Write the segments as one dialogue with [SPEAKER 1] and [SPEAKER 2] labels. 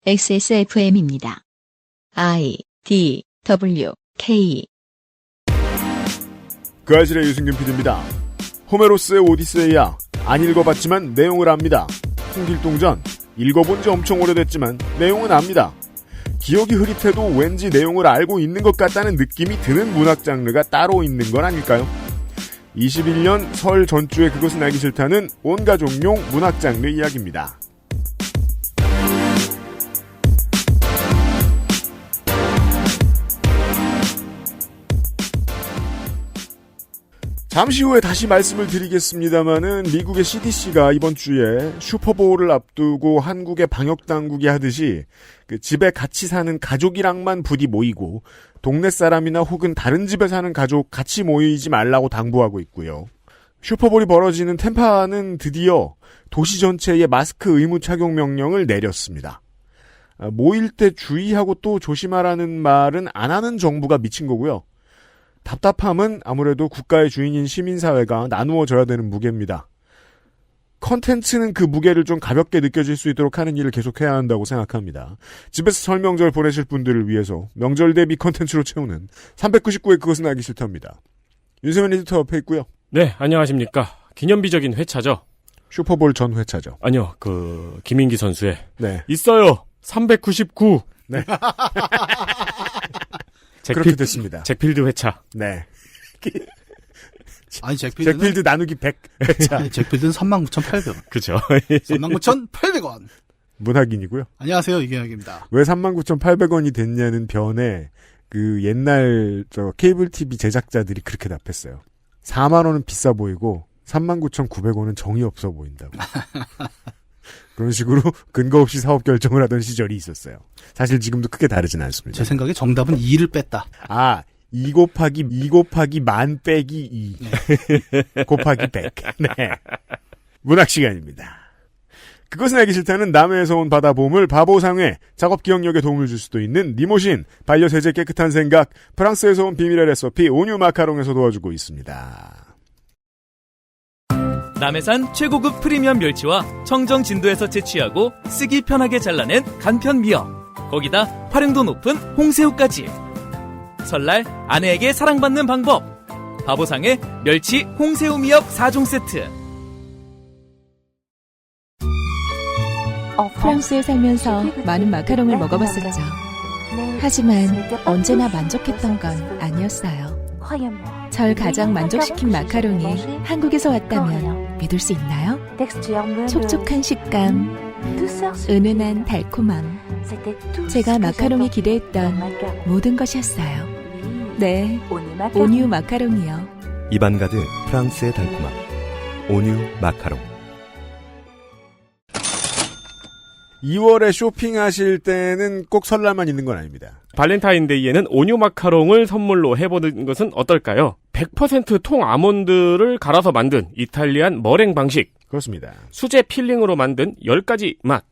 [SPEAKER 1] XSFM입니다. I, D, W, K.
[SPEAKER 2] 그 아실의 유승균 PD입니다. 호메로스의 오디세이야. 안 읽어봤지만 내용을 압니다. 홍길동전. 읽어본 지 엄청 오래됐지만 내용은 압니다. 기억이 흐릿해도 왠지 내용을 알고 있는 것 같다는 느낌이 드는 문학 장르가 따로 있는 건 아닐까요? 21년 설 전주에 그것은 알기 싫다는 온가족용 문학 장르 이야기입니다. 잠시 후에 다시 말씀을 드리겠습니다마는 미국의 CDC가 이번 주에 슈퍼보울을 앞두고 한국의 방역당국이 하듯이 그 집에 같이 사는 가족이랑만 부디 모이고 동네 사람이나 혹은 다른 집에 사는 가족 같이 모이지 말라고 당부하고 있고요. 슈퍼볼이 벌어지는 템파는 드디어 도시 전체에 마스크 의무 착용 명령을 내렸습니다. 모일 때 주의하고 또 조심하라는 말은 안 하는 정부가 미친 거고요. 답답함은 아무래도 국가의 주인인 시민사회가 나누어져야 되는 무게입니다. 컨텐츠는 그 무게를 좀 가볍게 느껴질 수 있도록 하는 일을 계속해야 한다고 생각합니다. 집에서 설 명절 보내실 분들을 위해서 명절 대비 컨텐츠로 채우는 399회 그것은 알기 싫답니다. 윤세민 에디터 옆에 있고요.
[SPEAKER 3] 네, 안녕하십니까. 기념비적인 회차죠.
[SPEAKER 2] 슈퍼볼 전 회차죠.
[SPEAKER 3] 아니요, 김인기 선수의.
[SPEAKER 2] 네.
[SPEAKER 3] 있어요. 399.
[SPEAKER 2] 네. 그렇게 됐습니다.
[SPEAKER 3] 잭필드 회차.
[SPEAKER 2] 네.
[SPEAKER 4] 아니, 잭필드
[SPEAKER 2] 나누기 100 회차.
[SPEAKER 4] 아니, 잭필드는 39,800원.
[SPEAKER 3] 그죠.
[SPEAKER 4] 39,800원.
[SPEAKER 2] 문학인이고요.
[SPEAKER 4] 안녕하세요, 이경혁입니다.
[SPEAKER 2] 왜 39,800원이 됐냐는 변에 그 옛날 케이블 TV 제작자들이 그렇게 답했어요. 4만 원은 비싸 보이고 39,900원은 정이 없어 보인다고. 그런 식으로 근거 없이 사업 결정을 하던 시절이 있었어요. 사실 지금도 크게 다르진 않습니다.
[SPEAKER 4] 제 생각에 정답은 2를 뺐다.
[SPEAKER 2] 2 곱하기 만 빼기 2 네. 곱하기 100. 네. 문학 시간입니다. 그것은 알기 싫다는 남해에서 온 바다보물 바보상회, 작업 기억력에 도움을 줄 수도 있는 니모신, 반려세제 깨끗한 생각, 프랑스에서 온 비밀의 레시피 온유 마카롱에서 도와주고 있습니다.
[SPEAKER 5] 남해산 최고급 프리미엄 멸치와 청정 진도에서 채취하고 쓰기 편하게 잘라낸 간편 미역, 거기다 활용도 높은 홍새우까지. 설날 아내에게 사랑받는 방법, 바보상의 멸치 홍새우 미역 4종 세트.
[SPEAKER 1] 프랑스에 살면서 많은 마카롱을 먹어봤었죠. 하지만 언제나 만족했던 건 아니었어요. 절 가장 만족시킨 마카롱이 한국에서 왔다면 믿을 수 있나요? 촉촉한 식감, 은은한 달콤함, 제가 마카롱이 기대했던 모든 것이었어요. 네, 온유 마카롱이요.
[SPEAKER 6] 입안 가득 프랑스의 달콤함, 온유 마카롱.
[SPEAKER 2] 2월에 쇼핑하실 때는 꼭 설날만 있는 건 아닙니다.
[SPEAKER 3] 발렌타인데이에는 온유 마카롱을 선물로 해보는 것은 어떨까요? 100% 통 아몬드를 갈아서 만든 이탈리안 머랭 방식.
[SPEAKER 2] 그렇습니다.
[SPEAKER 3] 수제 필링으로 만든 10가지 맛.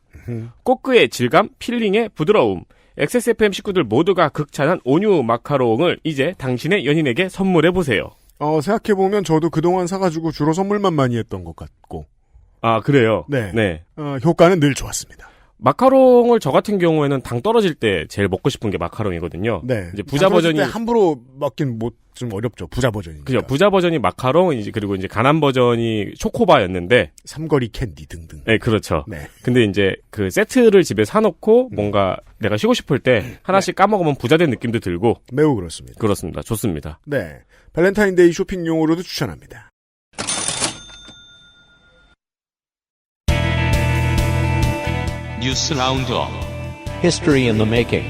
[SPEAKER 3] 꼬끄의 질감, 필링의 부드러움. XSFM 식구들 모두가 극찬한 온유 마카롱을 이제 당신의 연인에게 선물해보세요.
[SPEAKER 2] 생각해보면 저도 그동안 사가지고 주로 선물만 많이 했던 것 같고.
[SPEAKER 3] 아, 그래요?
[SPEAKER 2] 네. 효과는 늘 좋았습니다.
[SPEAKER 3] 마카롱을 저 같은 경우에는 당 떨어질 때 제일 먹고 싶은 게 마카롱이거든요.
[SPEAKER 2] 네.
[SPEAKER 3] 이제 부자 버전이
[SPEAKER 2] 함부로 먹긴 좀 어렵죠. 부자 버전이니까.
[SPEAKER 3] 그죠. 부자 버전이 마카롱, 그리고 이제 가난 버전이 초코바였는데.
[SPEAKER 2] 삼거리 캔디 등등.
[SPEAKER 3] 네, 그렇죠.
[SPEAKER 2] 네.
[SPEAKER 3] 근데 이제 그 세트를 집에 사놓고 뭔가 내가 쉬고 싶을 때 하나씩 까먹으면 부자 된 느낌도 들고.
[SPEAKER 2] 매우 그렇습니다.
[SPEAKER 3] 그렇습니다. 좋습니다.
[SPEAKER 2] 네. 발렌타인데이 쇼핑용으로도 추천합니다.
[SPEAKER 7] 뉴스 라운드업
[SPEAKER 8] History in the Making.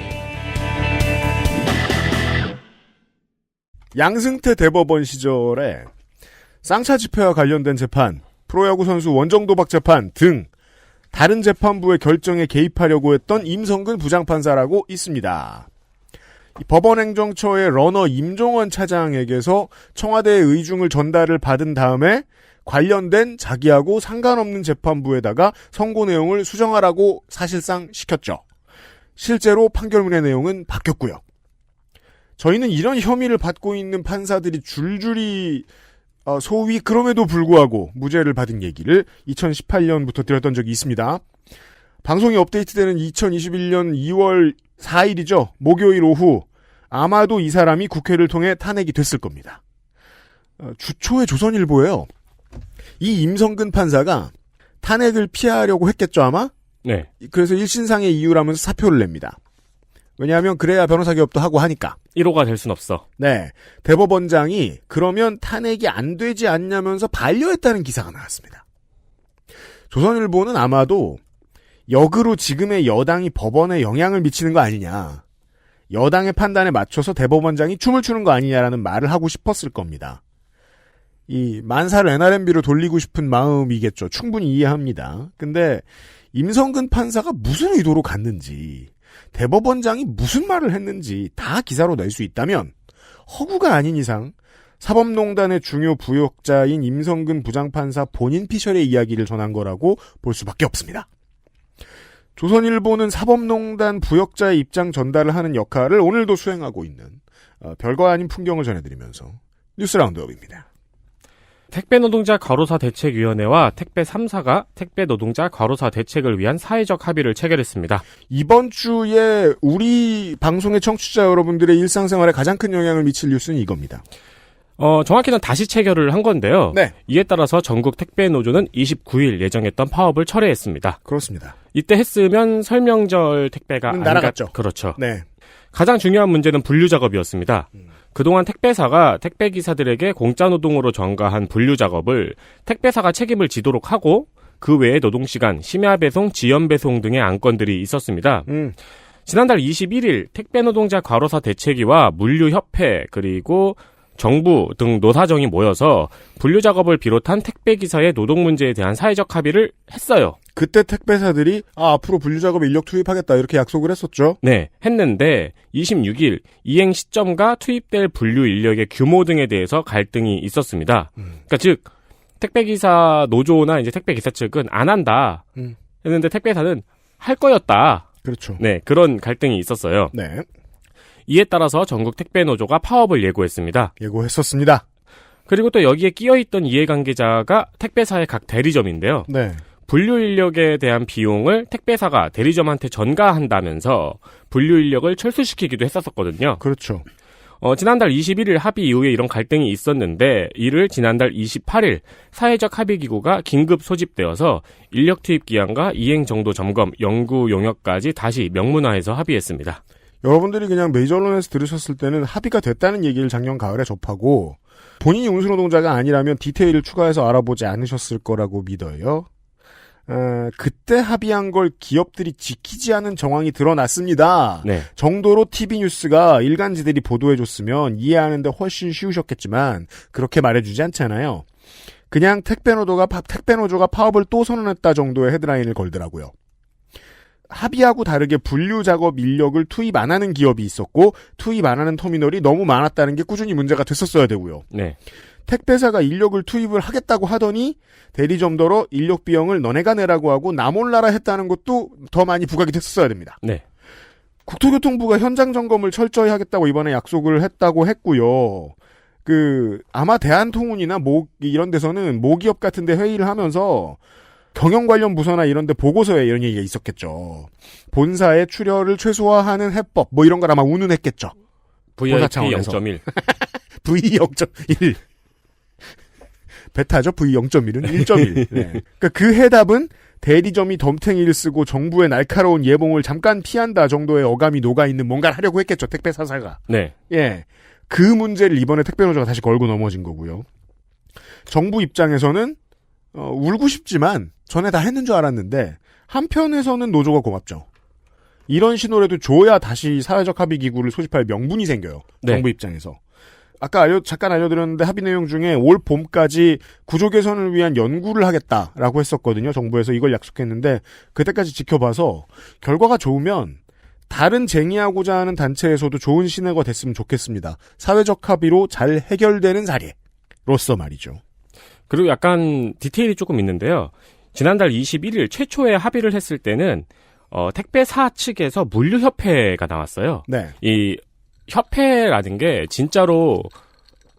[SPEAKER 2] 양승태 대법원 시절에 쌍차 집회와 관련된 재판, 프로야구 선수 원정 도박 재판 등 다른 재판부의 결정에 개입하려고 했던 임성근 부장판사라고 있습니다. 법원행정처의 러너 임종원 차장에게서 청와대의 의중을 전달을 받은 다음에 관련된 자기하고 상관없는 재판부에다가 선고 내용을 수정하라고 사실상 시켰죠. 실제로 판결문의 내용은 바뀌었고요. 저희는 이런 혐의를 받고 있는 판사들이 줄줄이 소위 그럼에도 불구하고 무죄를 받은 얘기를 2018년부터 드렸던 적이 있습니다. 방송이 업데이트되는 2021년 2월 4일이죠. 목요일 오후 아마도 이 사람이 국회를 통해 탄핵이 됐을 겁니다. 주초에 조선일보예요. 이 임성근 판사가 탄핵을 피하려고 했겠죠 아마?
[SPEAKER 3] 네.
[SPEAKER 2] 그래서 일신상의 이유라면서 사표를 냅니다. 왜냐하면 그래야 변호사 기업도 하고 하니까.
[SPEAKER 3] 1호가 될 순 없어.
[SPEAKER 2] 네. 대법원장이 그러면 탄핵이 안 되지 않냐면서 반려했다는 기사가 나왔습니다. 조선일보는 아마도 역으로 지금의 여당이 법원에 영향을 미치는 거 아니냐. 여당의 판단에 맞춰서 대법원장이 춤을 추는 거 아니냐라는 말을 하고 싶었을 겁니다. 이 만사를 NRMB로 돌리고 싶은 마음이겠죠. 충분히 이해합니다. 근데 임성근 판사가 무슨 의도로 갔는지 대법원장이 무슨 말을 했는지 다 기사로 낼 수 있다면 허구가 아닌 이상 사법농단의 중요 부역자인 임성근 부장판사 본인 피셜의 이야기를 전한 거라고 볼 수밖에 없습니다. 조선일보는 사법농단 부역자의 입장 전달을 하는 역할을 오늘도 수행하고 있는 별거 아닌 풍경을 전해드리면서 뉴스 라운드업입니다.
[SPEAKER 3] 택배노동자 과로사 대책위원회와 택배 3사가 택배노동자 과로사 대책을 위한 사회적 합의를 체결했습니다.
[SPEAKER 2] 이번 주에 우리 방송의 청취자 여러분들의 일상생활에 가장 큰 영향을 미칠 뉴스는 이겁니다.
[SPEAKER 3] 정확히는 다시 체결을 한 건데요.
[SPEAKER 2] 네.
[SPEAKER 3] 이에 따라서 전국 택배노조는 29일 예정했던 파업을 철회했습니다.
[SPEAKER 2] 그렇습니다.
[SPEAKER 3] 이때 했으면 설명절 택배가
[SPEAKER 2] 날아갔죠.
[SPEAKER 3] 그렇죠.
[SPEAKER 2] 네.
[SPEAKER 3] 가장 중요한 문제는 분류 작업이었습니다. 그동안 택배사가 택배기사들에게 공짜 노동으로 전가한 분류 작업을 택배사가 책임을 지도록 하고 그 외에 노동시간, 심야 배송, 지연 배송 등의 안건들이 있었습니다. 지난달 21일 택배노동자 과로사 대책위와 물류협회 그리고 정부 등 노사정이 모여서 분류 작업을 비롯한 택배기사의 노동 문제에 대한 사회적 합의를 했어요.
[SPEAKER 2] 그때 택배사들이 앞으로 분류작업 인력 투입하겠다 이렇게 약속을 했었죠.
[SPEAKER 3] 네, 했는데 26일 이행 시점과 투입될 분류 인력의 규모 등에 대해서 갈등이 있었습니다. 그러니까 즉 택배기사 노조나 이제 택배기사 측은 안 한다 했는데 택배사는 할 거였다.
[SPEAKER 2] 그렇죠.
[SPEAKER 3] 네, 그런 갈등이 있었어요.
[SPEAKER 2] 네.
[SPEAKER 3] 이에 따라서 전국 택배노조가 파업을 예고했습니다.
[SPEAKER 2] 예고했었습니다.
[SPEAKER 3] 그리고 또 여기에 끼어있던 이해관계자가 택배사의 각 대리점인데요.
[SPEAKER 2] 네.
[SPEAKER 3] 분류 인력에 대한 비용을 택배사가 대리점한테 전가한다면서 분류 인력을 철수시키기도 했었거든요.
[SPEAKER 2] 그렇죠.
[SPEAKER 3] 지난달 21일 합의 이후에 이런 갈등이 있었는데 이를 지난달 28일 사회적 합의기구가 긴급 소집되어서 인력 투입 기한과 이행 정도 점검, 연구 용역까지 다시 명문화해서 합의했습니다.
[SPEAKER 2] 여러분들이 그냥 메이저 언론에서 들으셨을 때는 합의가 됐다는 얘기를 작년 가을에 접하고 본인이 운수노동자가 아니라면 디테일을 추가해서 알아보지 않으셨을 거라고 믿어요. 그때 합의한 걸 기업들이 지키지 않은 정황이 드러났습니다.
[SPEAKER 3] 네.
[SPEAKER 2] 정도로 TV뉴스가 일간지들이 보도해줬으면 이해하는데 훨씬 쉬우셨겠지만 그렇게 말해주지 않잖아요. 그냥 택배노조가 파업을 또 선언했다 정도의 헤드라인을 걸더라고요. 합의하고 다르게 분류 작업 인력을 투입 안 하는 기업이 있었고 투입 안 하는 터미널이 너무 많았다는 게 꾸준히 문제가 됐었어야 되고요.
[SPEAKER 3] 네.
[SPEAKER 2] 택배사가 인력을 투입을 하겠다고 하더니 대리점더러 인력 비용을 너네가 내라고 하고 나 몰라라 했다는 것도 더 많이 부각이 됐었어야 됩니다.
[SPEAKER 3] 네.
[SPEAKER 2] 국토교통부가 현장 점검을 철저히 하겠다고 이번에 약속을 했다고 했고요. 아마 대한통운이나 이런 데서는 모기업 같은 데 회의를 하면서 경영 관련 부서나 이런 데 보고서에 이런 얘기가 있었겠죠. 본사의 출혈을 최소화하는 해법 이런 걸 아마 운운했겠죠.
[SPEAKER 3] VIP
[SPEAKER 2] 차원에서.
[SPEAKER 3] 0.1.
[SPEAKER 2] V0.1. 베타죠. V0.1은 1.1. 네. 그러니까 그 해답은 대리점이 덤탱이를 쓰고 정부의 날카로운 예봉을 잠깐 피한다 정도의 어감이 녹아있는 뭔가를 하려고 했겠죠. 택배 사사가.
[SPEAKER 3] 네.
[SPEAKER 2] 예. 그 문제를 이번에 택배노조가 다시 걸고 넘어진 거고요. 정부 입장에서는 울고 싶지만 전에 다 했는 줄 알았는데 한편에서는 노조가 고맙죠. 이런 신호라도 줘야 다시 사회적 합의 기구를 소집할 명분이 생겨요.
[SPEAKER 3] 네.
[SPEAKER 2] 정부 입장에서. 아까 잠깐 알려드렸는데 합의 내용 중에 올 봄까지 구조 개선을 위한 연구를 하겠다라고 했었거든요. 정부에서 이걸 약속했는데 그때까지 지켜봐서 결과가 좋으면 다른 쟁의하고자 하는 단체에서도 좋은 신뢰가 됐으면 좋겠습니다. 사회적 합의로 잘 해결되는 사례로서 말이죠.
[SPEAKER 3] 그리고 약간 디테일이 조금 있는데요. 지난달 21일 최초에 합의를 했을 때는 택배사 측에서 물류협회가 나왔어요.
[SPEAKER 2] 네.
[SPEAKER 3] 이 협회라는 게 진짜로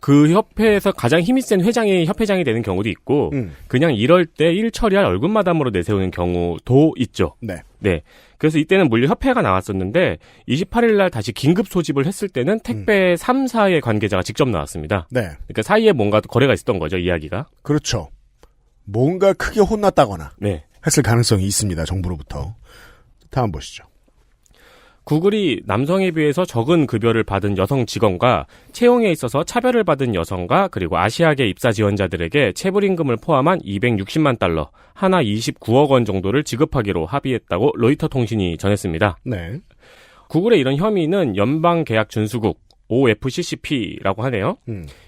[SPEAKER 3] 그 협회에서 가장 힘이 센 회장이 협회장이 되는 경우도 있고 그냥 이럴 때 일 처리할 월급마담으로 내세우는 경우도 있죠.
[SPEAKER 2] 네.
[SPEAKER 3] 네. 그래서 이때는 물류협회가 나왔었는데 28일 날 다시 긴급 소집을 했을 때는 택배 3사의 관계자가 직접 나왔습니다.
[SPEAKER 2] 네.
[SPEAKER 3] 그러니까 사이에 뭔가 거래가 있었던 거죠, 이야기가.
[SPEAKER 2] 그렇죠. 뭔가 크게 혼났다거나
[SPEAKER 3] 네.
[SPEAKER 2] 했을 가능성이 있습니다. 정부로부터. 다음 보시죠.
[SPEAKER 3] 구글이 남성에 비해서 적은 급여를 받은 여성 직원과 채용에 있어서 차별을 받은 여성과 그리고 아시아계 입사 지원자들에게 체불임금을 포함한 260만 달러, 하나 29억 원 정도를 지급하기로 합의했다고 로이터 통신이 전했습니다.
[SPEAKER 2] 네.
[SPEAKER 3] 구글의 이런 혐의는 연방계약준수국 OFCCP라고 하네요.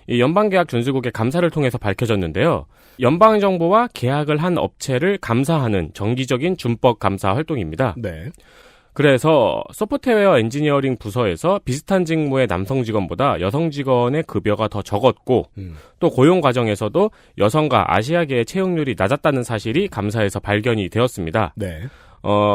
[SPEAKER 3] 이 연방계약준수국의 감사를 통해서 밝혀졌는데요. 연방정부와 계약을 한 업체를 감사하는 정기적인 준법 감사 활동입니다.
[SPEAKER 2] 네.
[SPEAKER 3] 그래서 소프트웨어 엔지니어링 부서에서 비슷한 직무의 남성 직원보다 여성 직원의 급여가 더 적었고 또 고용 과정에서도 여성과 아시아계의 채용률이 낮았다는 사실이 감사에서 발견이 되었습니다.
[SPEAKER 2] 네.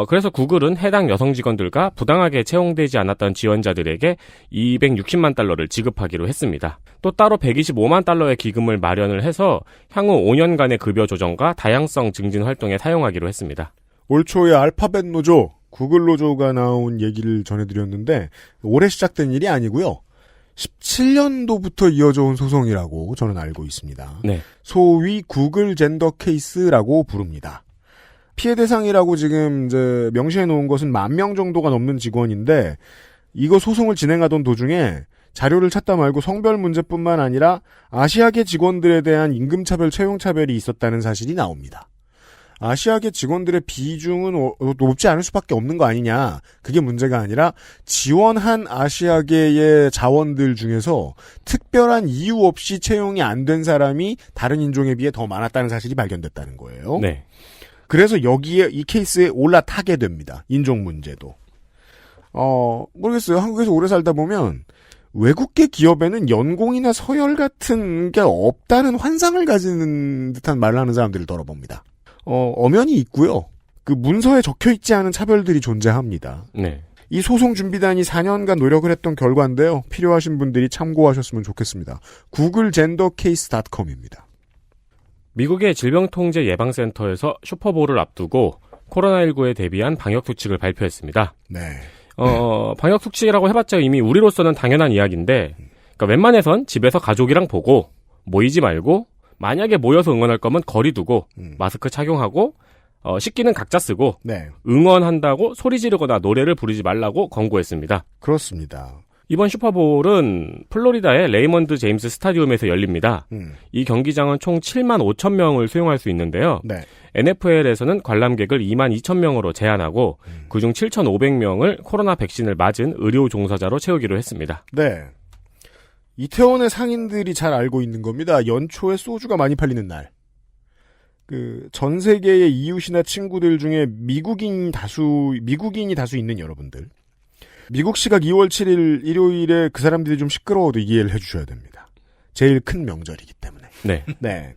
[SPEAKER 3] 그래서 구글은 해당 여성 직원들과 부당하게 채용되지 않았던 지원자들에게 260만 달러를 지급하기로 했습니다. 또 따로 125만 달러의 기금을 마련을 해서 향후 5년간의 급여 조정과 다양성 증진 활동에 사용하기로 했습니다.
[SPEAKER 2] 올 초에 알파벳 노조, 구글 노조가 나온 얘기를 전해드렸는데 올해 시작된 일이 아니고요. 17년도부터 이어져 온 소송이라고 저는 알고 있습니다.
[SPEAKER 3] 네.
[SPEAKER 2] 소위 구글 젠더 케이스라고 부릅니다. 피해 대상이라고 지금 이제 명시해 놓은 것은 10,000명 정도가 넘는 직원인데 이거 소송을 진행하던 도중에 자료를 찾다 말고 성별 문제뿐만 아니라 아시아계 직원들에 대한 임금차별, 채용차별이 있었다는 사실이 나옵니다. 아시아계 직원들의 비중은 높지 않을 수밖에 없는 거 아니냐. 그게 문제가 아니라 지원한 아시아계의 자원들 중에서 특별한 이유 없이 채용이 안 된 사람이 다른 인종에 비해 더 많았다는 사실이 발견됐다는 거예요.
[SPEAKER 3] 네.
[SPEAKER 2] 그래서 여기에 이 케이스에 올라타게 됩니다. 인종 문제도. 모르겠어요. 한국에서 오래 살다 보면 외국계 기업에는 연공이나 서열 같은 게 없다는 환상을 가지는 듯한 말을 하는 사람들을 들어봅니다. 엄연히 있고요. 그 문서에 적혀있지 않은 차별들이 존재합니다.
[SPEAKER 3] 네.
[SPEAKER 2] 이 소송 준비단이 4년간 노력을 했던 결과인데요. 필요하신 분들이 참고하셨으면 좋겠습니다. googlegendercase.com입니다.
[SPEAKER 3] 미국의 질병통제예방센터에서 슈퍼볼을 앞두고 코로나19에 대비한 방역수칙을 발표했습니다.
[SPEAKER 2] 네.
[SPEAKER 3] 방역수칙이라고 해봤자 이미 우리로서는 당연한 이야기인데, 그러니까 웬만해선 집에서 가족이랑 보고, 모이지 말고, 만약에 모여서 응원할 거면 거리 두고, 마스크 착용하고, 식기는 각자 쓰고,
[SPEAKER 2] 네.
[SPEAKER 3] 응원한다고 소리 지르거나 노래를 부르지 말라고 권고했습니다.
[SPEAKER 2] 그렇습니다.
[SPEAKER 3] 이번 슈퍼볼은 플로리다의 레이먼드 제임스 스타디움에서 열립니다. 이 경기장은 총 7만 5천 명을 수용할 수 있는데요.
[SPEAKER 2] 네.
[SPEAKER 3] NFL에서는 관람객을 2만 2천 명으로 제한하고 그중 7,500명을 코로나 백신을 맞은 의료 종사자로 채우기로 했습니다.
[SPEAKER 2] 네. 이태원의 상인들이 잘 알고 있는 겁니다. 연초에 소주가 많이 팔리는 날. 전 세계의 이웃이나 친구들 중에 미국인이 다수 있는 여러분들. 미국 시각 2월 7일 일요일에 그 사람들이 좀 시끄러워도 이해를 해주셔야 됩니다. 제일 큰 명절이기 때문에.
[SPEAKER 3] 네.
[SPEAKER 2] 네.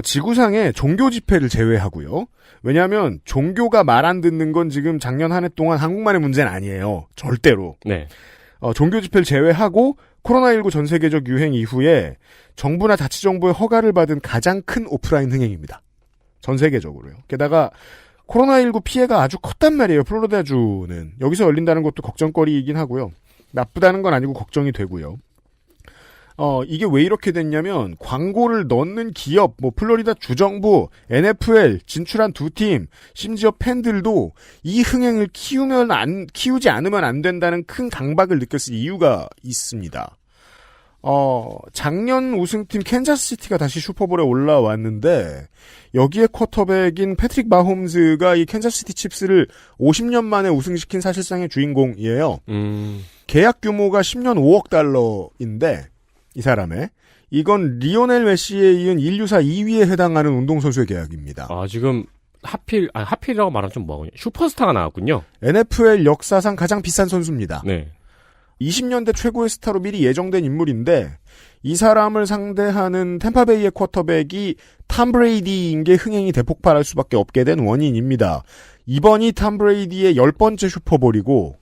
[SPEAKER 2] 지구상의 종교 집회를 제외하고요. 왜냐하면 종교가 말 안 듣는 건 지금 작년 한 해 동안 한국만의 문제는 아니에요. 절대로.
[SPEAKER 3] 네.
[SPEAKER 2] 종교 집회를 제외하고 코로나19 전 세계적 유행 이후에 정부나 자치정부의 허가를 받은 가장 큰 오프라인 흥행입니다. 전 세계적으로요. 게다가 코로나19 피해가 아주 컸단 말이에요. 플로리다주는. 여기서 열린다는 것도 걱정거리이긴 하고요. 나쁘다는 건 아니고 걱정이 되고요. 이게 왜 이렇게 됐냐면 광고를 넣는 기업, 플로리다 주정부, NFL 진출한 두 팀, 심지어 팬들도 이 흥행을 키우지 않으면 안 된다는 큰 강박을 느꼈을 이유가 있습니다. 작년 우승팀 캔자스시티가 다시 슈퍼볼에 올라왔는데 여기에 쿼터백인 패트릭 마홈즈가 이 캔자스시티 칩스를 50년 만에 우승시킨 사실상의 주인공이에요. 계약 규모가 10년 5억 달러인데 이 사람의 이건 리오넬 메시에 이은 인류사 2위에 해당하는 운동선수의 계약입니다.
[SPEAKER 3] 지금 하필이라고 말하면 좀 뭐군요. 슈퍼스타가 나왔군요.
[SPEAKER 2] NFL 역사상 가장 비싼 선수입니다.
[SPEAKER 3] 네.
[SPEAKER 2] 20년대 최고의 스타로 미리 예정된 인물인데 이 사람을 상대하는 템파베이의 쿼터백이 탐 브레이디인 게 흥행이 대폭발할 수밖에 없게 된 원인입니다. 이번이 탐 브레이디의 10번째 슈퍼볼이고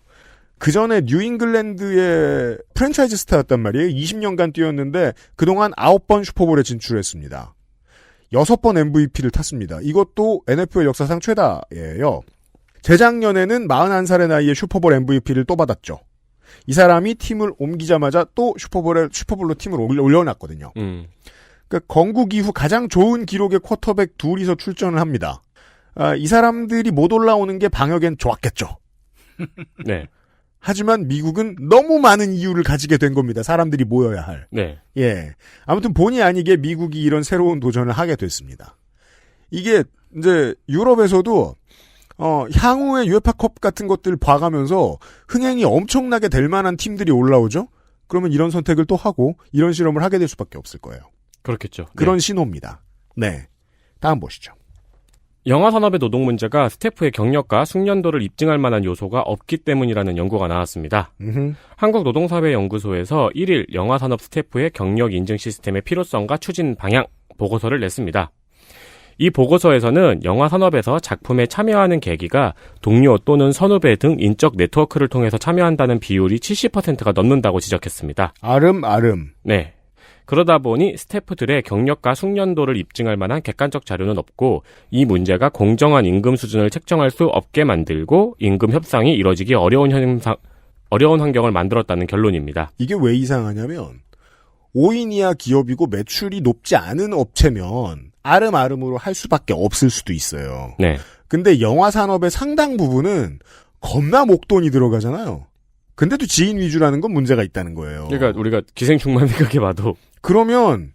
[SPEAKER 2] 그 전에 뉴잉글랜드의 프랜차이즈 스타였단 말이에요. 20년간 뛰었는데 그동안 9번 슈퍼볼에 진출했습니다. 6번 MVP를 탔습니다. 이것도 NFL 역사상 최다예요. 재작년에는 41살의 나이에 슈퍼볼 MVP를 또 받았죠. 이 사람이 팀을 옮기자마자 또 슈퍼볼로 팀을 올려놨거든요. 그러니까 건국 이후 가장 좋은 기록의 쿼터백 둘이서 출전을 합니다. 이 사람들이 못 올라오는 게 방역엔 좋았겠죠.
[SPEAKER 3] 네.
[SPEAKER 2] 하지만 미국은 너무 많은 이유를 가지게 된 겁니다. 사람들이 모여야 할.
[SPEAKER 3] 네.
[SPEAKER 2] 예. 아무튼 본의 아니게 미국이 이런 새로운 도전을 하게 됐습니다. 이게 이제 유럽에서도 향후에 유에파컵 같은 것들 봐가면서 흥행이 엄청나게 될 만한 팀들이 올라오죠. 그러면 이런 선택을 또 하고 이런 실험을 하게 될 수밖에 없을 거예요.
[SPEAKER 3] 그렇겠죠.
[SPEAKER 2] 그런
[SPEAKER 3] 네.
[SPEAKER 2] 신호입니다. 네. 다음 보시죠.
[SPEAKER 3] 영화 산업의 노동 문제가 스태프의 경력과 숙련도를 입증할 만한 요소가 없기 때문이라는 연구가 나왔습니다. 한국노동사회연구소에서 1일 영화 산업 스태프의 경력 인증 시스템의 필요성과 추진 방향 보고서를 냈습니다. 이 보고서에서는 영화 산업에서 작품에 참여하는 계기가 동료 또는 선후배 등 인적 네트워크를 통해서 참여한다는 비율이 70%가 넘는다고 지적했습니다.
[SPEAKER 2] 아름.
[SPEAKER 3] 네. 그러다 보니 스태프들의 경력과 숙련도를 입증할 만한 객관적 자료는 없고 이 문제가 공정한 임금 수준을 책정할 수 없게 만들고 임금 협상이 이뤄지기 어려운 환경을 만들었다는 결론입니다.
[SPEAKER 2] 이게 왜 이상하냐면 5인 이하 기업이고 매출이 높지 않은 업체면 아름아름으로 할 수밖에 없을 수도 있어요.
[SPEAKER 3] 네.
[SPEAKER 2] 근데 영화 산업의 상당 부분은 겁나 목돈이 들어가잖아요. 근데도 지인 위주라는 건 문제가 있다는 거예요.
[SPEAKER 3] 그러니까 우리가 기생충만 생각해봐도
[SPEAKER 2] 그러면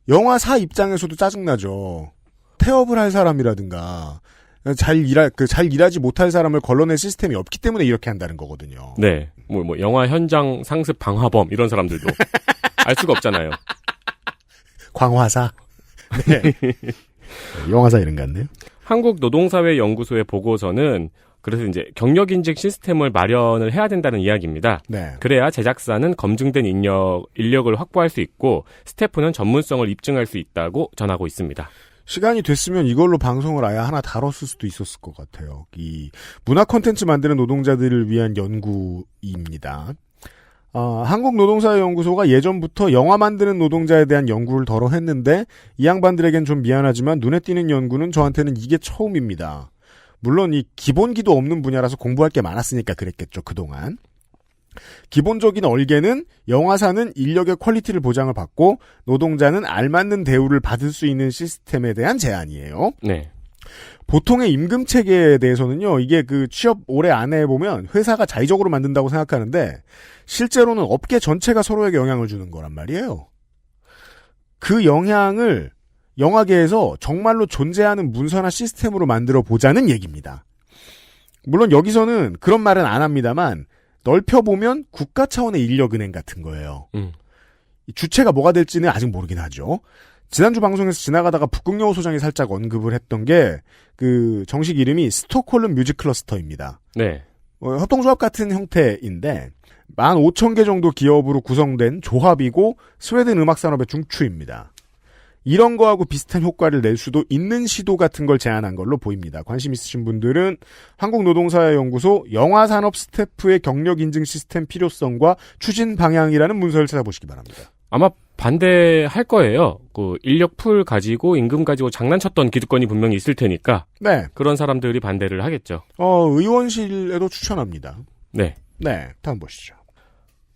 [SPEAKER 2] 영화사 입장에서도 짜증나죠. 태업을 할 사람이라든가 잘 일하지 못할 사람을 걸러낼 시스템이 없기 때문에 이렇게 한다는 거거든요.
[SPEAKER 3] 네. 뭐 영화 현장 상습 방화범 이런 사람들도 알 수가 없잖아요.
[SPEAKER 2] 광화사. 네. 영화사 이름 같네요.
[SPEAKER 3] 한국노동사회연구소의 보고서는 그래서 이제 경력 인증 시스템을 마련을 해야 된다는 이야기입니다.
[SPEAKER 2] 네.
[SPEAKER 3] 그래야 제작사는 검증된 인력을 확보할 수 있고 스태프는 전문성을 입증할 수 있다고 전하고 있습니다.
[SPEAKER 2] 시간이 됐으면 이걸로 방송을 아예 하나 다뤘을 수도 있었을 것 같아요. 이 문화 콘텐츠 만드는 노동자들을 위한 연구입니다. 한국노동사회연구소가 예전부터 영화 만드는 노동자에 대한 연구를 덜어 했는데 이 양반들에겐 좀 미안하지만 눈에 띄는 연구는 저한테는 이게 처음입니다. 물론 이 기본기도 없는 분야라서 공부할 게 많았으니까 그랬겠죠, 그동안. 기본적인 얼개는 영화사는 인력의 퀄리티를 보장을 받고 노동자는 알맞는 대우를 받을 수 있는 시스템에 대한 제안이에요.
[SPEAKER 3] 네.
[SPEAKER 2] 보통의 임금 체계에 대해서는요, 이게 그 취업 오래 안 해보면 회사가 자의적으로 만든다고 생각하는데 실제로는 업계 전체가 서로에게 영향을 주는 거란 말이에요. 그 영향을 영화계에서 정말로 존재하는 문서나 시스템으로 만들어 보자는 얘기입니다. 물론 여기서는 그런 말은 안 합니다만 넓혀보면 국가 차원의 인력은행 같은 거예요. 주체가 뭐가 될지는 아직 모르긴 하죠. 지난주 방송에서 지나가다가 북극여우 소장이 살짝 언급을 했던 게 그 정식 이름이 스톡홀름 뮤직 클러스터입니다.
[SPEAKER 3] 네.
[SPEAKER 2] 협동조합 같은 형태인데 15,000개 정도 기업으로 구성된 조합이고 스웨덴 음악산업의 중추입니다. 이런 거하고 비슷한 효과를 낼 수도 있는 시도 같은 걸 제안한 걸로 보입니다. 관심 있으신 분들은 한국노동사회연구소 영화산업 스태프의 경력 인증 시스템 필요성과 추진 방향이라는 문서를 찾아보시기 바랍니다.
[SPEAKER 3] 아마 반대할 거예요. 그 인력 풀 가지고 임금 가지고 장난쳤던 기득권이 분명히 있을 테니까.
[SPEAKER 2] 네.
[SPEAKER 3] 그런 사람들이 반대를 하겠죠.
[SPEAKER 2] 의원실에도 추천합니다.
[SPEAKER 3] 네.
[SPEAKER 2] 네. 다음 보시죠.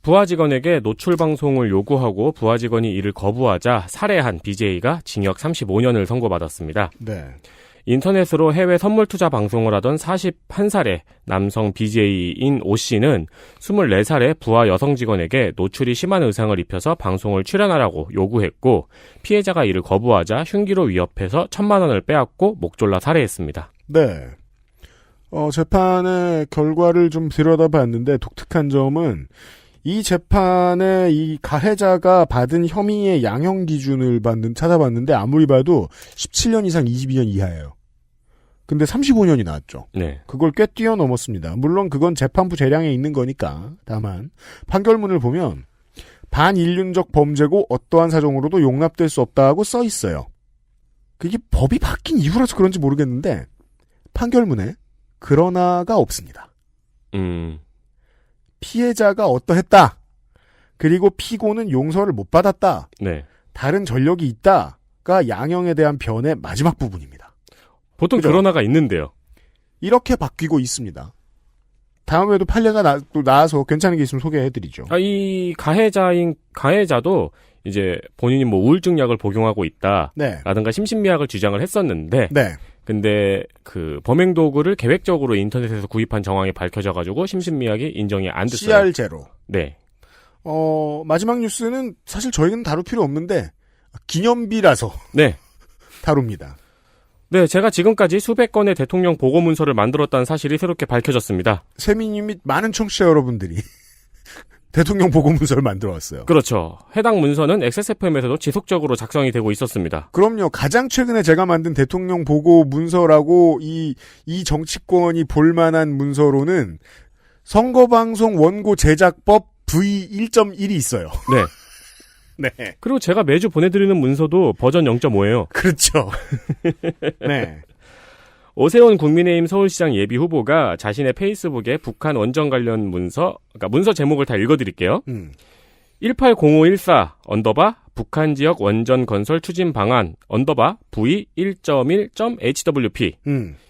[SPEAKER 3] 부하 직원에게 노출 방송을 요구하고 부하 직원이 이를 거부하자 살해한 BJ가 징역 35년을 선고받았습니다.
[SPEAKER 2] 네.
[SPEAKER 3] 인터넷으로 해외 선물 투자 방송을 하던 41살의 남성 BJ인 O 씨는 24살의 부하 여성 직원에게 노출이 심한 의상을 입혀서 방송을 출연하라고 요구했고 피해자가 이를 거부하자 흉기로 위협해서 1,000만 원을 빼앗고 목 졸라 살해했습니다.
[SPEAKER 2] 네. 재판의 결과를 좀 들여다봤는데 독특한 점은 이 재판에 이 가해자가 받은 혐의의 양형 기준을 찾아봤는데 아무리 봐도 17년 이상 22년 이하예요. 근데 35년이 나왔죠.
[SPEAKER 3] 네.
[SPEAKER 2] 그걸 꽤 뛰어넘었습니다. 물론 그건 재판부 재량에 있는 거니까. 다만 판결문을 보면 반인륜적 범죄고 어떠한 사정으로도 용납될 수 없다고 써 있어요. 그게 법이 바뀐 이후라서 그런지 모르겠는데 판결문에 그러나가 없습니다. 피해자가 어떠했다. 그리고 피고는 용서를 못 받았다.
[SPEAKER 3] 네.
[SPEAKER 2] 다른 전력이 있다가 양형에 대한 변의 마지막 부분입니다.
[SPEAKER 3] 보통
[SPEAKER 2] 그죠?
[SPEAKER 3] 그런 화가 있는데요.
[SPEAKER 2] 이렇게 바뀌고 있습니다. 다음에도 판례가 또 나와서 괜찮은 게 있으면 소개해드리죠.
[SPEAKER 3] 이 가해자도 이제 본인이 뭐 우울증 약을 복용하고 있다.
[SPEAKER 2] 네.
[SPEAKER 3] 라든가 심신미약을 주장을 했었는데.
[SPEAKER 2] 네.
[SPEAKER 3] 근데 그 범행 도구를 계획적으로 인터넷에서 구입한 정황이 밝혀져가지고 심신미약이 인정이 안 됐어요.
[SPEAKER 2] CR0.
[SPEAKER 3] 네.
[SPEAKER 2] 마지막 뉴스는 사실 저희는 다룰 필요 없는데 기념비라서
[SPEAKER 3] 네.
[SPEAKER 2] 다룹니다.
[SPEAKER 3] 네, 제가 지금까지 수백 건의 대통령 보고 문서를 만들었다는 사실이 새롭게 밝혀졌습니다.
[SPEAKER 2] 세민님 및 많은 청취자 여러분들이 대통령 보고 문서를 만들어 왔어요.
[SPEAKER 3] 그렇죠. 해당 문서는 XSFM에서도 지속적으로 작성이 되고 있었습니다.
[SPEAKER 2] 그럼요. 가장 최근에 제가 만든 대통령 보고 문서라고 이 정치권이 볼만한 문서로는 선거방송 원고 제작법 V1.1이 있어요.
[SPEAKER 3] 네.
[SPEAKER 2] 네.
[SPEAKER 3] 그리고 제가 매주 보내드리는 문서도 버전 0.5예요.
[SPEAKER 2] 그렇죠. 네.
[SPEAKER 3] 오세훈 국민의힘 서울시장 예비 후보가 자신의 페이스북에 북한 원전 관련 문서, 그러니까 문서 제목을 다 읽어드릴게요. 180514 언더바 북한 지역 원전 건설 추진 방안 언더바 V1.1.HWP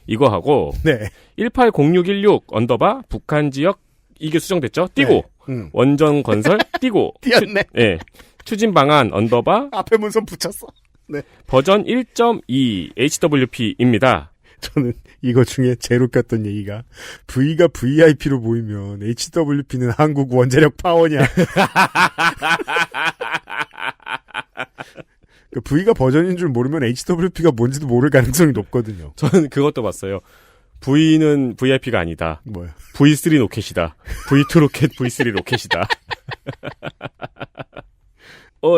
[SPEAKER 3] 이거 하고
[SPEAKER 2] 네.
[SPEAKER 3] 180616 언더바 북한 지역 이게 수정됐죠? 띄고
[SPEAKER 2] 네.
[SPEAKER 3] 원전 건설 띄고
[SPEAKER 2] 띄었네.
[SPEAKER 3] 네. 추진 방안 언더바
[SPEAKER 2] 앞에 문서 붙였어. 네.
[SPEAKER 3] 버전 1.2 HWP입니다.
[SPEAKER 2] 저는 이거 중에 제일 웃겼던 얘기가 V가 VIP로 보이면 HWP는 한국 원자력 파원이야. 그 V가 버전인 줄 모르면 HWP가 뭔지도 모를 가능성이 높거든요.
[SPEAKER 3] 저는 그것도 봤어요. V는 VIP가 아니다.
[SPEAKER 2] 뭐야?
[SPEAKER 3] V3 로켓이다. V2 로켓, V3 로켓이다.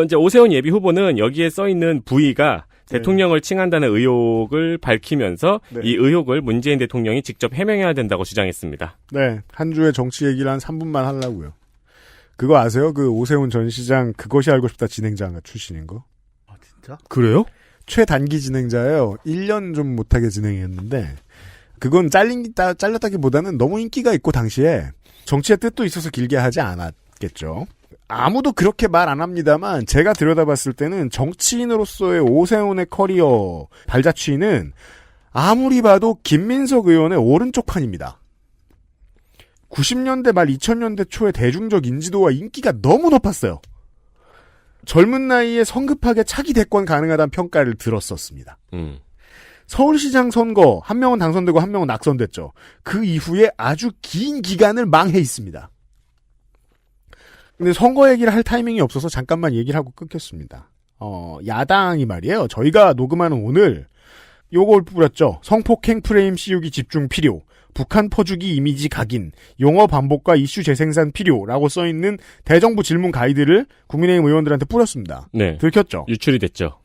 [SPEAKER 3] 이제 오세훈 예비 후보는 여기에 써있는 V가 대통령을 칭한다는 의혹을 밝히면서
[SPEAKER 2] 네.
[SPEAKER 3] 이 의혹을 문재인 대통령이 직접 해명해야 된다고 주장했습니다.
[SPEAKER 2] 네. 한 주의 정치 얘기를 한 3분만 하려고요. 그거 아세요? 그 오세훈 전 시장 그것이 알고 싶다 진행자 출신인 거?
[SPEAKER 4] 아, 진짜?
[SPEAKER 3] 그래요?
[SPEAKER 2] 최단기 진행자예요. 1년 좀 못하게 진행했는데 그건 잘렸다기보다는 너무 인기가 있고 당시에 정치의 뜻도 있어서 길게 하지 않았겠죠. 아무도 그렇게 말 안 합니다만 제가 들여다봤을 때는 정치인으로서의 오세훈의 커리어 발자취는 아무리 봐도 김민석 의원의 오른쪽 판입니다. 90년대 말 2000년대 초에 대중적 인지도와 인기가 너무 높았어요. 젊은 나이에 성급하게 차기 대권 가능하다는 평가를 들었었습니다. 서울시장 선거 한 명은 당선되고 한 명은 낙선됐죠. 그 이후에 아주 긴 기간을 망해 있습니다. 근데 선거 얘기를 할 타이밍이 없어서 잠깐만 얘기를 하고 끊겠습니다. 야당이 말이에요. 저희가 녹음하는 오늘 요걸 뿌렸죠. 성폭행 프레임 씌우기 집중 필요, 북한 퍼주기 이미지 각인, 용어 반복과 이슈 재생산 필요라고 써있는 대정부 질문 가이드를 국민의힘 의원들한테 뿌렸습니다.
[SPEAKER 3] 네.
[SPEAKER 2] 들켰죠?
[SPEAKER 3] 유출이 됐죠.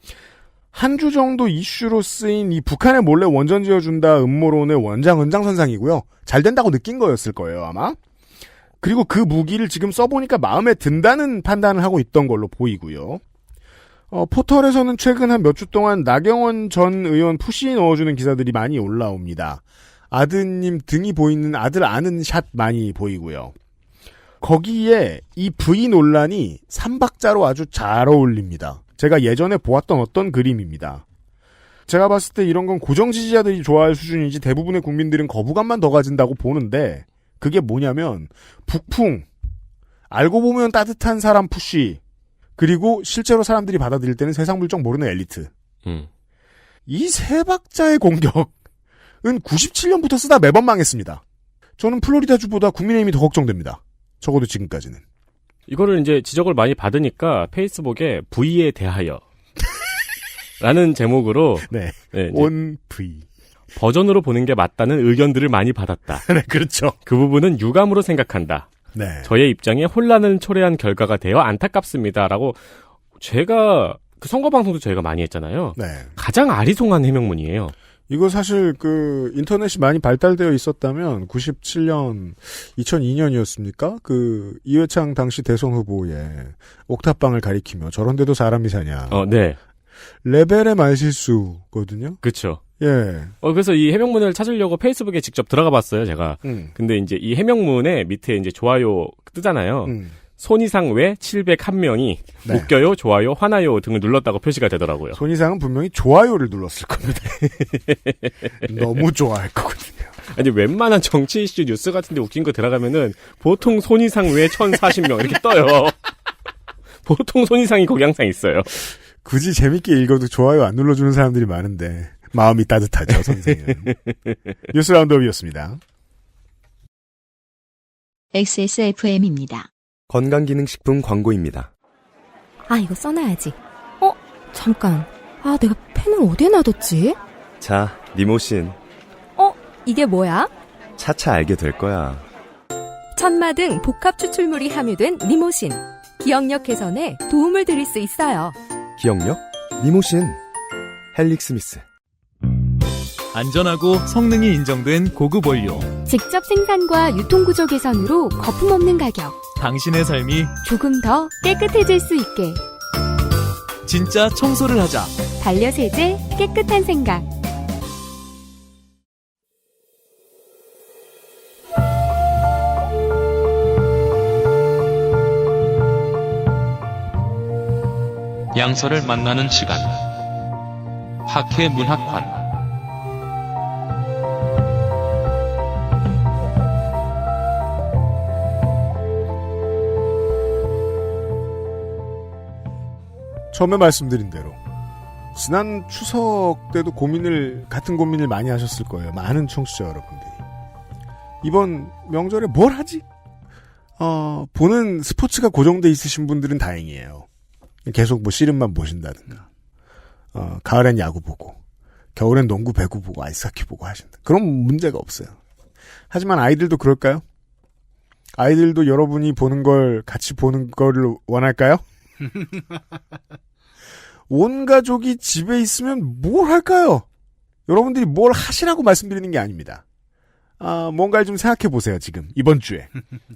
[SPEAKER 2] 한 주 정도 이슈로 쓰인 이 북한에 몰래 원전 지어준다 음모론의 연장선상이고요. 잘 된다고 느낀 거였을 거예요, 아마. 그리고 그 무기를 지금 써보니까 마음에 든다는 판단을 하고 있던 걸로 보이고요. 포털에서는 최근 한 몇 주 동안 나경원 전 의원 푸시 넣어주는 기사들이 많이 올라옵니다. 아드님 등이 보이는 아들 아는 샷 많이 보이고요. 거기에 이 V 논란이 3박자로 아주 잘 어울립니다. 제가 예전에 보았던 어떤 그림입니다. 제가 봤을 때 이런 건 고정 지지자들이 좋아할 수준이지 대부분의 국민들은 거부감만 더 가진다고 보는데 그게 뭐냐면 북풍, 알고 보면 따뜻한 사람 푸시, 그리고 실제로 사람들이 받아들일 때는 세상 물정 모르는 엘리트. 이 세 박자의 공격은 97년부터 쓰다 매번 망했습니다. 저는 플로리다주보다 국민의힘이 더 걱정됩니다. 적어도 지금까지는.
[SPEAKER 3] 이거를 이제 지적을 많이 받으니까 페이스북에 V에 대하여 라는 제목으로
[SPEAKER 2] 네,
[SPEAKER 3] 네,
[SPEAKER 2] 온 V.
[SPEAKER 3] 버전으로 보는 게 맞다는 의견들을 많이 받았다.
[SPEAKER 2] 네, 그렇죠.
[SPEAKER 3] 그 부분은 유감으로 생각한다.
[SPEAKER 2] 네.
[SPEAKER 3] 저의 입장에 혼란을 초래한 결과가 되어 안타깝습니다라고 제가 그 선거방송도 저희가 많이 했잖아요.
[SPEAKER 2] 네.
[SPEAKER 3] 가장 아리송한 해명문이에요.
[SPEAKER 2] 이거 사실 그 인터넷이 많이 발달되어 있었다면 97년, 2002년이었습니까? 그 이회창 당시 대선 후보의 옥탑방을 가리키며 저런 데도 사람이 사냐.
[SPEAKER 3] 네.
[SPEAKER 2] 레벨의 말실수거든요.
[SPEAKER 3] 그렇죠.
[SPEAKER 2] 예.
[SPEAKER 3] 그래서 이 해명문을 찾으려고 페이스북에 직접 들어가 봤어요, 제가. 근데 이제 이 해명문에 밑에 이제 좋아요 뜨잖아요. 손이상 외 701명이
[SPEAKER 2] 네.
[SPEAKER 3] 웃겨요, 좋아요, 화나요 등을 눌렀다고 표시가 되더라고요.
[SPEAKER 2] 손이상은 분명히 좋아요를 눌렀을 겁니다. 너무 좋아할 거거든요.
[SPEAKER 3] 아니 웬만한 정치 이슈 뉴스 같은데 웃긴 거 들어가면은 보통 손이상 외 1040명 이렇게 떠요. 보통 손이상이 거기 항상 있어요.
[SPEAKER 2] 굳이 재밌게 읽어도 좋아요 안 눌러주는 사람들이 많은데 마음이 따뜻하죠, 선생님. 뉴스 라운드업이었습니다.
[SPEAKER 7] XSFM입니다.
[SPEAKER 6] 건강기능식품 광고입니다.
[SPEAKER 9] 아, 이거 써놔야지. 잠깐. 아, 내가 펜을 어디에 놔뒀지?
[SPEAKER 6] 자, 니모신.
[SPEAKER 9] 이게 뭐야?
[SPEAKER 6] 차차 알게 될 거야.
[SPEAKER 9] 천마 등 복합 추출물이 함유된 니모신. 기억력 개선에 도움을 드릴 수 있어요.
[SPEAKER 6] 기억력? 니모신. 헬릭 스미스.
[SPEAKER 5] 안전하고 성능이 인정된 고급 원료.
[SPEAKER 9] 직접 생산과 유통구조 개선으로 거품 없는 가격.
[SPEAKER 5] 당신의 삶이
[SPEAKER 9] 조금 더 깨끗해질 수 있게.
[SPEAKER 5] 진짜 청소를 하자.
[SPEAKER 9] 반려세제 깨끗한 생각.
[SPEAKER 10] 양서를 만나는 시간. 학회 문학관.
[SPEAKER 2] 처음에 말씀드린 대로 지난 추석 때도 같은 고민을 많이 하셨을 거예요. 많은 청취자 여러분들이. 이번 명절에 뭘 하지? 보는 스포츠가 고정돼 있으신 분들은 다행이에요. 계속 뭐 씨름만 보신다든가, 가을엔 야구 보고, 겨울엔 농구, 배구 보고, 아이스하키 보고 하신다. 그런 문제가 없어요. 하지만 아이들도 그럴까요? 아이들도 여러분이 보는 걸 같이 보는 걸 원할까요? 온 가족이 집에 있으면 뭘 할까요? 여러분들이 뭘 하시라고 말씀드리는 게 아닙니다. 뭔가를 좀 생각해 보세요, 지금. 이번 주에.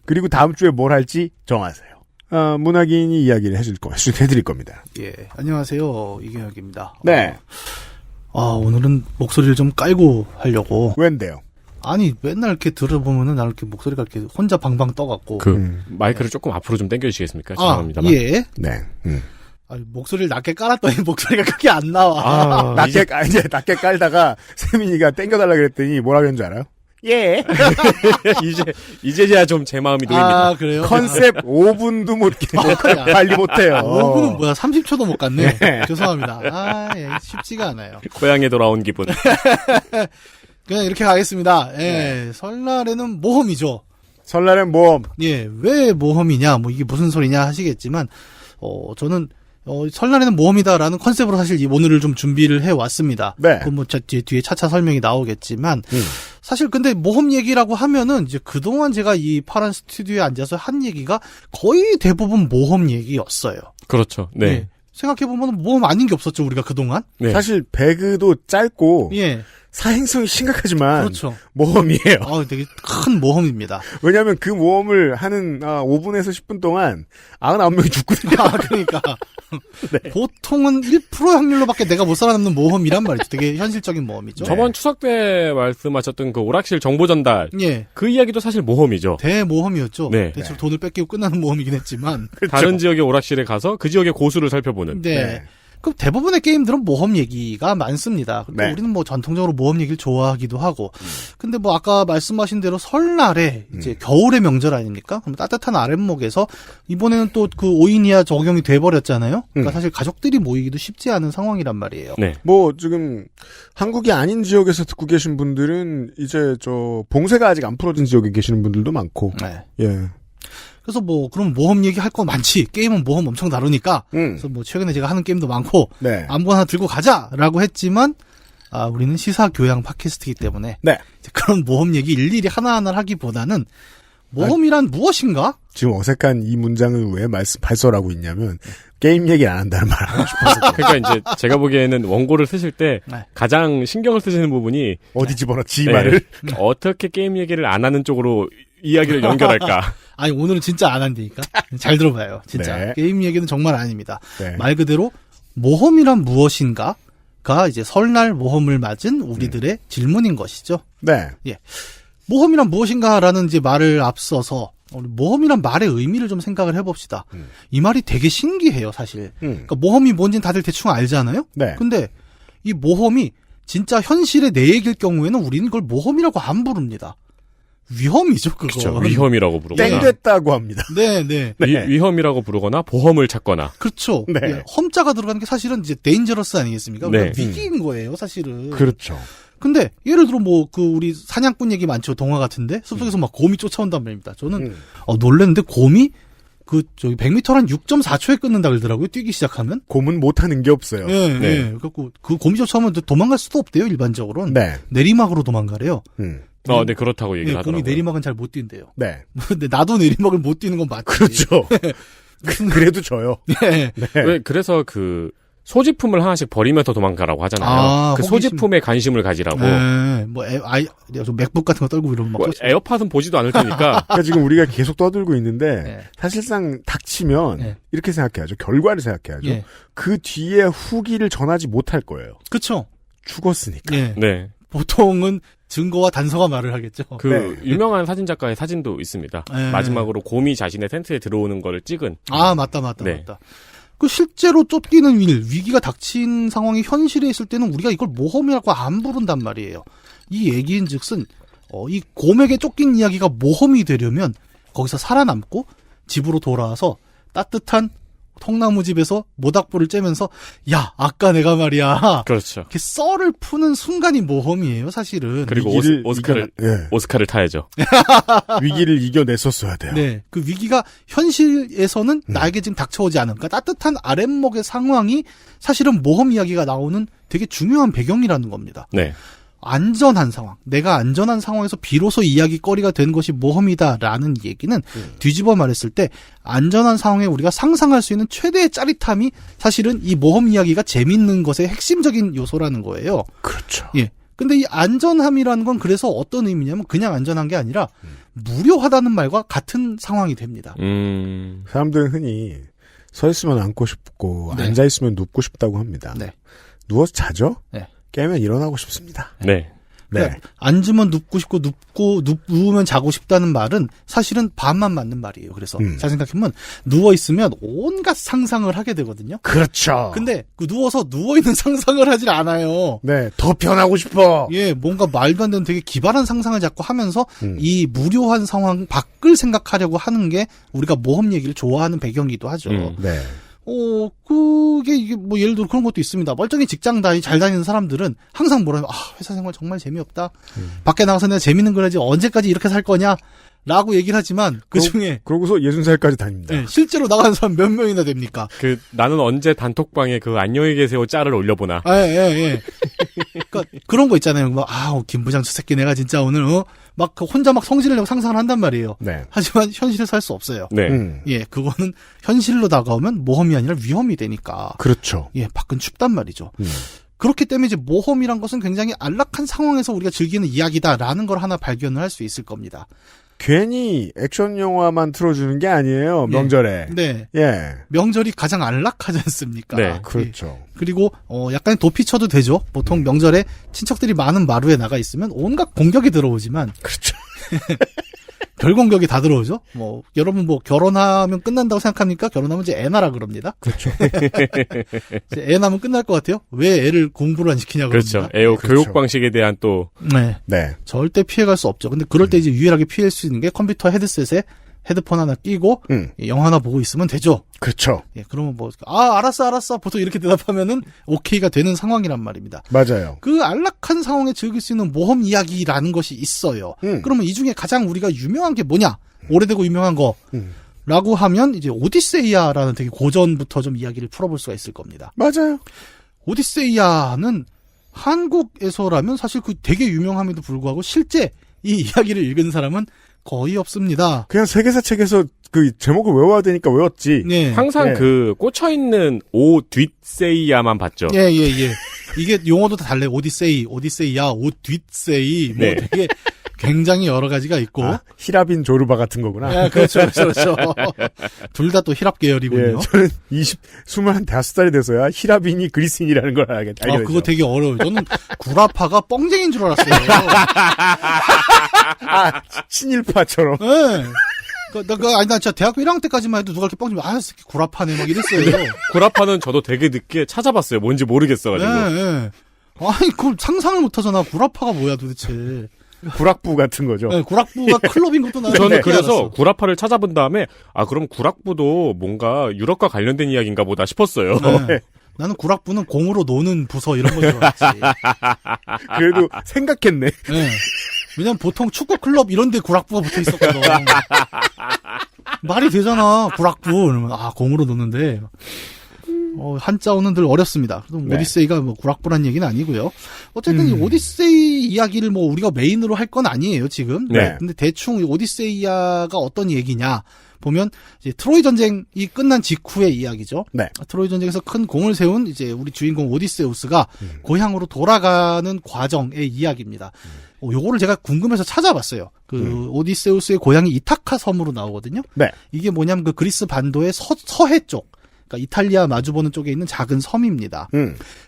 [SPEAKER 2] 그리고 다음 주에 뭘 할지 정하세요. 문학인이 이야기를 해드릴 겁니다.
[SPEAKER 4] 예, 안녕하세요. 이경혁입니다.
[SPEAKER 2] 네.
[SPEAKER 4] 오늘은 목소리를 좀 깔고 하려고.
[SPEAKER 2] 웬데요?
[SPEAKER 4] 아니, 맨날 이렇게 들어보면은 나는 이렇게 목소리가 이렇게 혼자 방방 떠갖고.
[SPEAKER 3] 마이크를 조금 앞으로 좀 당겨주시겠습니까? 죄송합니다만.
[SPEAKER 4] 예.
[SPEAKER 2] 네.
[SPEAKER 4] 목소리를 낮게 깔았더니 목소리가 크게 안 나와.
[SPEAKER 2] 낮게 깔다가 세민이가 땡겨달라 그랬더니 뭐라 그랬는 줄 알아요? 예.
[SPEAKER 3] 이제야 좀 제 마음이 놓입니다.
[SPEAKER 4] 그래요?
[SPEAKER 2] 컨셉 5분도 못 관리 못해요.
[SPEAKER 4] 5분은 뭐야? 30초도 못 갔네. 네. 죄송합니다. 쉽지가 않아요.
[SPEAKER 3] 고향에 돌아온 기분.
[SPEAKER 4] 그냥 이렇게 가겠습니다. 예, 설날에는 모험이죠.
[SPEAKER 2] 설날엔 모험.
[SPEAKER 4] 예, 왜 모험이냐, 이게 무슨 소리냐 하시겠지만, 저는, 설날에는 모험이다라는 컨셉으로 사실 오늘을 좀 준비를 해왔습니다.
[SPEAKER 2] 네.
[SPEAKER 4] 그건 뒤에 차차 설명이 나오겠지만, 사실 근데 모험 얘기라고 하면은 이제 그동안 제가 이 파란 스튜디오에 앉아서 한 얘기가 거의 대부분 모험 얘기였어요.
[SPEAKER 3] 그렇죠. 네.
[SPEAKER 4] 예. 생각해보면 모험 아닌 게 없었죠, 우리가 그동안.
[SPEAKER 3] 네.
[SPEAKER 2] 사실 배그도 짧고,
[SPEAKER 4] 예.
[SPEAKER 2] 사행성이 심각하지만
[SPEAKER 4] 그렇죠.
[SPEAKER 2] 모험이에요.
[SPEAKER 4] 되게 큰 모험입니다.
[SPEAKER 2] 왜냐하면 그 모험을 하는 5분에서 10분 동안 99명이 죽거든요.
[SPEAKER 4] 그러니까
[SPEAKER 2] 네.
[SPEAKER 4] 보통은 1% 확률로밖에 내가 못 살아남는 모험이란 말이죠. 되게 현실적인 모험이죠.
[SPEAKER 3] 저번 추석 때 말씀하셨던 그 오락실 정보 전달.
[SPEAKER 4] 예.
[SPEAKER 3] 그 이야기도 사실 모험이죠.
[SPEAKER 4] 대모험이었죠.
[SPEAKER 3] 네.
[SPEAKER 4] 대체로 돈을 뺏기고 끝나는 모험이긴 했지만
[SPEAKER 2] 그렇죠.
[SPEAKER 3] 다른 지역의 오락실에 가서 그 지역의 고수를 살펴보는.
[SPEAKER 4] 네. 그 대부분의 게임들은 모험 얘기가 많습니다. 근데 우리는 전통적으로 모험 얘기를 좋아하기도 하고. 근데 아까 말씀하신 대로 설날에 이제 겨울의 명절 아닙니까? 그럼 따뜻한 아랫목에서 이번에는 또 그 5인 이하 적용이 돼버렸잖아요. 그러니까 사실 가족들이 모이기도 쉽지 않은 상황이란 말이에요.
[SPEAKER 3] 네.
[SPEAKER 2] 지금 한국이 아닌 지역에서 듣고 계신 분들은 이제 봉쇄가 아직 안 풀어진 지역에 계시는 분들도 많고.
[SPEAKER 4] 네.
[SPEAKER 2] 예.
[SPEAKER 4] 그래서 그럼 모험 얘기 할 거 많지. 게임은 모험 엄청 다루니까. 그래서 최근에 제가 하는 게임도 많고.
[SPEAKER 2] 네.
[SPEAKER 4] 아무거나 들고 가자라고 했지만, 우리는 시사 교양 팟캐스트이기 때문에.
[SPEAKER 2] 네.
[SPEAKER 4] 그런 모험 얘기 일일이 하나하나 하기보다는, 모험이란 무엇인가?
[SPEAKER 2] 지금 어색한 이 문장을 왜 발설하고 있냐면, 게임 얘기를 안 한다는 말을 하고 싶어서.
[SPEAKER 3] 그러니까 이제 제가 보기에는 원고를 쓰실 때
[SPEAKER 4] 네.
[SPEAKER 3] 가장 신경을 쓰시는 부분이
[SPEAKER 2] 어디 집어넣지 이 말을?
[SPEAKER 3] 어떻게 게임 얘기를 안 하는 쪽으로 이야기를 연결할까?
[SPEAKER 4] 아니, 오늘은 진짜 안 한다니까. 잘 들어봐요. 진짜.
[SPEAKER 2] 네.
[SPEAKER 4] 게임 얘기는 정말 아닙니다.
[SPEAKER 2] 네.
[SPEAKER 4] 말 그대로 모험이란 무엇인가가 이제 설날 모험을 맞은 우리들의 질문인 것이죠.
[SPEAKER 2] 네.
[SPEAKER 4] 모험이란 무엇인가라는 이제 말을 앞서서 모험이란 말의 의미를 좀 생각을 해봅시다. 이 말이 되게 신기해요, 사실. 그러니까 모험이 뭔지는 다들 대충 알잖아요?
[SPEAKER 2] 네.
[SPEAKER 4] 근데 이 모험이 진짜 현실의 내 얘기일 경우에는 우리는 그걸 모험이라고 안 부릅니다. 위험이죠, 그거.
[SPEAKER 3] 그렇죠. 위험이라고 부르거나.
[SPEAKER 2] 땡됐다고 합니다.
[SPEAKER 4] 네, 네.
[SPEAKER 3] 위험이라고 부르거나 보험을 찾거나.
[SPEAKER 4] 그렇죠.
[SPEAKER 2] 네.
[SPEAKER 4] 예, 험자가 들어가는 게 사실은 이제 데인저러스 아니겠습니까?
[SPEAKER 3] 네.
[SPEAKER 4] 위기인 거예요, 사실은.
[SPEAKER 2] 그렇죠.
[SPEAKER 4] 근데 예를 들어 우리 사냥꾼 얘기 많죠, 동화 같은데 숲속에서 막 곰이 쫓아온단 말입니다. 저는 놀랐는데 곰이 100m 한 6.4초에 끊는다 그러더라고요. 뛰기 시작하면.
[SPEAKER 2] 곰은 못하는 게 없어요.
[SPEAKER 4] 네, 네. 그래갖고 그 곰이 쫓아오면 도망갈 수도 없대요, 일반적으로는.
[SPEAKER 2] 네.
[SPEAKER 4] 내리막으로 도망가래요.
[SPEAKER 3] 네, 그렇다고 얘기를 하더라고요.
[SPEAKER 4] 곰이 내리막은 잘 못 뛴대요.
[SPEAKER 2] 네.
[SPEAKER 4] 근데 나도 내리막을 못 뛰는 건 맞지.
[SPEAKER 2] 그렇죠. 그래도 져요.
[SPEAKER 4] 네.
[SPEAKER 2] 네.
[SPEAKER 3] 왜 그래서 소지품을 하나씩 버리면서 도망가라고 하잖아요. 그 소지품에 관심을 가지라고.
[SPEAKER 4] 네. 맥북 같은 거 떨고 이러면 막.
[SPEAKER 3] 에어팟은 보지도 않을 테니까.
[SPEAKER 2] 그러니까 지금 우리가 계속 떠들고 있는데
[SPEAKER 4] 네.
[SPEAKER 2] 사실상 닥치면
[SPEAKER 4] 네.
[SPEAKER 2] 이렇게 생각해야죠. 결과를 생각해야죠.
[SPEAKER 4] 네.
[SPEAKER 2] 그 뒤에 후기를 전하지 못할 거예요.
[SPEAKER 4] 그렇죠.
[SPEAKER 2] 죽었으니까.
[SPEAKER 4] 네.
[SPEAKER 3] 네.
[SPEAKER 4] 보통은 증거와 단서가 말을 하겠죠.
[SPEAKER 3] 그 유명한 사진 작가의 사진도 있습니다.
[SPEAKER 4] 네.
[SPEAKER 3] 마지막으로 곰이 자신의 텐트에 들어오는 걸 찍은.
[SPEAKER 4] 아, 맞다.
[SPEAKER 3] 네.
[SPEAKER 4] 실제로 쫓기는 위기가 닥친 상황이 현실에 있을 때는 우리가 이걸 모험이라고 안 부른단 말이에요. 이 얘기인즉슨 이 곰에게 쫓긴 이야기가 모험이 되려면 거기서 살아남고 집으로 돌아와서 따뜻한 통나무집에서 모닥불을 쬐면서 아까 내가 말이야.
[SPEAKER 3] 그렇죠.
[SPEAKER 4] 이렇게 썰을 푸는 순간이 모험이에요, 사실은.
[SPEAKER 3] 그리고 오스카를 타야죠.
[SPEAKER 2] 위기를 이겨냈었어야 돼요.
[SPEAKER 4] 네. 그 위기가 현실에서는 나에게 지금 닥쳐오지 않은, 그러니까 따뜻한 아랫목의 상황이 사실은 모험 이야기가 나오는 되게 중요한 배경이라는 겁니다.
[SPEAKER 3] 네.
[SPEAKER 4] 안전한 상황, 내가 안전한 상황에서 비로소 이야기거리가 된 것이 모험이다라는 얘기는 뒤집어 말했을 때 안전한 상황에 우리가 상상할 수 있는 최대의 짜릿함이 사실은 이 모험 이야기가 재밌는 것의 핵심적인 요소라는 거예요.
[SPEAKER 2] 그렇죠.
[SPEAKER 4] 예. 근데 이 안전함이라는 건 그래서 어떤 의미냐면 그냥 안전한 게 아니라 무료하다는 말과 같은 상황이 됩니다.
[SPEAKER 2] 사람들은 흔히 서 있으면 앉고 싶고
[SPEAKER 4] 네.
[SPEAKER 2] 앉아 있으면 눕고 싶다고 합니다.
[SPEAKER 4] 네.
[SPEAKER 2] 누워서 자죠?
[SPEAKER 4] 네.
[SPEAKER 2] 깨면 일어나고 싶습니다.
[SPEAKER 3] 네.
[SPEAKER 2] 네.
[SPEAKER 4] 그러니까 앉으면 눕고 싶고 누우면 자고 싶다는 말은 사실은 반만 맞는 말이에요. 그래서 잘 생각해보면 누워 있으면 온갖 상상을 하게 되거든요.
[SPEAKER 2] 그렇죠.
[SPEAKER 4] 근데 누워서 누워 있는 상상을 하질 않아요.
[SPEAKER 2] 네, 더 편하고 싶어.
[SPEAKER 4] 예, 뭔가 말도 안 되는 되게 기발한 상상을 자꾸 하면서 이 무료한 상황 밖을 생각하려고 하는 게 우리가 모험 얘기를 좋아하는 배경이기도 하죠.
[SPEAKER 2] 네.
[SPEAKER 4] 이게 예를 들어 그런 것도 있습니다. 멀쩡히 직장 잘 다니는 사람들은 항상 뭐라면, 회사 생활 정말 재미없다. 밖에 나가서 내가 재밌는 걸 하지 언제까지 이렇게 살 거냐? 라고 얘기를 하지만 그 중에.
[SPEAKER 2] 그러고서 60살까지 다닙니다.
[SPEAKER 4] 네, 실제로 나가는 사람 몇 명이나 됩니까?
[SPEAKER 3] 나는 언제 단톡방에 안녕히 계세요 짤을 올려보나.
[SPEAKER 4] 예. 그러니까 그런 거 있잖아요. 김 부장 저 새끼 내가 진짜 오늘, 혼자 성질을 내고 상상을 한단 말이에요.
[SPEAKER 2] 네.
[SPEAKER 4] 하지만 현실에서 할 수 없어요.
[SPEAKER 3] 네.
[SPEAKER 4] 예, 그거는 현실로 다가오면 모험이 아니라 위험이 되니까.
[SPEAKER 2] 그렇죠.
[SPEAKER 4] 예, 밖은 춥단 말이죠. 그렇기 때문에 이제 모험이란 것은 굉장히 안락한 상황에서 우리가 즐기는 이야기다라는 걸 하나 발견을 할 수 있을 겁니다.
[SPEAKER 2] 괜히 액션 영화만 틀어주는 게 아니에요. 명절에.
[SPEAKER 4] 네.
[SPEAKER 2] 예.
[SPEAKER 4] 명절이 가장 안락하지 않습니까?
[SPEAKER 3] 네.
[SPEAKER 2] 그렇죠.
[SPEAKER 4] 그리고 약간의 도피 쳐도 되죠. 보통 명절에 친척들이 많은 마루에 나가 있으면 온갖 공격이 들어오지만
[SPEAKER 2] 그렇죠.
[SPEAKER 4] 별 공격이 다 들어오죠. 여러분 결혼하면 끝난다고 생각합니까? 결혼하면 이제 애 낳으라 그럽니다.
[SPEAKER 2] 그렇죠.
[SPEAKER 4] 이제 애 낳으면 끝날 것 같아요. 왜 애를 공부를 안 시키냐고
[SPEAKER 3] 그렇죠.
[SPEAKER 4] 그럽니다.
[SPEAKER 3] 교육 방식에 대한 또.
[SPEAKER 4] 네. 절대 피해갈 수 없죠. 근데 그럴 때 이제 유일하게 피할 수 있는 게 컴퓨터 헤드셋에 헤드폰 하나 끼고 영화 하나 보고 있으면 되죠.
[SPEAKER 2] 그렇죠.
[SPEAKER 4] 예, 그러면 알았어. 보통 이렇게 대답하면은 오케이가 되는 상황이란 말입니다.
[SPEAKER 2] 맞아요.
[SPEAKER 4] 그 안락한 상황에 즐길 수 있는 모험 이야기라는 것이 있어요. 그러면 이 중에 가장 우리가 유명한 게 뭐냐? 오래되고 유명한 거. 라고 하면 이제 오디세이아라는 되게 고전부터 좀 이야기를 풀어볼 수가 있을 겁니다.
[SPEAKER 2] 맞아요.
[SPEAKER 4] 오디세이아는 한국에서라면 사실 되게 유명함에도 불구하고 실제 이 이야기를 읽은 사람은 거의 없습니다.
[SPEAKER 2] 그냥 세계사 책에서 제목을 외워야 되니까 외웠지.
[SPEAKER 4] 네.
[SPEAKER 3] 항상 꽂혀있는 뒷세이야만 봤죠.
[SPEAKER 4] 예. 이게 용어도 다 달라요. 오디세이야, 오뒷세이. 되게 굉장히 여러 가지가 있고.
[SPEAKER 2] 히라빈 조르바 같은 거구나.
[SPEAKER 4] 네, 그렇죠. 둘 다 또 히랍 계열이군요.
[SPEAKER 2] 예, 저는 25살이 돼서야 히라빈이 그리스인이라는 걸 알게 됐어요.
[SPEAKER 4] 그거 되게 어려워요. 저는 구라파가 뻥쟁인 줄 알았어요.
[SPEAKER 2] 친일파처럼.
[SPEAKER 4] 네. 나 진짜 대학교 1학년 때까지만 해도 누가 이렇게 뻥치면, 새끼 구라파네, 막 이랬어요.
[SPEAKER 3] 구라파는 저도 되게 늦게 찾아봤어요. 뭔지 모르겠어가지고.
[SPEAKER 4] 네. 아니, 그걸 상상을 못 하잖아. 구라파가 뭐야, 도대체.
[SPEAKER 2] 구락부 같은 거죠.
[SPEAKER 4] 네, 구락부가 클럽인 것도 나는
[SPEAKER 3] 저는
[SPEAKER 4] 늦게
[SPEAKER 3] 그래서
[SPEAKER 4] 알았어.
[SPEAKER 3] 구라파를 찾아본 다음에, 그럼 구락부도 뭔가 유럽과 관련된 이야기인가 보다 싶었어요.
[SPEAKER 4] 네. 나는 구락부는 공으로 노는 부서 이런 건 줄 알았지.
[SPEAKER 2] 그래도 생각했네.
[SPEAKER 4] 네. 왜냐면 보통 축구 클럽 이런 데 구락부가 붙어 있었거든. 말이 되잖아. 구락부. 그러면 공으로 노는데. 한자어는 늘 어렵습니다. 그래서
[SPEAKER 2] 네.
[SPEAKER 4] 오디세이가 뭐 구락부란 얘기는 아니고요. 어쨌든 이 오디세이 이야기를 뭐 우리가 메인으로 할 건 아니에요, 지금.
[SPEAKER 2] 네.
[SPEAKER 4] 근데 대충 이 오디세이아가 어떤 얘기냐 보면 이제 트로이 전쟁이 끝난 직후의 이야기죠.
[SPEAKER 2] 네.
[SPEAKER 4] 트로이 전쟁에서 큰 공을 세운 이제 우리 주인공 오디세우스가 고향으로 돌아가는 과정의 이야기입니다. 요거를 제가 궁금해서 찾아봤어요. 오디세우스의 고향이 이타카 섬으로 나오거든요.
[SPEAKER 2] 네.
[SPEAKER 4] 이게 뭐냐면 그 그리스 반도의 서해 쪽. 그러니까 이탈리아 마주보는 쪽에 있는 작은 섬입니다.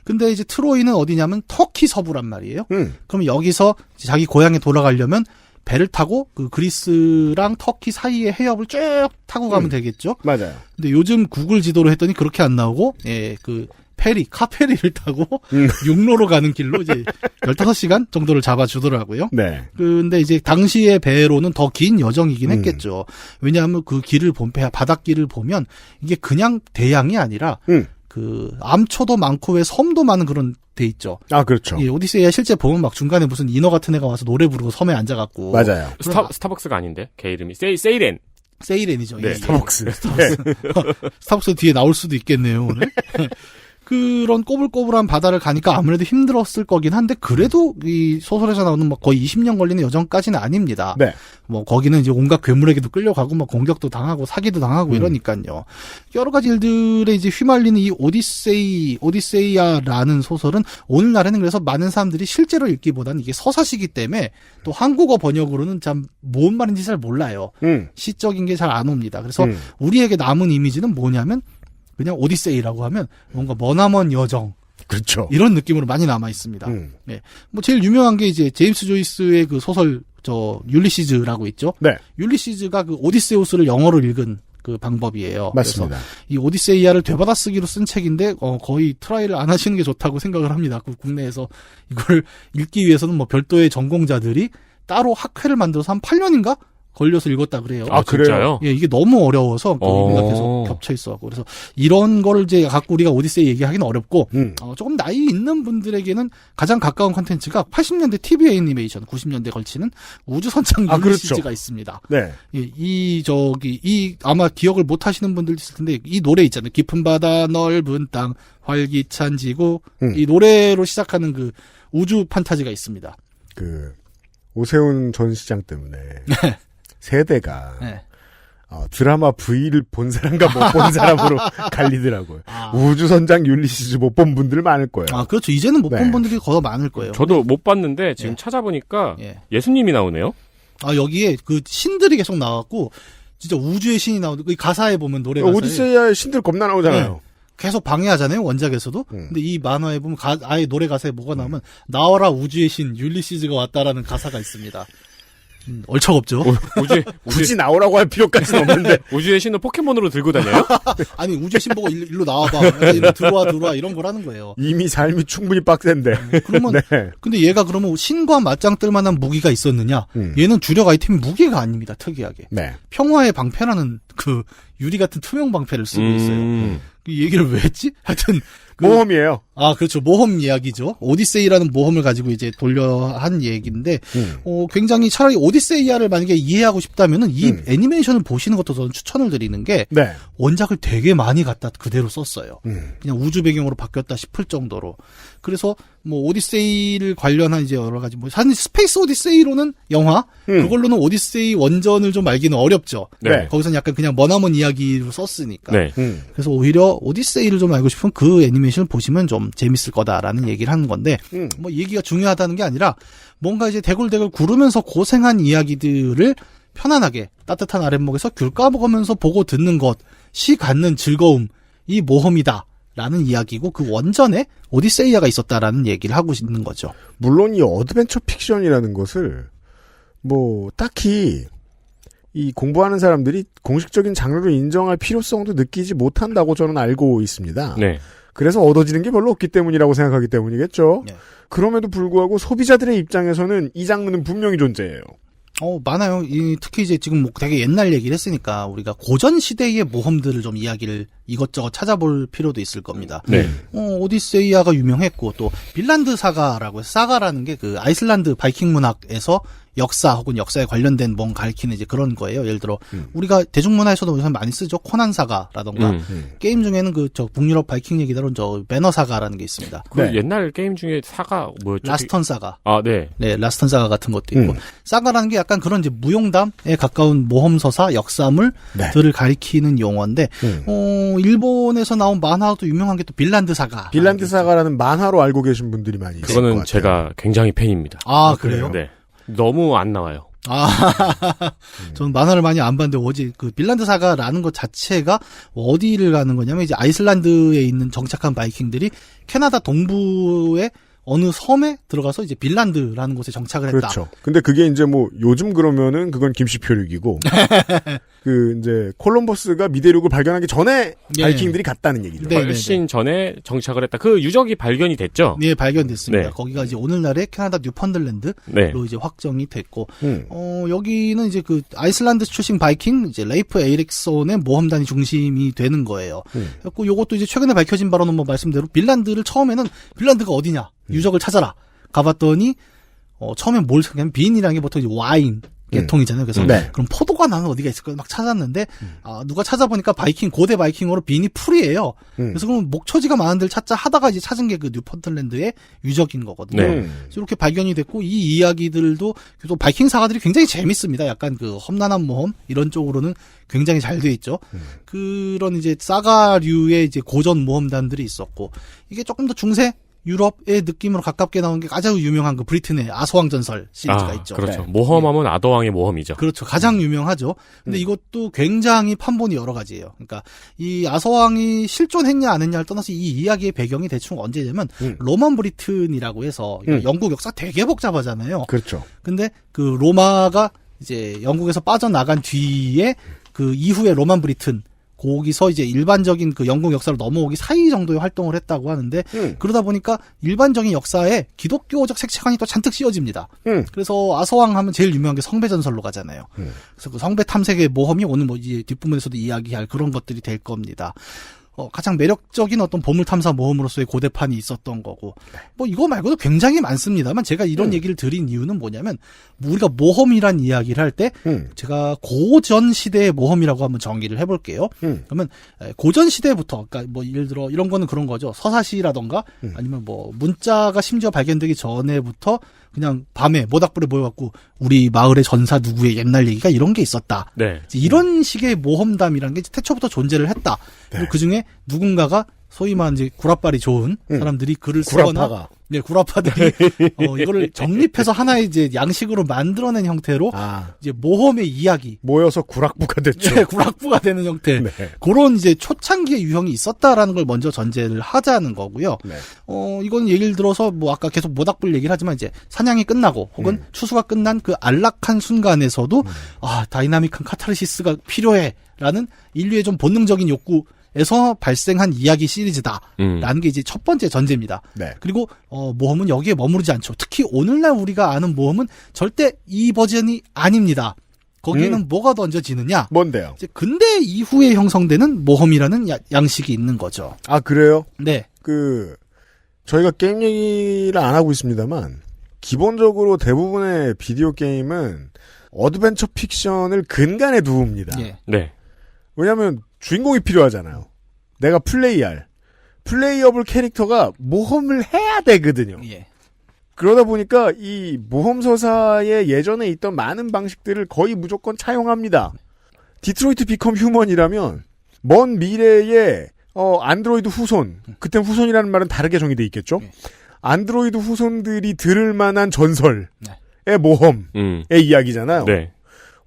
[SPEAKER 4] 근데 이제 트로이는 어디냐면 터키 서부란 말이에요. 그럼 여기서 자기 고향에 돌아가려면 배를 타고 그 그리스랑 터키 사이의 해협을 쭉 타고 가면 되겠죠.
[SPEAKER 2] 맞아요.
[SPEAKER 4] 근데 요즘 구글 지도로 했더니 그렇게 안 나오고, 카페리를 타고 육로로 가는 길로 이제 15시간 정도를 잡아주더라고요.
[SPEAKER 2] 네.
[SPEAKER 4] 근데 이제 당시의 배로는 더 긴 여정이긴 했겠죠. 왜냐하면 그 길을 바닷길을 보면 이게 그냥 대양이 아니라 그 암초도 많고 왜 섬도 많은 그런 데 있죠.
[SPEAKER 2] 그렇죠.
[SPEAKER 4] 예, 오디세이아 실제 보면 막 중간에 무슨 인어 같은 애가 와서 노래 부르고 섬에 앉아갖고.
[SPEAKER 2] 맞아요.
[SPEAKER 3] 스타벅스가 아닌데? 걔 이름이 세이렌.
[SPEAKER 4] 세이렌이죠.
[SPEAKER 2] 네,
[SPEAKER 4] 예.
[SPEAKER 2] 스타벅스.
[SPEAKER 4] 스타벅스 뒤에 나올 수도 있겠네요, 오늘. 그런 꼬불꼬불한 바다를 가니까 아무래도 힘들었을 거긴 한데 그래도 이 소설에서 나오는 막 거의 20년 걸리는 여정까지는 아닙니다.
[SPEAKER 2] 네.
[SPEAKER 4] 뭐 거기는 이제 온갖 괴물에게도 끌려가고 막 공격도 당하고 사기도 당하고 이러니까요. 여러 가지 일들에 이제 휘말리는 이 오디세이아라는 소설은 오늘날에는 그래서 많은 사람들이 실제로 읽기보다는 이게 서사시기 때문에 또 한국어 번역으로는 참 뭔 말인지 잘 몰라요. 시적인 게 잘 안 옵니다. 그래서 우리에게 남은 이미지는 뭐냐면 그냥 오디세이라고 하면 뭔가 머나먼 여정.
[SPEAKER 2] 그렇죠.
[SPEAKER 4] 이런 느낌으로 많이 남아 있습니다. 네. 뭐 제일 유명한 게 이제 제임스 조이스의 그 소설 율리시즈라고 있죠.
[SPEAKER 2] 네.
[SPEAKER 4] 율리시즈가 그 오디세우스를 영어로 읽은 그 방법이에요.
[SPEAKER 2] 맞습니다.
[SPEAKER 4] 그래서 이 오디세이아를 되받아쓰기로 쓴 책인데 거의 트라이를 안 하시는 게 좋다고 생각을 합니다. 그 국내에서 이걸 읽기 위해서는 뭐 별도의 전공자들이 따로 학회를 만들어서 한 8년인가? 걸려서 읽었다 그래요.
[SPEAKER 3] 진짜요?
[SPEAKER 4] 예, 이게 너무 어려워서 의미가 계속 겹쳐 있어갖고 그래서 이런 거를 이제 갖고 우리가 오디세이 얘기하기는 어렵고 조금 나이 있는 분들에게는 가장 가까운 컨텐츠가 80년대 TV 애니메이션, 90년대 걸치는 우주선장 율리시즈가
[SPEAKER 2] 그렇죠.
[SPEAKER 4] 있습니다.
[SPEAKER 2] 네.
[SPEAKER 4] 이 아마 기억을 못 하시는 분들 있을 텐데 이 노래 있잖아요. 깊은 바다, 넓은 땅, 활기찬 지구. 이 노래로 시작하는 그 우주 판타지가 있습니다.
[SPEAKER 2] 오세훈 전 시장 때문에. 세대가 드라마 V를 본 사람과 못 본 사람으로 갈리더라고요. 우주선장 율리시즈 못 본 분들 많을 거예요.
[SPEAKER 4] 그렇죠. 이제는 못 본 분들이 더 많을 거예요.
[SPEAKER 3] 저도 못 봤는데 지금 찾아보니까 예수님이 나오네요.
[SPEAKER 4] 여기에 그 신들이 계속 나왔고 진짜 우주의 신이 나오는 그 가사에 보면 노래 가사에
[SPEAKER 2] 오디세이아의 신들 겁나 나오잖아요.
[SPEAKER 4] 네. 계속 방해하잖아요, 원작에서도. 근데 이 만화에 보면 아예 노래 가사에 뭐가 나오면 나와라 우주의 신 율리시즈가 왔다라는 가사가 있습니다. 얼척없죠.
[SPEAKER 2] 굳이 나오라고 할 필요까지는 없는데.
[SPEAKER 3] 우주의 신을 포켓몬으로 들고 다녀요?
[SPEAKER 4] 아니, 우주의 신 보고 일로 나와봐. 일로 들어와 이런 거라는 거예요.
[SPEAKER 2] 이미 삶이 충분히 빡센데.
[SPEAKER 4] 그러면 근데 얘가 그러면 신과 맞짱 뜰 만한 무기가 있었느냐? 얘는 주력 아이템이 무기가 아닙니다. 특이하게.
[SPEAKER 2] 네.
[SPEAKER 4] 평화의 방패라는 그 유리 같은 투명 방패를 쓰고 있어요. 이 얘기를 왜 했지? 하여튼
[SPEAKER 2] 모험이에요.
[SPEAKER 4] 그렇죠. 모험 이야기죠. 오디세이라는 모험을 가지고 이제 돌려 한 얘기인데, 굉장히 차라리 오디세이아를 만약에 이해하고 싶다면은 이 애니메이션을 보시는 것도 저는 추천을 드리는 게, 원작을 되게 많이 갖다 그대로 썼어요. 그냥 우주 배경으로 바뀌었다 싶을 정도로. 그래서 뭐 오디세이를 관련한 이제 여러 가지 사실 스페이스 오디세이로는 영화, 그걸로는 오디세이 원전을 좀 알기는 어렵죠.
[SPEAKER 2] 네.
[SPEAKER 4] 거기서는 약간 그냥 머나먼 이야기로 썼으니까.
[SPEAKER 3] 네.
[SPEAKER 4] 그래서 오히려 오디세이를 좀 알고 싶으면 그 애니메이션을 보시면 좀 재밌을 거다라는 얘기를 하는 건데, 뭐 얘기가 중요하다는 게 아니라 뭔가 이제 대굴대굴 구르면서 고생한 이야기들을 편안하게 따뜻한 아랫목에서 귤 까먹으면서 보고 듣는 것이 갖는 즐거움, 이 모험이다. 라는 이야기고 그 원전에 오디세이아가 있었다라는 얘기를 하고 있는 거죠.
[SPEAKER 2] 물론 이 어드벤처 픽션이라는 것을 뭐 딱히 이 공부하는 사람들이 공식적인 장르로 인정할 필요성도 느끼지 못한다고 저는 알고 있습니다.
[SPEAKER 3] 네.
[SPEAKER 2] 그래서 얻어지는 게 별로 없기 때문이라고 생각하기 때문이겠죠.
[SPEAKER 4] 네.
[SPEAKER 2] 그럼에도 불구하고 소비자들의 입장에서는 이 장르는 분명히 존재해요.
[SPEAKER 4] 많아요. 특히 이제 지금 뭐 되게 옛날 얘기를 했으니까 우리가 고전 시대의 모험들을 좀 이야기를 이것저것 찾아볼 필요도 있을 겁니다.
[SPEAKER 3] 네.
[SPEAKER 4] 오디세이아가 유명했고 또 빈란드 사가라고 해서 사가라는 게 그 아이슬란드 바이킹 문학에서 역사 혹은 역사에 관련된 뭔가 가리키는 이제 그런 거예요. 예를 들어 우리가 대중문화에서도 요즘 많이 쓰죠. 코난 사가라던가 게임 중에는 저 북유럽 바이킹 얘기 다룬 매너 사가라는 게 있습니다.
[SPEAKER 3] 그
[SPEAKER 2] 네.
[SPEAKER 3] 옛날 게임 중에 사가 뭐였죠?
[SPEAKER 4] 라스턴 사가.
[SPEAKER 3] 아, 네.
[SPEAKER 4] 네, 라스턴 사가 같은 것도 있고 사가라는 게 약간 그런 이제 무용담에 가까운 모험서사, 역사물들을 가리키는 용어인데 일본에서 나온 만화도 유명한 게 또 빈란드 사가.
[SPEAKER 2] 빈란드 사가라는 만화로 알고 계신 분들이 많이 있을 것
[SPEAKER 3] 그거는
[SPEAKER 2] 같아요.
[SPEAKER 3] 제가 굉장히 팬입니다.
[SPEAKER 4] 아, 그래요?
[SPEAKER 3] 네. 너무 안 나와요.
[SPEAKER 4] 저는 만화를 많이 안 봤는데 어제 그 빈란드 사가라는 것 자체가 어디를 가는 거냐면 이제 아이슬란드에 있는 정착한 바이킹들이 캐나다 동부의 어느 섬에 들어가서 이제 빈란드라는 곳에 정착을 했다.
[SPEAKER 2] 그렇죠. 근데 그게 이제 뭐 요즘 그러면은 그건 김씨표류기고 그 이제 콜럼버스가 미대륙을 발견하기 전에
[SPEAKER 4] 네.
[SPEAKER 2] 바이킹들이 갔다는 얘기죠.
[SPEAKER 4] 네.
[SPEAKER 3] 훨씬 전에 정착을 했다. 그 유적이 발견이 됐죠?
[SPEAKER 4] 네, 발견됐습니다.
[SPEAKER 3] 네.
[SPEAKER 4] 거기가 이제 오늘날의 캐나다 뉴펀들랜드로
[SPEAKER 3] 네.
[SPEAKER 4] 이제 확정이 됐고, 여기는 이제 그 아이슬란드 출신 바이킹, 이제 레이프 에이릭손의 모험단이 중심이 되는 거예요. 그래서 요것도 이제 최근에 밝혀진 바로는 뭐 말씀대로 빈란드를 처음에는 빈란드가 어디냐? 유적을 찾아라. 가봤더니, 처음엔 뭘 생각하면 빈이라는 게 보통 이제 와인. 계통이잖아요. 그래서 그럼 포도가 나는 어디가 있을까 막 찾았는데 누가 찾아보니까 고대 바이킹어로 빈이 풀이에요. 그래서 그럼 목초지가 많은 데를 찾자 하다가 이제 찾은 게 그 뉴펀틀랜드의 유적인 거거든요. 그래서 이렇게 발견이 됐고 이 이야기들도 또 바이킹 사가들이 굉장히 재밌습니다. 약간 그 험난한 모험 이런 쪽으로는 굉장히 잘 돼 있죠. 그런 이제 사가류의 이제 고전 모험단들이 있었고 이게 조금 더 중세 유럽의 느낌으로 가깝게 나온 게 가장 유명한 그 브리튼의 아서왕 전설 시리즈가 있죠.
[SPEAKER 3] 그렇죠. 모험하면 아더왕의 모험이죠.
[SPEAKER 4] 그렇죠. 가장 유명하죠. 근데 이것도 굉장히 판본이 여러 가지예요. 그러니까 이 아서왕이 실존했냐 안 했냐를 떠나서 이 이야기의 배경이 대충 언제냐면 로만 브리튼이라고 해서 영국 역사 되게 복잡하잖아요.
[SPEAKER 2] 그렇죠.
[SPEAKER 4] 근데 그 로마가 이제 영국에서 빠져나간 뒤에 그 이후에 로만 브리튼 거기서 이제 일반적인 그 영국 역사로 넘어오기 사이 정도의 활동을 했다고 하는데 그러다 보니까 일반적인 역사에 기독교적 색채관이 또 잔뜩 씌워집니다. 그래서 아서왕 하면 제일 유명한 게 성배전설로 가잖아요. 그래서 그 성배 탐색의 모험이 오늘 뭐 이제 뒷부분에서도 이야기할 그런 것들이 될 겁니다. 가장 매력적인 어떤 보물 탐사 모험으로서의 고대판이 있었던 거고 뭐 이거 말고도 굉장히 많습니다만 제가 이런 얘기를 드린 이유는 뭐냐면 우리가 모험이란 이야기를 할 때 제가 고전 시대의 모험이라고 한번 정의를 해볼게요. 그러면 고전 시대부터 그러니까 뭐 예를 들어 이런 거는 그런 거죠. 서사시라던가 아니면 뭐 문자가 심지어 발견되기 전에부터 그냥 밤에 모닥불에 모여갖고 우리 마을의 전사 누구의 옛날 얘기가 이런 게 있었다.
[SPEAKER 3] 네.
[SPEAKER 4] 이런 식의 모험담이라는 게 태초부터 존재를 했다. 그리고 그 중에 누군가가 소위 말하는 이제 구라빨이 좋은 사람들이 글을 쓰거나 구라파들이 이거를 정립해서 하나의 이제 양식으로 만들어낸 형태로 이제 모험의 이야기
[SPEAKER 2] 모여서 구락부가 됐죠.
[SPEAKER 4] 네, 구락부가 되는 형태. 그런 이제 초창기의 유형이 있었다라는 걸 먼저 전제를 하자는 거고요. 이건 예를 들어서 뭐 아까 계속 모닥불 얘기를 하지만 이제 사냥이 끝나고 혹은 추수가 끝난 그 안락한 순간에서도 다이나믹한 카타르시스가 필요해라는 인류의 좀 본능적인 욕구에서 발생한 이야기 시리즈다라는 게 이제 첫 번째 전제입니다. 그리고 모험은 여기에 머무르지 않죠. 특히 오늘날 우리가 아는 모험은 절대 이 버전이 아닙니다. 거기에는 뭐가 던져지느냐?
[SPEAKER 2] 뭔데요?
[SPEAKER 4] 이제 근대 이후에 형성되는 모험이라는 양식이 있는 거죠.
[SPEAKER 2] 아, 그래요?
[SPEAKER 4] 네.
[SPEAKER 2] 저희가 게임 얘기를 안 하고 있습니다만 기본적으로 대부분의 비디오 게임은 어드벤처 픽션을 근간에 두옵니다.
[SPEAKER 3] 네.
[SPEAKER 2] 왜냐하면 주인공이 필요하잖아요. 내가 플레이어블 캐릭터가 모험을 해야 되거든요. 그러다 보니까 이 모험서사에 예전에 있던 많은 방식들을 거의 무조건 차용합니다. 디트로이트 비컴 휴먼이라면 먼 미래에 안드로이드 후손, 그땐 후손이라는 말은 다르게 정의돼 있겠죠? 안드로이드 후손들이 들을 만한 전설의 모험의 이야기잖아요.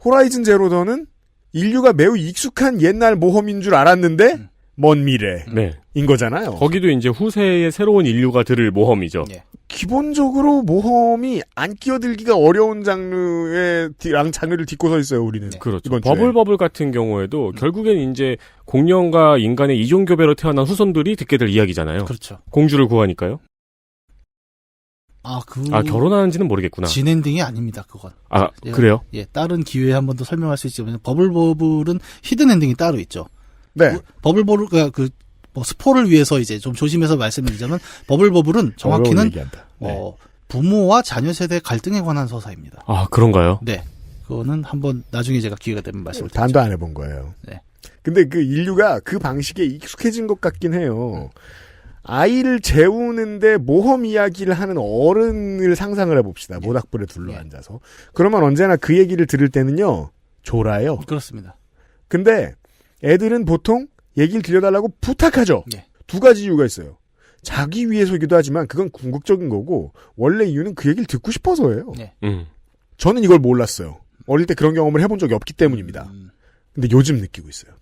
[SPEAKER 2] 호라이즌 제로던은 인류가 매우 익숙한 옛날 모험인 줄 알았는데 먼 미래인
[SPEAKER 3] 네.
[SPEAKER 2] 거잖아요.
[SPEAKER 3] 거기도 이제 후세의 새로운 인류가 들을 모험이죠.
[SPEAKER 4] 예.
[SPEAKER 2] 기본적으로 모험이 안 끼어들기가 어려운 장르를 딛고 서 있어요, 우리는.
[SPEAKER 3] 그렇죠.
[SPEAKER 2] 이번 주에.
[SPEAKER 3] 버블버블 같은 경우에도 결국엔 이제 공룡과 인간의 이종교배로 태어난 후손들이 듣게 될 이야기잖아요.
[SPEAKER 4] 그렇죠.
[SPEAKER 3] 공주를 구하니까요. 결혼하는지는 모르겠구나.
[SPEAKER 4] 진엔딩이 아닙니다, 그건.
[SPEAKER 3] 그래요?
[SPEAKER 4] 예, 다른 기회에 한 번 더 설명할 수 있지만, 버블버블은 히든 엔딩이 따로 있죠.
[SPEAKER 2] 네.
[SPEAKER 4] 버블버블, 스포를 위해서 이제 좀 조심해서 말씀드리자면, 버블버블은 정확히는,
[SPEAKER 2] 네.
[SPEAKER 4] 부모와 자녀 세대 갈등에 관한 서사입니다.
[SPEAKER 3] 아, 그런가요?
[SPEAKER 4] 네. 그거는 한번 나중에 제가 기회가 되면 말씀을 드리죠.
[SPEAKER 2] 단도 안 해본 거예요.
[SPEAKER 4] 네.
[SPEAKER 2] 근데 그 인류가 그 방식에 익숙해진 것 같긴 해요. 아이를 재우는데 모험 이야기를 하는 어른을 상상을 해봅시다. 모닥불에 둘러앉아서. 그러면 언제나 그 얘기를 들을 때는요. 졸아요.
[SPEAKER 4] 그렇습니다.
[SPEAKER 2] 근데 애들은 보통 얘기를 들려달라고 부탁하죠.
[SPEAKER 4] 네.
[SPEAKER 2] 두 가지 이유가 있어요. 자기 위해서이기도 하지만 그건 궁극적인 거고 원래 이유는 그 얘기를 듣고 싶어서예요.
[SPEAKER 4] 네.
[SPEAKER 2] 저는 이걸 몰랐어요. 어릴 때 그런 경험을 해본 적이 없기 때문입니다. 근데 요즘 느끼고 있어요.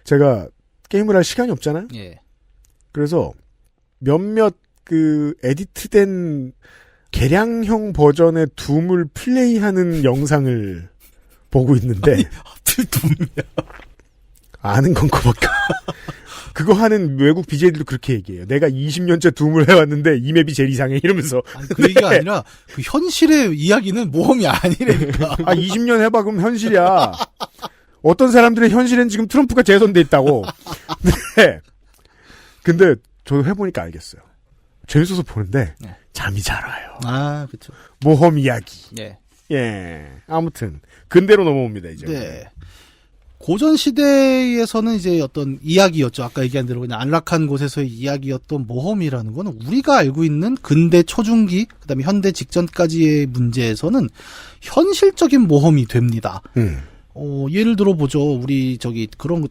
[SPEAKER 2] 제가 게임을 할 시간이 없잖아요.
[SPEAKER 4] 예.
[SPEAKER 2] 그래서 몇몇 에디트된 개량형 버전의 둠을 플레이하는 영상을 보고 있는데
[SPEAKER 4] 하필 둠이야.
[SPEAKER 2] 아는 건 그밖에. 그거 하는 외국 BJ들도 그렇게 얘기해요. 내가 20년째 둠을 해왔는데 이 맵이 제일 이상해 이러면서.
[SPEAKER 4] 그 얘기가 아니라 그 현실의 이야기는 모험이 아니라니까.
[SPEAKER 2] 20년 해봐 그럼 현실이야. 어떤 사람들의 현실엔 지금 트럼프가 재선돼 있다고. 네. 근데 저도 해보니까 알겠어요. 재밌어서 보는데 잠이 잘 와요.
[SPEAKER 4] 그렇죠.
[SPEAKER 2] 모험 이야기.
[SPEAKER 4] 예.
[SPEAKER 2] 아무튼 근대로 넘어옵니다 이제.
[SPEAKER 4] 네. 고전 시대에서는 이제 어떤 이야기였죠. 아까 얘기한 대로 그냥 안락한 곳에서의 이야기였던 모험이라는 거는 우리가 알고 있는 근대 초중기, 그다음에 현대 직전까지의 문제에서는 현실적인 모험이 됩니다. 예를 들어 보죠. 우리 그런 거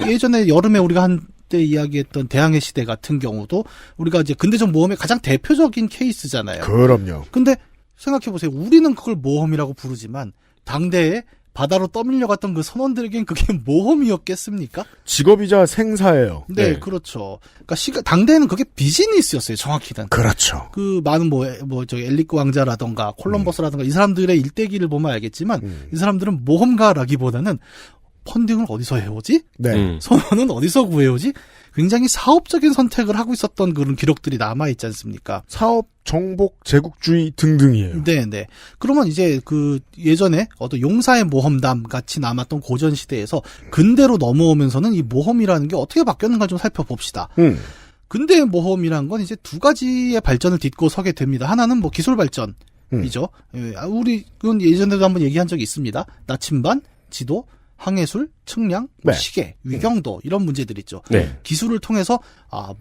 [SPEAKER 4] 예전에 여름에 우리가 한때 이야기했던 대항해 시대 같은 경우도 우리가 이제 근대적 모험의 가장 대표적인 케이스잖아요.
[SPEAKER 2] 그럼요.
[SPEAKER 4] 근데 생각해 보세요. 우리는 그걸 모험이라고 부르지만 당대에 바다로 떠밀려갔던 그 선원들에겐 그게 모험이었겠습니까?
[SPEAKER 2] 직업이자 생사예요.
[SPEAKER 4] 네, 그렇죠. 그러니까 당대에는 그게 비즈니스였어요, 정확히는.
[SPEAKER 2] 그렇죠.
[SPEAKER 4] 그 많은 엘리크 왕자라던가 콜럼버스라던가 이 사람들의 일대기를 보면 알겠지만 이 사람들은 모험가라기보다는 펀딩을 어디서 해오지?
[SPEAKER 2] 네.
[SPEAKER 4] 선원은 어디서 구해오지? 굉장히 사업적인 선택을 하고 있었던 그런 기록들이 남아있지 않습니까?
[SPEAKER 2] 사업, 정복, 제국주의 등등이에요.
[SPEAKER 4] 네네. 그러면 이제 예전에 어떤 용사의 모험담 같이 남았던 고전 시대에서 근대로 넘어오면서는 이 모험이라는 게 어떻게 바뀌었는가 좀 살펴봅시다. 근대의 모험이라는 건 이제 두 가지의 발전을 딛고 서게 됩니다. 하나는 기술 발전이죠. 그건 예전에도 한번 얘기한 적이 있습니다. 나침반, 지도, 항해술, 측량, 시계, 위경도 이런 문제들 있죠.
[SPEAKER 3] 네.
[SPEAKER 4] 기술을 통해서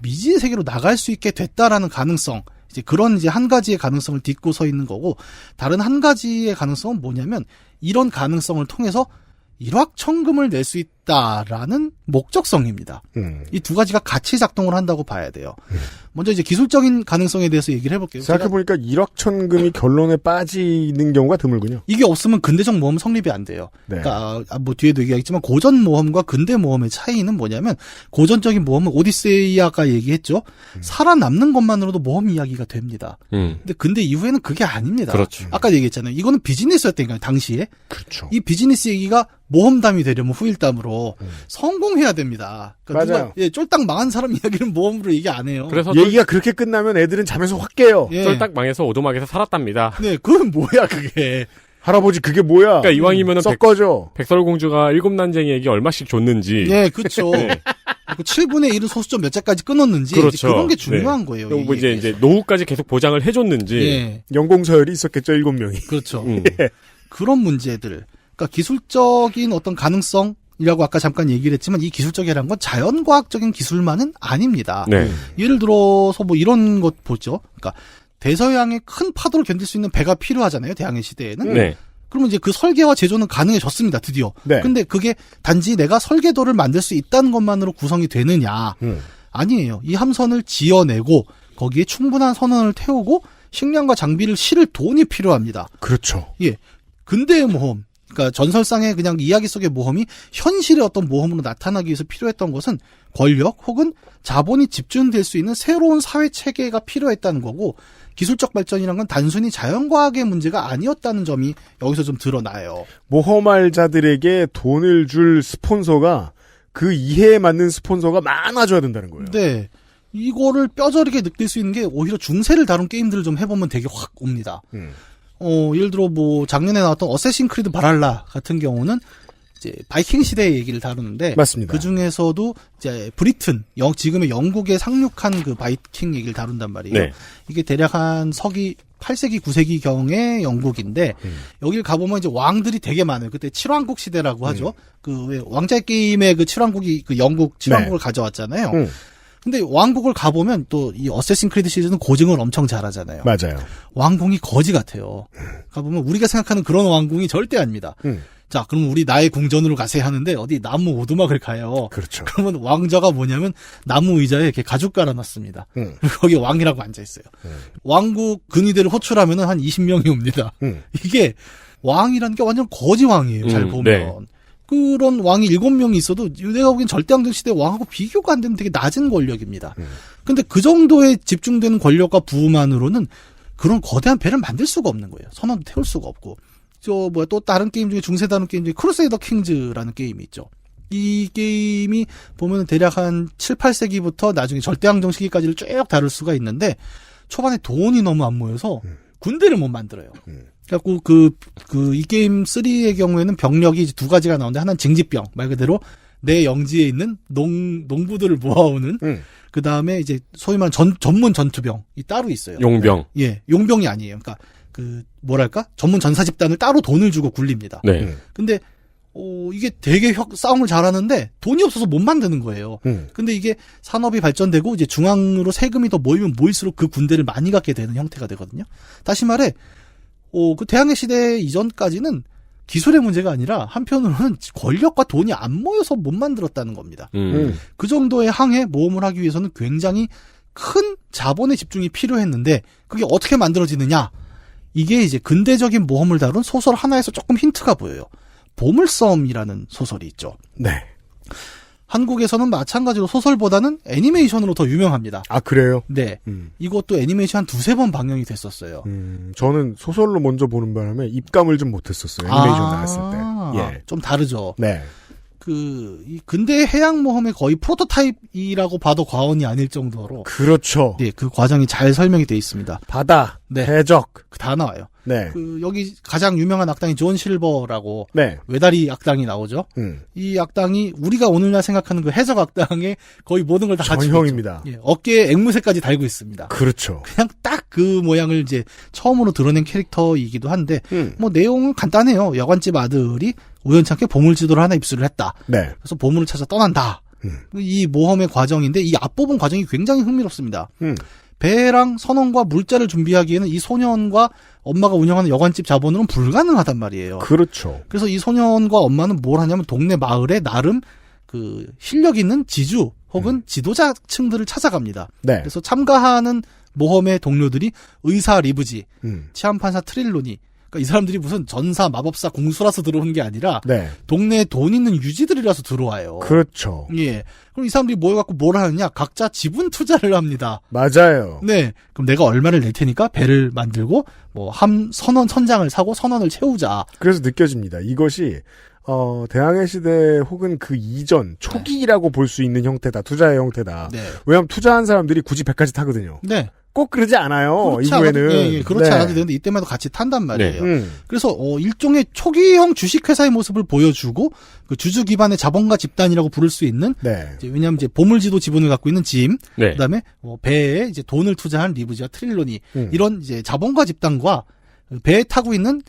[SPEAKER 4] 미지의 세계로 나갈 수 있게 됐다라는 가능성, 이제 그런 한 가지의 가능성을 딛고 서 있는 거고, 다른 한 가지의 가능성은 뭐냐면 이런 가능성을 통해서 일확천금을 낼 수 있다라는 목적성입니다. 이 두 가지가 같이 작동을 한다고 봐야 돼요. 먼저 이제 기술적인 가능성에 대해서 얘기를 해볼게요.
[SPEAKER 2] 생각해보니까 일확천금이 결론에 빠지는 경우가 드물군요.
[SPEAKER 4] 이게 없으면 근대적 모험 성립이 안 돼요.
[SPEAKER 2] 네.
[SPEAKER 4] 그러니까 뒤에도 얘기하겠지만 고전 모험과 근대 모험의 차이는 뭐냐면 고전적인 모험은 오디세이아가 얘기했죠. 살아남는 것만으로도 모험 이야기가 됩니다. 근데 근대 이후에는 그게 아닙니다.
[SPEAKER 3] 그렇죠.
[SPEAKER 4] 아까 얘기했잖아요. 이거는 비즈니스였다니까요. 당시에.
[SPEAKER 2] 그렇죠.
[SPEAKER 4] 이 비즈니스 얘기가 모험담이 되려면 후일담으로 성공해야 됩니다. 그러니까
[SPEAKER 2] 맞아요.
[SPEAKER 4] 누가 쫄딱 망한 사람 이야기는 모험으로 얘기 안 해요.
[SPEAKER 3] 그래서
[SPEAKER 2] 얘기가 그렇게 끝나면 애들은 잠에서 확 깨요.
[SPEAKER 3] 쫄딱 망해서 오두막에서 살았답니다.
[SPEAKER 4] 네, 그건 뭐야 그게.
[SPEAKER 2] 할아버지 그게 뭐야?
[SPEAKER 3] 그러니까 이왕이면은
[SPEAKER 2] 섞어줘.
[SPEAKER 3] 백설공주가 일곱 난쟁이에게 얼마씩 줬는지.
[SPEAKER 4] 네, 그렇죠. 7분의 1은 소수점 몇 자까지 끊었는지.
[SPEAKER 3] 그렇죠.
[SPEAKER 4] 그런 게 중요한 거예요.
[SPEAKER 3] 그리고 이제 노후까지 계속 보장을 해줬는지.
[SPEAKER 4] 네.
[SPEAKER 2] 연공서열이 있었겠죠, 7명이.
[SPEAKER 4] 그렇죠. 그런 문제들. 그러니까 기술적인 어떤 가능성이라고 아까 잠깐 얘기를 했지만 이 기술적이라는 건 자연과학적인 기술만은 아닙니다.
[SPEAKER 3] 네.
[SPEAKER 4] 예를 들어서 이런 것 보죠. 그러니까 대서양의 큰 파도를 견딜 수 있는 배가 필요하잖아요. 대항해 시대에는.
[SPEAKER 3] 네.
[SPEAKER 4] 그러면 이제 그 설계와 제조는 가능해졌습니다. 드디어.
[SPEAKER 2] 네.
[SPEAKER 4] 근데 그게 단지 내가 설계도를 만들 수 있다는 것만으로 구성이 되느냐. 아니에요. 이 함선을 지어내고 거기에 충분한 선원을 태우고 식량과 장비를 실을 돈이 필요합니다.
[SPEAKER 2] 그렇죠.
[SPEAKER 4] 예. 근대의 모험. 그러니까 전설상의 그냥 이야기 속의 모험이 현실의 어떤 모험으로 나타나기 위해서 필요했던 것은 권력 혹은 자본이 집중될 수 있는 새로운 사회 체계가 필요했다는 거고 기술적 발전이란 건 단순히 자연과학의 문제가 아니었다는 점이 여기서 좀 드러나요.
[SPEAKER 2] 모험할 자들에게 돈을 줄 스폰서가 그 이해에 맞는 스폰서가 많아져야 된다는 거예요.
[SPEAKER 4] 네. 이거를 뼈저리게 느낄 수 있는 게 오히려 중세를 다룬 게임들을 좀 해보면 되게 확 옵니다. 예를 들어 뭐 작년에 나왔던 어쌔신 크리드 바랄라 같은 경우는 이제 바이킹 시대의 얘기를 다루는데
[SPEAKER 2] 맞습니다.
[SPEAKER 4] 그 중에서도 이제 브리튼, 지금의 영국에 상륙한 그 바이킹 얘기를 다룬단 말이에요.
[SPEAKER 3] 네.
[SPEAKER 4] 이게 대략 한 서기 8세기, 9세기 경의 영국인데 여길 가보면 이제 왕들이 되게 많아요. 그때 칠왕국 시대라고 하죠. 그 왜 왕자의 게임의 그 칠왕국이 그 영국 칠왕국을 가져왔잖아요. 근데 왕국을 가보면 또 이 어쌔신 크리드 시리즈는 고증을 엄청 잘하잖아요.
[SPEAKER 2] 맞아요.
[SPEAKER 4] 왕궁이 거지 같아요. 가보면 우리가 생각하는 그런 왕궁이 절대 아닙니다. 자, 그럼 우리 나의 궁전으로 가세요 하는데 어디 나무 오두막을 가요.
[SPEAKER 2] 그렇죠.
[SPEAKER 4] 그러면 왕자가 뭐냐면 나무 의자에 이렇게 가죽 깔아놨습니다. 그리고 거기 왕이라고 앉아있어요. 왕국 근위대를 호출하면 한 20명이 옵니다. 이게 왕이라는 게 완전 거지 왕이에요. 잘 보면.
[SPEAKER 3] 네.
[SPEAKER 4] 그런 왕이 7명이 있어도 내가 보기엔 절대왕정 시대 왕하고 비교가 안 되는 되게 낮은 권력입니다. 근데 그 정도의 집중되는 권력과 부만으로는 그런 거대한 배를 만들 수가 없는 거예요. 선원도 태울 수가 없고. 또 다른 게임 중에 중세 다른 게임 중에 크루세이더 킹즈라는 게임이 있죠. 이 게임이 보면 대략 한 7, 8세기부터 나중에 절대왕정 시기까지를 쭉 다룰 수가 있는데 초반에 돈이 너무 안 모여서 군대를 못 만들어요. 그래갖고 이 게임 3의 경우에는 병력이 이제 두 가지가 나오는데 하나는 징집병, 말 그대로 내 영지에 있는 농부들을 모아오는 그 다음에 이제 소위 말하는 전문 전투병이 따로 있어요.
[SPEAKER 3] 용병.
[SPEAKER 4] 예, 용병이 아니에요. 그러니까 전문 전사 집단을 따로 돈을 주고 굴립니다.
[SPEAKER 3] 네.
[SPEAKER 4] 근데 이게 되게 싸움을 잘하는데 돈이 없어서 못 만드는 거예요. 근데 이게 산업이 발전되고 이제 중앙으로 세금이 더 모이면 모일수록 그 군대를 많이 갖게 되는 형태가 되거든요. 다시 말해, 그 대항해 시대 이전까지는 기술의 문제가 아니라 한편으로는 권력과 돈이 안 모여서 못 만들었다는 겁니다. 그 정도의 항해 모험을 하기 위해서는 굉장히 큰 자본의 집중이 필요했는데 그게 어떻게 만들어지느냐? 이게 이제 근대적인 모험을 다룬 소설 하나에서 조금 힌트가 보여요. 보물섬이라는 소설이 있죠.
[SPEAKER 2] 네.
[SPEAKER 4] 한국에서는 마찬가지로 소설보다는 애니메이션으로 더 유명합니다.
[SPEAKER 2] 아, 그래요?
[SPEAKER 4] 네. 이것도 애니메이션 한 2-3번 방영이 됐었어요.
[SPEAKER 2] 저는 소설로 먼저 보는 바람에 입감을 좀 못했었어요. 애니메이션 나왔을 때. 예.
[SPEAKER 4] 좀 다르죠.
[SPEAKER 2] 네.
[SPEAKER 4] 이 근대 해양 모험의 거의 프로토타입이라고 봐도 과언이 아닐 정도로.
[SPEAKER 2] 그렇죠.
[SPEAKER 4] 네, 그 과정이 잘 설명이 돼 있습니다.
[SPEAKER 2] 바다,
[SPEAKER 4] 네.
[SPEAKER 2] 해적.
[SPEAKER 4] 다 나와요.
[SPEAKER 2] 네.
[SPEAKER 4] 여기 가장 유명한 악당이 존 실버라고.
[SPEAKER 2] 네.
[SPEAKER 4] 외다리 악당이 나오죠. 이 악당이 우리가 오늘날 생각하는 그 해적 악당의 거의 모든 걸 다 가지고
[SPEAKER 2] 전형입니다.
[SPEAKER 4] 있죠. 예, 어깨에 앵무새까지 달고 있습니다.
[SPEAKER 2] 그렇죠.
[SPEAKER 4] 그냥 딱 그 모양을 이제 처음으로 드러낸 캐릭터이기도 한데, 뭐 내용은 간단해요. 여관집 아들이 우연찮게 보물지도를 하나 입수를 했다.
[SPEAKER 2] 네.
[SPEAKER 4] 그래서 보물을 찾아 떠난다. 이 모험의 과정인데 이 앞부분 과정이 굉장히 흥미롭습니다. 배랑 선원과 물자를 준비하기에는 이 소년과 엄마가 운영하는 여관집 자본으로는 불가능하단 말이에요.
[SPEAKER 2] 그렇죠.
[SPEAKER 4] 그래서 이 소년과 엄마는 뭘 하냐면 동네 마을에 나름 그 실력 있는 지주 혹은 지도자층들을 찾아갑니다.
[SPEAKER 2] 네.
[SPEAKER 4] 그래서 참가하는 모험의 동료들이 의사 리브지, 치안판사 트릴로니, 그러니까 이 사람들이 무슨 전사, 마법사, 공수라서 들어오는 게 아니라
[SPEAKER 2] 네.
[SPEAKER 4] 동네에 돈 있는 유지들이라서 들어와요.
[SPEAKER 2] 그렇죠.
[SPEAKER 4] 예. 그럼 이 사람들이 모여갖고 뭘 하느냐? 각자 지분 투자를 합니다.
[SPEAKER 2] 맞아요.
[SPEAKER 4] 네. 그럼 내가 얼마를 낼 테니까 배를 만들고 뭐 선장을 사고 선원을 채우자.
[SPEAKER 2] 그래서 느껴집니다. 이것이 대항해 시대 혹은 그 이전 초기라고 볼 수 있는 형태다. 투자의 형태다.
[SPEAKER 4] 네.
[SPEAKER 2] 왜냐하면 투자한 사람들이 굳이 배까지 타거든요.
[SPEAKER 4] 네.
[SPEAKER 2] 꼭 그러지 않아요.
[SPEAKER 4] 그렇지
[SPEAKER 2] 이후에는.
[SPEAKER 4] 예, 그렇지
[SPEAKER 2] 네.
[SPEAKER 4] 않아도 되는데 이때마다 같이 탄단 말이에요.
[SPEAKER 3] 네.
[SPEAKER 4] 그래서 일종의 초기형 주식회사의 모습을 보여주고 그 주주 기반의 자본가 집단이라고 부를 수 있는
[SPEAKER 2] 네.
[SPEAKER 4] 왜냐하면 이제 보물지도 지분을 갖고 있는 짐,
[SPEAKER 3] 네.
[SPEAKER 4] 그다음에 배에 이제 돈을 투자한 리브지와 트릴로니 이런 이제 자본가 집단과 배에 타고 있는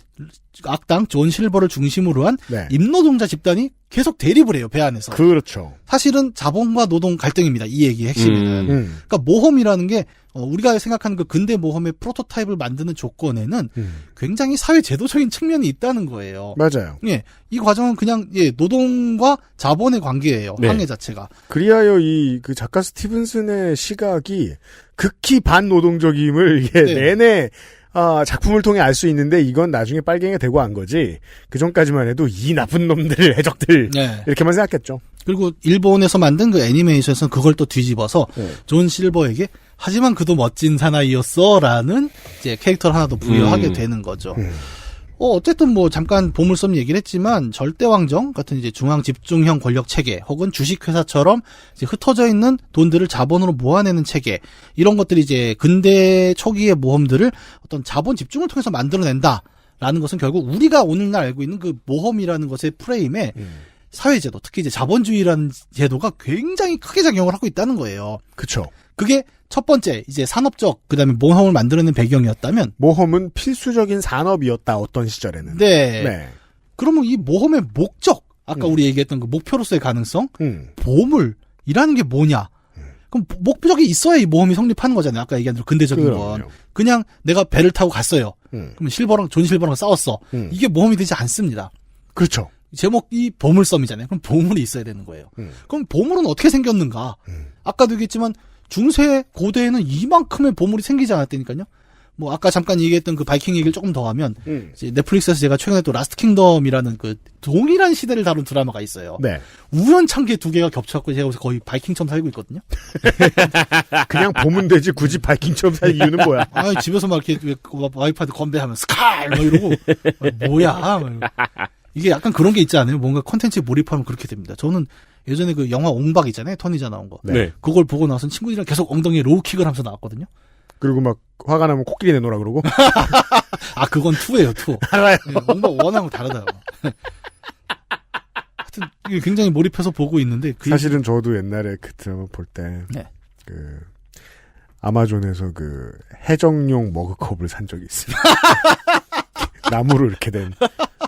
[SPEAKER 4] 악당 존 실버를 중심으로 한
[SPEAKER 2] 네.
[SPEAKER 4] 임노동자 집단이 계속 대립을 해요, 배 안에서.
[SPEAKER 2] 그렇죠.
[SPEAKER 4] 사실은 자본과 노동 갈등입니다. 이 얘기의 핵심은. 그러니까 모험이라는 게 우리가 생각하는 그 근대 모험의 프로토타입을 만드는 조건에는 굉장히 사회 제도적인 측면이 있다는 거예요.
[SPEAKER 2] 맞아요.
[SPEAKER 4] 예, 이 과정은 그냥 노동과 자본의 관계예요.
[SPEAKER 3] 네.
[SPEAKER 4] 항해 자체가.
[SPEAKER 2] 그리하여 그 작가 스티븐슨의 시각이 극히 반노동적임을
[SPEAKER 4] 네.
[SPEAKER 2] 내내 작품을 통해 알 수 있는데 이건 나중에 빨갱이가 되고 한 거지. 그 전까지만 해도 이 나쁜 놈들, 해적들
[SPEAKER 4] 네.
[SPEAKER 2] 이렇게만 생각했죠.
[SPEAKER 4] 그리고 일본에서 만든 그 애니메이션에서는 그걸 또 뒤집어서 존 실버에게 하지만 그도 멋진 사나이였어라는 이제 캐릭터를 하나 더 부여하게 되는 거죠. 어쨌든 뭐 잠깐 보물섬 얘기를 했지만 절대왕정 같은 이제 중앙 집중형 권력 체계 혹은 주식회사처럼 이제 흩어져 있는 돈들을 자본으로 모아내는 체계 이런 것들이 이제 근대 초기의 모험들을 어떤 자본 집중을 통해서 만들어낸다라는 것은 결국 우리가 오늘날 알고 있는 그 모험이라는 것의 프레임에 사회제도 특히 이제 자본주의라는 제도가 굉장히 크게 작용을 하고 있다는 거예요.
[SPEAKER 2] 그렇죠.
[SPEAKER 4] 그게 첫 번째 이제 산업적 그다음에 모험을 만들어내는 배경이었다면
[SPEAKER 2] 모험은 필수적인 산업이었다 어떤 시절에는.
[SPEAKER 4] 네. 그러면 이 모험의 목적 아까 우리 얘기했던 그 목표로서의 가능성 보물이라는 게 뭐냐? 그럼 목적이 있어야 이 모험이 성립하는 거잖아요. 아까 얘기한 대로 근대적인 건 그냥 내가 배를 타고 갔어요. 그럼 존 실버랑 싸웠어. 이게 모험이 되지 않습니다.
[SPEAKER 2] 그렇죠.
[SPEAKER 4] 제목이 보물섬이잖아요. 그럼 보물이 있어야 되는 거예요. 그럼 보물은 어떻게 생겼는가? 아까도 얘기했지만 중세 고대에는 이만큼의 보물이 생기지 않았다니까요. 뭐 아까 잠깐 얘기했던 그 바이킹 얘기를 조금 더 하면 이제 넷플릭스에서 제가 최근에 또 라스트 킹덤이라는 그 동일한 시대를 다룬 드라마가 있어요.
[SPEAKER 2] 네.
[SPEAKER 4] 우연찮게 두 개가 겹쳐갖고 제가 거의 바이킹처럼 살고 있거든요.
[SPEAKER 2] 그냥 보면 되지 굳이 바이킹처럼 살 이유는 뭐야?
[SPEAKER 4] 집에서 막 이렇게 와이프한테 건배하면 스칼 막 이러고 뭐야? 막 이러고. 이게 약간 그런 게 있지 않아요? 뭔가 콘텐츠에 몰입하면 그렇게 됩니다. 저는 예전에 그 영화 옹박 있잖아요. 터니자 나온 거.
[SPEAKER 3] 네.
[SPEAKER 4] 그걸 보고 나서 친구들이랑 계속 엉덩이에 로우킥을 하면서 나왔거든요.
[SPEAKER 2] 그리고 막 화가 나면 코끼리 내놓으라 그러고.
[SPEAKER 4] 그건 2예요, 2.
[SPEAKER 2] 알아요.
[SPEAKER 4] 네, 옹박 1하고 다르다고. 하여튼 이게 굉장히 몰입해서 보고 있는데
[SPEAKER 2] 사실은 저도 옛날에 그 드라마 볼 때 그 아마존에서 그 해적용 머그컵을 산 적이 있어요. 나무로 이렇게 된.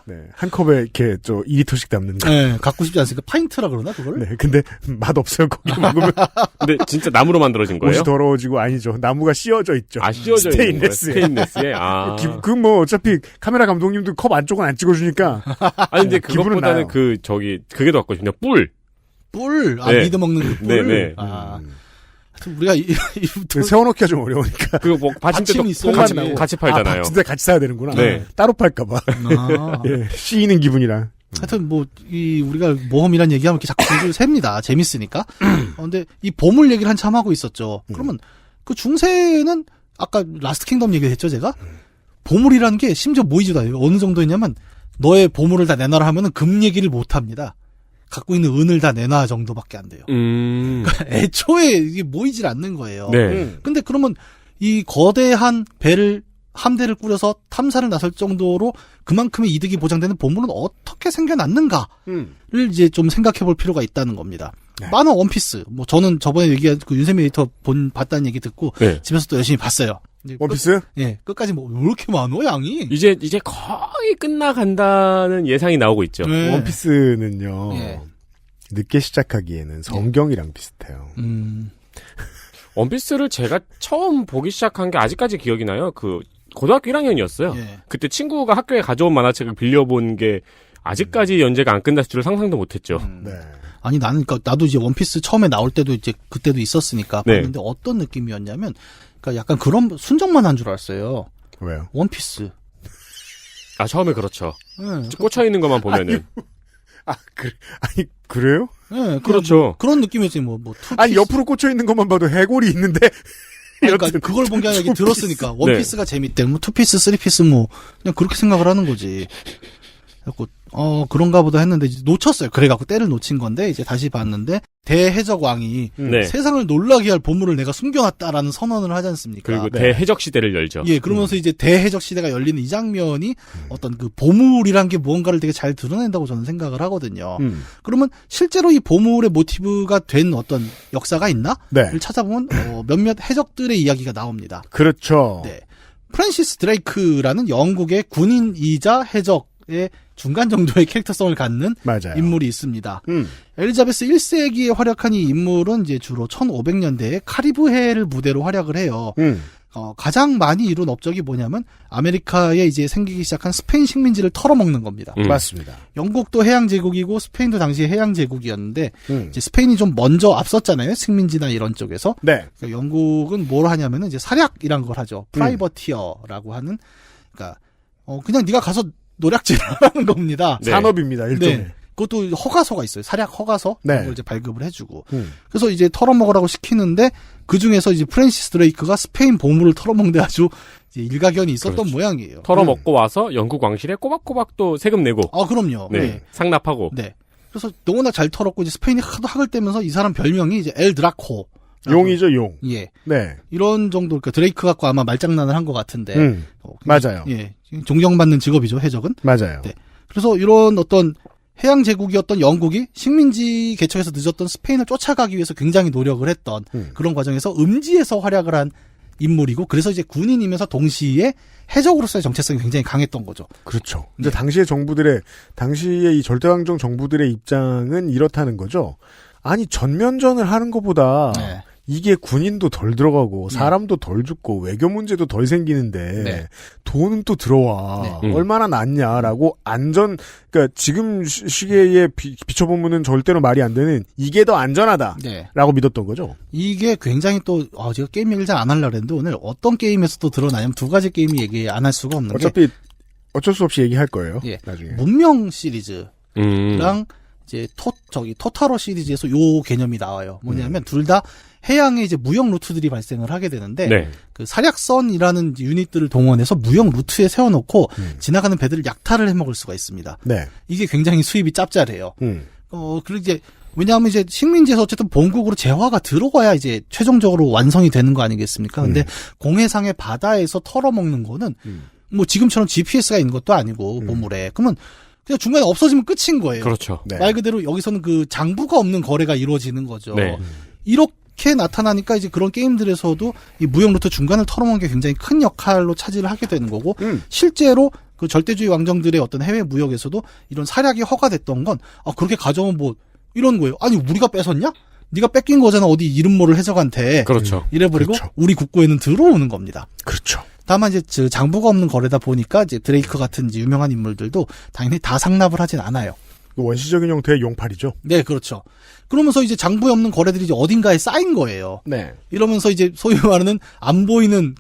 [SPEAKER 2] 네. 한 컵에 이렇게 2리터씩 담는 거.
[SPEAKER 4] 네, 갖고 싶지 않으니까 파인트라 그러나 그걸?
[SPEAKER 2] 네. 근데 맛 없어요. 거기 먹으면.
[SPEAKER 3] 근데 진짜 나무로 만들어진 거예요?
[SPEAKER 2] 옷이 더러워지고 아니죠. 나무가 씌워져 있죠.
[SPEAKER 3] 씌워져 있는 거예요. 스테인레스에.
[SPEAKER 2] 그 뭐 어차피 카메라 감독님도 컵 안쪽은 안 찍어주니까.
[SPEAKER 3] 아니 근데 그것보다는 그게 더 갖고 싶네요. 뿔.
[SPEAKER 4] 네. 미드 먹는 그 뿔.
[SPEAKER 3] 네네.
[SPEAKER 4] 하여튼 우리가
[SPEAKER 2] 세워놓기가 좀 어려우니까.
[SPEAKER 3] 그거 뭐 받침대도 같이 팔잖아요.
[SPEAKER 2] 받침대 같이 사야 되는구나.
[SPEAKER 3] 네.
[SPEAKER 2] 따로 팔까봐. 예, 씌이는 기분이라.
[SPEAKER 4] 하여튼 우리가 모험이란 얘기하면 이렇게 자꾸 줄줄 셉니다. 재밌으니까. 근데 이 보물 얘기를 한참 하고 있었죠. 그러면 그 중세는 아까 라스트 킹덤 얘기했죠, 제가? 보물이라는 게 심지어 모이지도 않아요. 어느 정도였냐면 너의 보물을 다 내놔라 하면은 금 얘기를 못 합니다. 갖고 있는 은을 다 내놔 정도밖에 안 돼요. 그러니까 애초에 이게 모이질 않는 거예요.
[SPEAKER 3] 네.
[SPEAKER 4] 근데 그러면 이 거대한 함대를 꾸려서 탐사를 나설 정도로 그만큼의 이득이 보장되는 보물은 어떻게 생겨났는가를 이제 좀 생각해 볼 필요가 있다는 겁니다. 만화 원피스. 저는 저번에 얘기한 그 윤세미 에디터 봤다는 얘기 듣고 집에서 또 열심히 봤어요.
[SPEAKER 2] 원피스?
[SPEAKER 4] 끝까지 왜 이렇게 많어, 양이?
[SPEAKER 3] 이제 거의 끝나간다는 예상이 나오고 있죠.
[SPEAKER 2] 네. 원피스는요. 늦게 시작하기에는 성경이랑 비슷해요.
[SPEAKER 3] 원피스를 제가 처음 보기 시작한 게 아직까지 기억이 나요. 고등학교 1학년이었어요. 그때 친구가 학교에 가져온 만화책을 빌려본 게 아직까지 연재가 안 끝났을 줄 상상도 못했죠.
[SPEAKER 2] 네.
[SPEAKER 4] 아니 나도 이제 원피스 처음에 나올 때도 이제 그때도 있었으니까 봤는데 어떤 느낌이었냐면 그러니까 약간 그런 순정만 한 줄 알았어요.
[SPEAKER 2] 왜요?
[SPEAKER 4] 원피스.
[SPEAKER 3] 처음에 그렇죠. 꽂혀 있는 것만 보면은.
[SPEAKER 2] 그래요?
[SPEAKER 4] 네,
[SPEAKER 3] 그렇죠.
[SPEAKER 4] 그런 느낌이었지 투피스.
[SPEAKER 2] 아니 옆으로 꽂혀 있는 것만 봐도 해골이 있는데.
[SPEAKER 4] 그러니까 그걸 본 게 아니라 얘기 들었으니까 원피스가 재밌대. 투피스, 쓰리피스 그냥 그렇게 생각을 하는 거지. 그래갖고 그런가 보다 했는데 이제 놓쳤어요. 그래갖고 때를 놓친 건데 이제 다시 봤는데 대해적왕이 세상을 놀라게 할 보물을 내가 숨겨놨다라는 선언을 하지 않습니까?
[SPEAKER 3] 그리고 대해적 시대를 열죠.
[SPEAKER 4] 그러면서 이제 대해적 시대가 열리는 이 장면이 어떤 그 보물이란 게 무언가를 되게 잘 드러낸다고 저는 생각을 하거든요. 그러면 실제로 이 보물의 모티브가 된 어떤 역사가 있나? 를 찾아보면 몇몇 해적들의 이야기가 나옵니다.
[SPEAKER 2] 그렇죠.
[SPEAKER 4] 프랜시스 드레이크라는 영국의 군인이자 해적의 중간 정도의 캐릭터성을 갖는 인물이 있습니다. 엘리자베스 1세기에 활약한 이 인물은 이제 주로 1500년대에 카리브해를 무대로 활약을 해요. 가장 많이 이룬 업적이 뭐냐면 아메리카에 이제 생기기 시작한 스페인 식민지를 털어먹는 겁니다.
[SPEAKER 2] 맞습니다.
[SPEAKER 4] 영국도 해양 제국이고 스페인도 당시에 해양 제국이었는데 이제 스페인이 좀 먼저 앞섰잖아요. 식민지나 이런 쪽에서.
[SPEAKER 2] 네.
[SPEAKER 4] 그러니까 영국은 뭘 하냐면은 이제 사략이란 걸 하죠. 프라이버티어라고 하는 그러니까 그냥 네가 가서 노략질을 하는 겁니다.
[SPEAKER 2] 네. 산업입니다. 일종의.
[SPEAKER 4] 네. 그것도 허가서가 있어요. 사략 허가서
[SPEAKER 2] 네.
[SPEAKER 4] 그걸 이제 발급을 해주고. 그래서 이제 털어먹으라고 시키는데 그 중에서 이제 프랜시스 드레이크가 스페인 보물을 털어먹는데 아주 이제 일가견이 있었던
[SPEAKER 3] 그렇죠.
[SPEAKER 4] 모양이에요.
[SPEAKER 3] 털어먹고 와서 영국 왕실에 꼬박꼬박 또 세금 내고.
[SPEAKER 4] 그럼요.
[SPEAKER 3] 네.
[SPEAKER 4] 네.
[SPEAKER 3] 상납하고.
[SPEAKER 4] 네. 그래서 너무나 잘 털었고 이제 스페인이 하도 학을 떼면서 이 사람 별명이 이제 엘 드라코.
[SPEAKER 2] 용이죠, 용.
[SPEAKER 4] 예.
[SPEAKER 2] 네.
[SPEAKER 4] 이런 정도, 그러니까 드레이크 갖고 아마 말장난을 한 것 같은데.
[SPEAKER 2] 맞아요.
[SPEAKER 4] 예. 존경받는 직업이죠, 해적은.
[SPEAKER 2] 맞아요.
[SPEAKER 4] 네. 그래서 이런 어떤 해양 제국이었던 영국이 식민지 개척에서 늦었던 스페인을 쫓아가기 위해서 굉장히 노력을 했던 그런 과정에서 음지에서 활약을 한 인물이고 그래서 이제 군인이면서 동시에 해적으로서의 정체성이 굉장히 강했던 거죠.
[SPEAKER 2] 그렇죠. 근데 당시에 이 절대왕정 정부들의 입장은 이렇다는 거죠. 아니, 전면전을 하는 것보다 이게 군인도 덜 들어가고 사람도 덜 죽고 외교 문제도 덜 생기는데 돈은 또 들어와. 얼마나 낫냐라고 그러니까 지금 시계에 비춰보면은 절대로 말이 안 되는 이게 더 안전하다라고 믿었던 거죠.
[SPEAKER 4] 이게 굉장히 또 제가 게임 얘기를 잘 안 하려고 했는데 오늘 어떤 게임에서 또 드러나냐면 두 가지 게임이 얘기 안 할 수가 없는 게
[SPEAKER 2] 어차피 어쩔 수 없이 얘기할 거예요. 나중에.
[SPEAKER 4] 문명 시리즈랑 이제 토타로 시리즈에서 요 개념이 나와요. 뭐냐면 둘 다 해양에 이제 무역 루트들이 발생을 하게 되는데 그 사략선이라는 유닛들을 동원해서 무역 루트에 세워놓고 지나가는 배들을 약탈을 해먹을 수가 있습니다.
[SPEAKER 2] 네.
[SPEAKER 4] 이게 굉장히 수입이 짭짤해요. 그리고 이제 왜냐하면 이제 식민지에서 어쨌든 본국으로 재화가 들어가야 이제 최종적으로 완성이 되는 거 아니겠습니까? 근데 공해상의 바다에서 털어먹는 거는 뭐 지금처럼 GPS가 있는 것도 아니고 보물에 그러면 그냥 중간에 없어지면 끝인 거예요.
[SPEAKER 3] 그렇죠.
[SPEAKER 2] 네.
[SPEAKER 4] 말 그대로 여기서는 그 장부가 없는 거래가 이루어지는 거죠.
[SPEAKER 3] 네.
[SPEAKER 4] 이렇게 나타나니까 이제 그런 게임들에서도 이 무역 루트 중간을 털어먹는 게 굉장히 큰 역할로 차지를 하게 되는 거고 실제로 그 절대주의 왕정들의 어떤 해외 무역에서도 이런 사략이 허가됐던 건 그렇게 가져오면 뭐 이런 거예요. 아니 우리가 뺏었냐? 네가 뺏긴 거잖아. 어디 이름 모를 해적한테.
[SPEAKER 3] 그렇죠.
[SPEAKER 4] 이래버리고
[SPEAKER 2] 그렇죠.
[SPEAKER 4] 우리 국고에는 들어오는 겁니다.
[SPEAKER 2] 그렇죠.
[SPEAKER 4] 다만 이제 장부가 없는 거래다 보니까 이제 드레이크 같은 이제 유명한 인물들도 당연히 다 상납을 하진 않아요.
[SPEAKER 2] 원시적인 형태의 용팔이죠.
[SPEAKER 4] 네, 그렇죠. 그러면서 이제 장부에 없는 거래들이 이제 어딘가에 쌓인 거예요.
[SPEAKER 2] 네.
[SPEAKER 4] 이러면서 이제 소위 말하는 안 보이는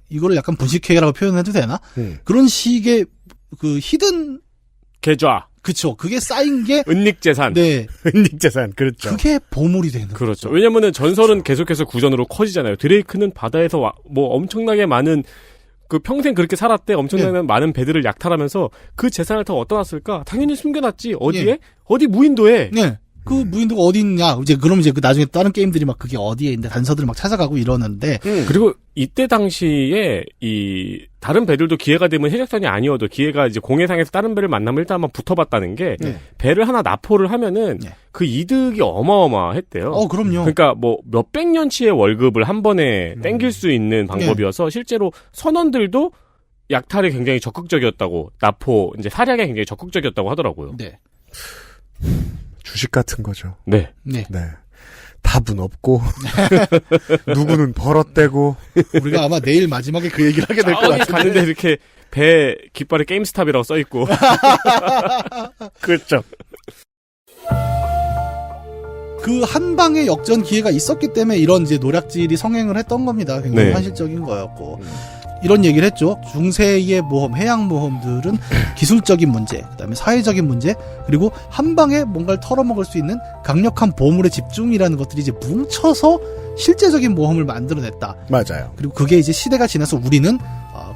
[SPEAKER 4] 이거를 약간 분식회계라고 표현해도 되나? 그런 식의 히든
[SPEAKER 3] 계좌.
[SPEAKER 4] 그쵸. 그게 쌓인 게
[SPEAKER 3] 은닉재산.
[SPEAKER 4] 네.
[SPEAKER 2] 은닉재산. 그렇죠.
[SPEAKER 4] 그게 보물이 되는 거죠.
[SPEAKER 3] 그렇죠. 왜냐면은 전설은 계속해서 구전으로 커지잖아요. 드레이크는 바다에서 뭐 엄청나게 많은 평생 그렇게 살았대. 엄청나게 많은 배들을 약탈하면서 그 재산을 다 어디다 놨을까? 당연히 숨겨놨지. 어디에? 어디 무인도에.
[SPEAKER 4] 네. 그 무인도가 어디 있냐? 그럼 이제 나중에 다른 게임들이 막 그게 어디에 있는데 단서들을 막 찾아가고 이러는데.
[SPEAKER 3] 그리고 이때 당시에 다른 배들도 기회가 되면 해적선이 아니어도 기회가 이제 공해상에서 다른 배를 만나면 일단 한번 붙어봤다는 게 배를 하나 납포를 하면은 그 이득이 어마어마했대요.
[SPEAKER 4] 그럼요.
[SPEAKER 3] 그러니까 뭐 몇백 년치의 월급을 한 번에 땡길 수 있는 방법이어서 실제로 선원들도 약탈에 굉장히 적극적이었다고 이제 사략에 굉장히 적극적이었다고 하더라고요.
[SPEAKER 4] 네.
[SPEAKER 2] 주식 같은 거죠.
[SPEAKER 3] 네.
[SPEAKER 4] 네.
[SPEAKER 2] 네. 답은 없고 누구는 벌었대고
[SPEAKER 4] 우리가 아마 내일 마지막에 그 얘기를 하게 될 것 같은데
[SPEAKER 3] 갔는데 이렇게 배 깃발에 게임스탑이라고 써 있고
[SPEAKER 2] 그렇죠.
[SPEAKER 4] 그 한 방의 역전 기회가 있었기 때문에 이런 이제 노략질이 성행을 했던 겁니다. 굉장히 현실적인 거였고 이런 얘기를 했죠. 중세의 모험, 해양 모험들은 기술적인 문제, 그다음에 사회적인 문제, 그리고 한 방에 뭔가를 털어먹을 수 있는 강력한 보물의 집중이라는 것들이 이제 뭉쳐서 실제적인 모험을 만들어냈다.
[SPEAKER 2] 맞아요.
[SPEAKER 4] 그리고 그게 이제 시대가 지나서 우리는